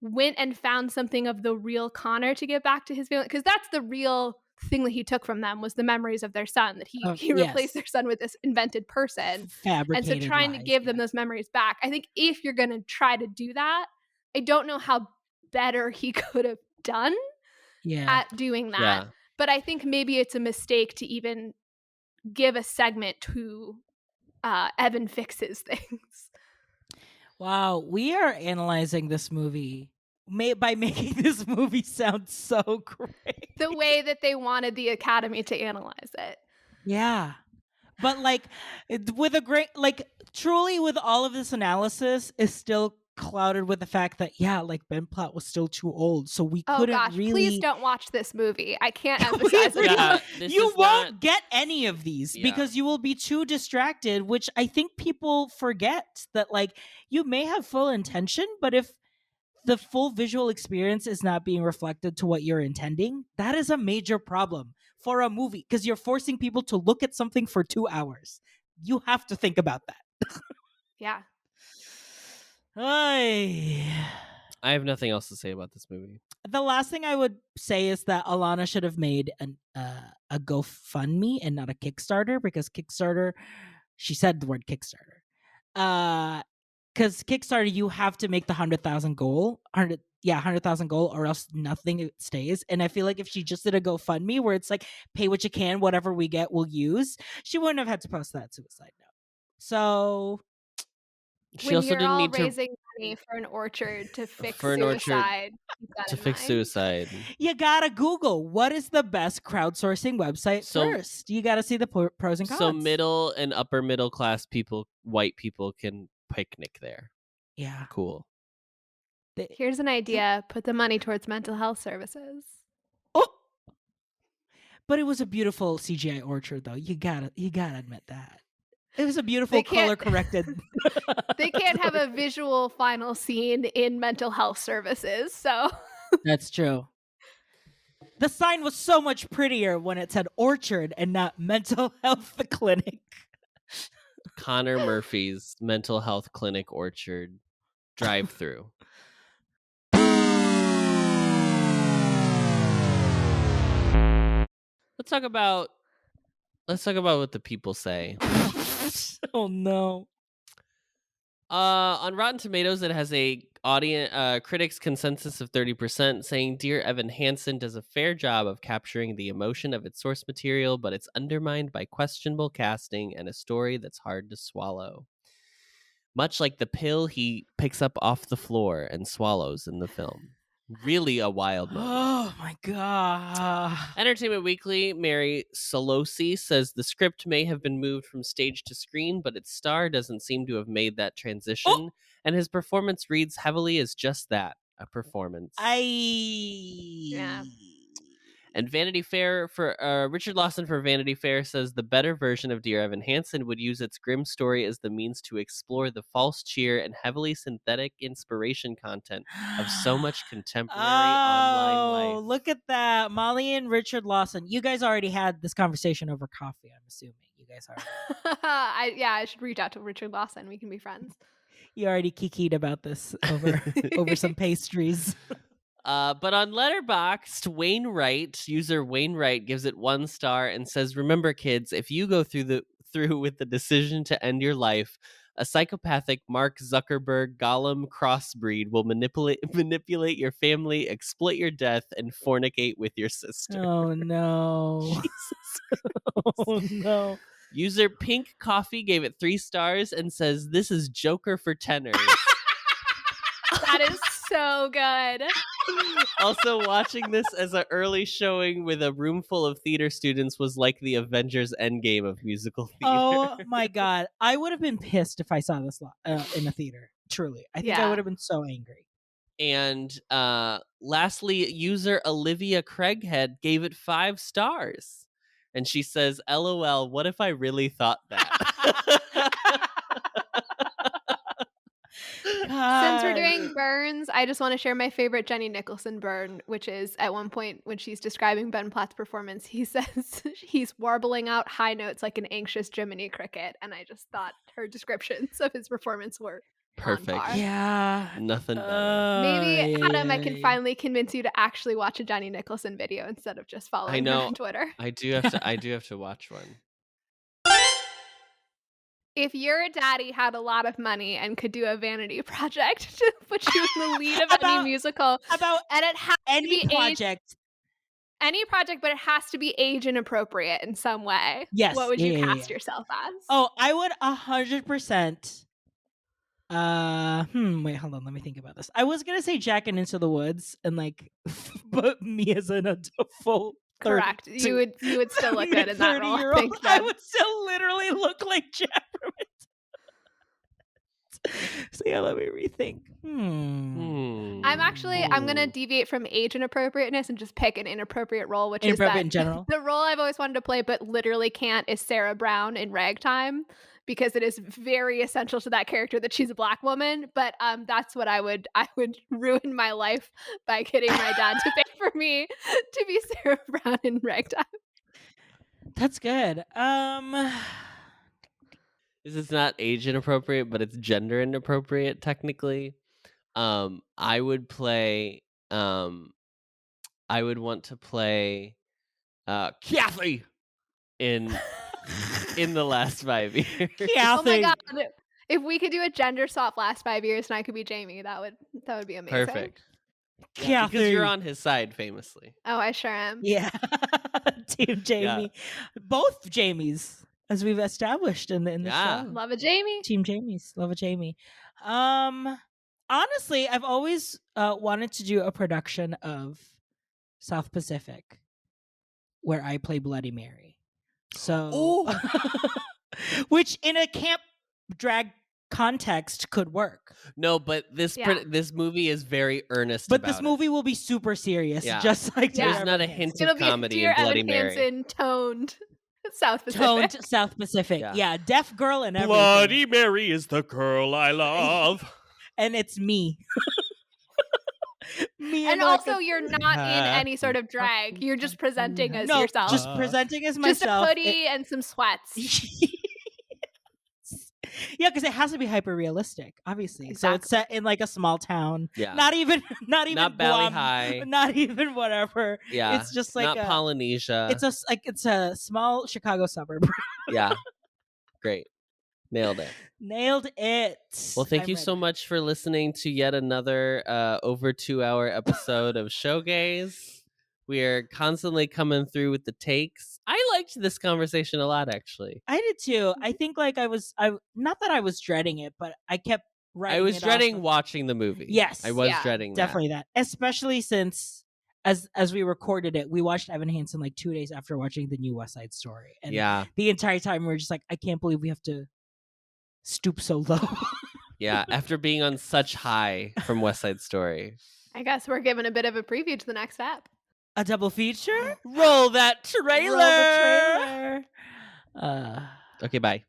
went and found something of the real Connor to get back to his family, because that's the real thing that he took from them, was the memories of their son, that he replaced their son with this invented person. And so trying to give them those memories back, I think if you're going to try to do that, I don't know how better he could have done at doing that. But I think maybe it's a mistake to even give a segment to Evan fixes things. Wow, we are analyzing this movie by making this movie sound so great. The way that they wanted the Academy to analyze it. Yeah. But like with a great, like truly with all of this analysis is still clouded with the fact that like Ben Platt was still too old, so we couldn't really. Please don't watch this movie. I can't emphasize it. You won't get any of these because you will be too distracted, which I think people forget that like you may have full intention, but if the full visual experience is not being reflected to what you're intending, that is a major problem for a movie, because you're forcing people to look at something for 2 hours. You have to think about that. Yeah. I have nothing else to say about this movie. The last thing I would say is that Alana should have made a GoFundMe and not a Kickstarter, because Kickstarter, she said the word Kickstarter. Because Kickstarter, you have to make the 100,000 goal, 100,000 goal, or else nothing stays. And I feel like if she just did a GoFundMe where it's like, pay what you can, whatever we get, we'll use, she wouldn't have had to post that suicide note. So she also didn't need to raising money for an orchard to fix For an orchard suicide. Keep that to in fix mind. suicide. You gotta Google what is the best crowdsourcing website So- first. You gotta see the pros and cons. So middle and upper middle class people, white people, can picnic there. Yeah. Cool. Here's an idea. Put the money towards mental health services. But it was a beautiful CGI orchard, though. You gotta admit that. It was a beautiful color corrected. They can't have a visual final scene in mental health services, so That's true. The sign was so much prettier when it said orchard and not mental health clinic. Connor Murphy's mental health clinic orchard drive-through. Let's talk about what the people say. Oh no. On Rotten Tomatoes, it has a critics consensus of 30%, saying Dear Evan Hansen does a fair job of capturing the emotion of its source material, but it's undermined by questionable casting and a story that's hard to swallow. Much like the pill he picks up off the floor and swallows in the film. Really a wild moment. Oh my god. Entertainment Weekly, Mary Solosi says the script may have been moved from stage to screen, but its star doesn't seem to have made that transition, and his performance reads heavily as just that, a performance. yeah. And Vanity Fair for Richard Lawson for Vanity Fair says the better version of Dear Evan Hansen would use its grim story as the means to explore the false cheer and heavily synthetic inspiration content of so much contemporary online life. Look at that. Molly and Richard Lawson. You guys already had this conversation over coffee, I'm assuming. You guys already. I should reach out to Richard Lawson. We can be friends. You already kikied about this over some pastries. But on Letterboxd, user Wainwright gives it 1 star and says, "Remember, kids, if you go through with the decision to end your life, a psychopathic Mark Zuckerberg Gollum crossbreed will manipulate your family, exploit your death, and fornicate with your sister." Oh no! Oh no! User Pink Coffee gave it 3 stars and says, "This is Joker for tenors." That is so good. Also, watching this as an early showing with a room full of theater students was like the Avengers Endgame of musical theater. Oh my god. I would have been pissed if I saw this in a theater. Truly. I think I would have been so angry. And lastly, user Olivia Craighead gave it 5 stars. And she says, "LOL, what if I really thought that?" Since we're doing burns, I just want to share my favorite Jenny Nicholson burn, which is at one point when she's describing Ben Platt's performance, he says he's warbling out high notes like an anxious Jiminy Cricket. And I just thought her descriptions of his performance were perfect. on par. Yeah. Nothing better. Maybe, Adam, I can finally convince you to actually watch a Jenny Nicholson video instead of just following her on Twitter. I do have to watch one. If your daddy had a lot of money and could do a vanity project to put you in the lead of any musical, and it has any to be project, any project, but it has to be age inappropriate in some way. Yes. What would you cast yourself as? Oh, I would 100%. Wait, hold on. Let me think about this. I was gonna say Jack and Into the Woods, and like, but me as an adult. Correct. You would still look good in that role. I would still literally look like Jack from it. So yeah, let me rethink. I'm gonna deviate from age inappropriateness and just pick an inappropriate role, which is in general. The role I've always wanted to play, but literally can't, is Sarah Brown in Ragtime, because it is very essential to that character that she's a Black woman. But that's what I would ruin my life by getting my dad to pay for me to be Sarah Brown in Ragtime. That's good. This is not age inappropriate, but it's gender inappropriate technically. I would want to play Kathy in the last 5 years. Oh my god. If we could do a gender swap last 5 years and I could be Jamie, that would be amazing. Perfect. Yeah, because you're on his side famously. Oh, I sure am. Yeah. Team Jamie. Yeah. Both Jamies, as we've established in the show. Love a Jamie. Team Jamies. Love a Jamie. honestly, I've always wanted to do a production of South Pacific where I play Bloody Mary. So, which in a camp drag context could work. No, but this movie is very earnest. But about this movie will be super serious, Yeah. just like There's Dear not a Evan hint Hansen. of comedy Dear in Bloody Evan Mary. Hansen toned South Pacific. Toned South Pacific. Yeah, deaf girl and everything. Bloody Mary is the girl I love. And it's me. Me And like also, you're not in any sort of drag. You're just presenting as yourself. just presenting as Just myself. a hoodie and some sweats. Yeah, because it has to be hyper realistic, obviously. So it's set in like a small town. Yeah. Not even Not Valley Guam, High. Not even whatever. Yeah. It's just like not Polynesia. It's a small Chicago suburb. Yeah. Great. Nailed it. Nailed it. Well, thank you so much for listening to yet another over 2-hour episode of Showgays. We are constantly coming through with the takes. I liked this conversation a lot, actually. I did too. I think like I not that I was dreading it, but I kept writing. I was it dreading off watching the movie. Yes, I was dreading definitely that. Especially since as we recorded it, we watched Evan Hansen like 2 days after watching the new West Side Story, and the entire time we were just like, I can't believe we have to stoop so low. Yeah, after being on such high from West Side Story. I guess we're giving a bit of a preview to the next app. A double feature? Roll that trailer! Roll the trailer. Okay, bye.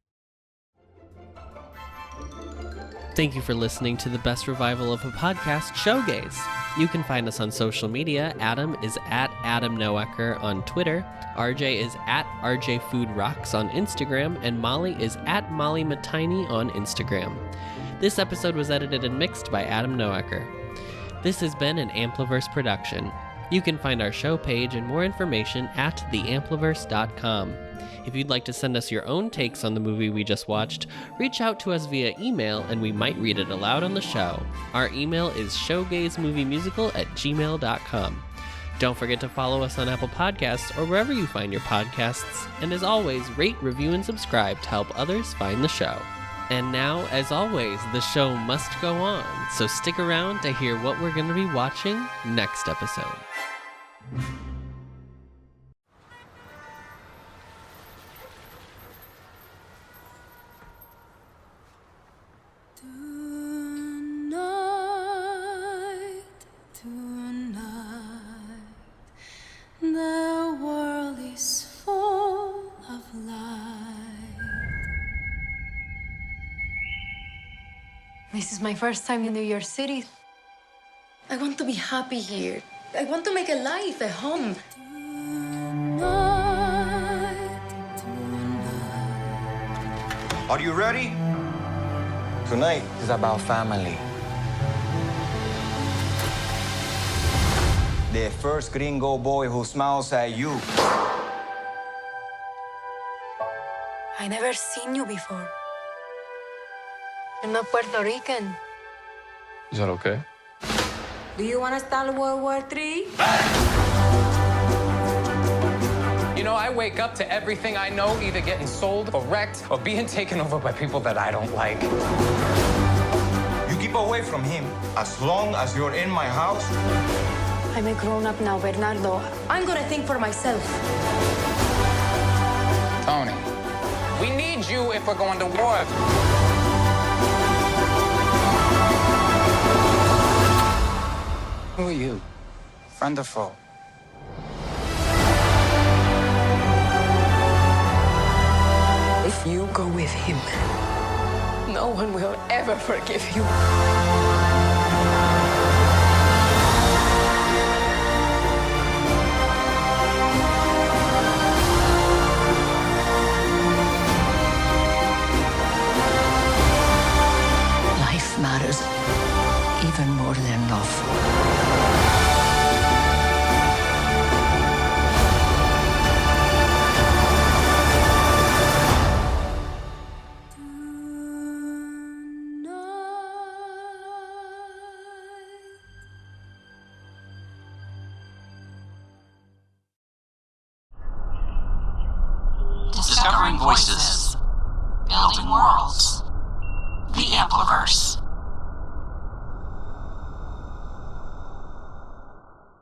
Thank you for listening to the best revival of a podcast, Showgays. You can find us on social media. Adam is at Adam Noecker on Twitter. RJ is at RJ Food Rocks on Instagram. And Molly is at Molly Matiny on Instagram. This episode was edited and mixed by Adam Noecker. This has been an Ampliverse production. You can find our show page and more information at theampliverse.com. If you'd like to send us your own takes on the movie we just watched, reach out to us via email and we might read it aloud on the show. Our email is showgazemoviemusical@gmail.com. Don't forget to follow us on Apple Podcasts or wherever you find your podcasts. And as always, rate, review, and subscribe to help others find the show. And now, as always, the show must go on, so stick around to hear what we're going to be watching next episode. Tonight, the world is full of light. This is my first time in New York City. I want to be happy here. I want to make a life, a home. Are you ready? Tonight is about family. The first gringo boy who smiles at you. I never seen you before. I'm not Puerto Rican. Is that okay? Do you want to start World War III? You know, I wake up to everything I know either getting sold or wrecked or being taken over by people that I don't like. You keep away from him. As long as you're in my house. I'm a grown-up now, Bernardo. I'm gonna think for myself. Tony, we need you if we're going to war. Who are you? Friend or foe? If you go with him, no one will ever forgive you. Life matters even more than love. Discovering voices, building worlds. The Ampliverse.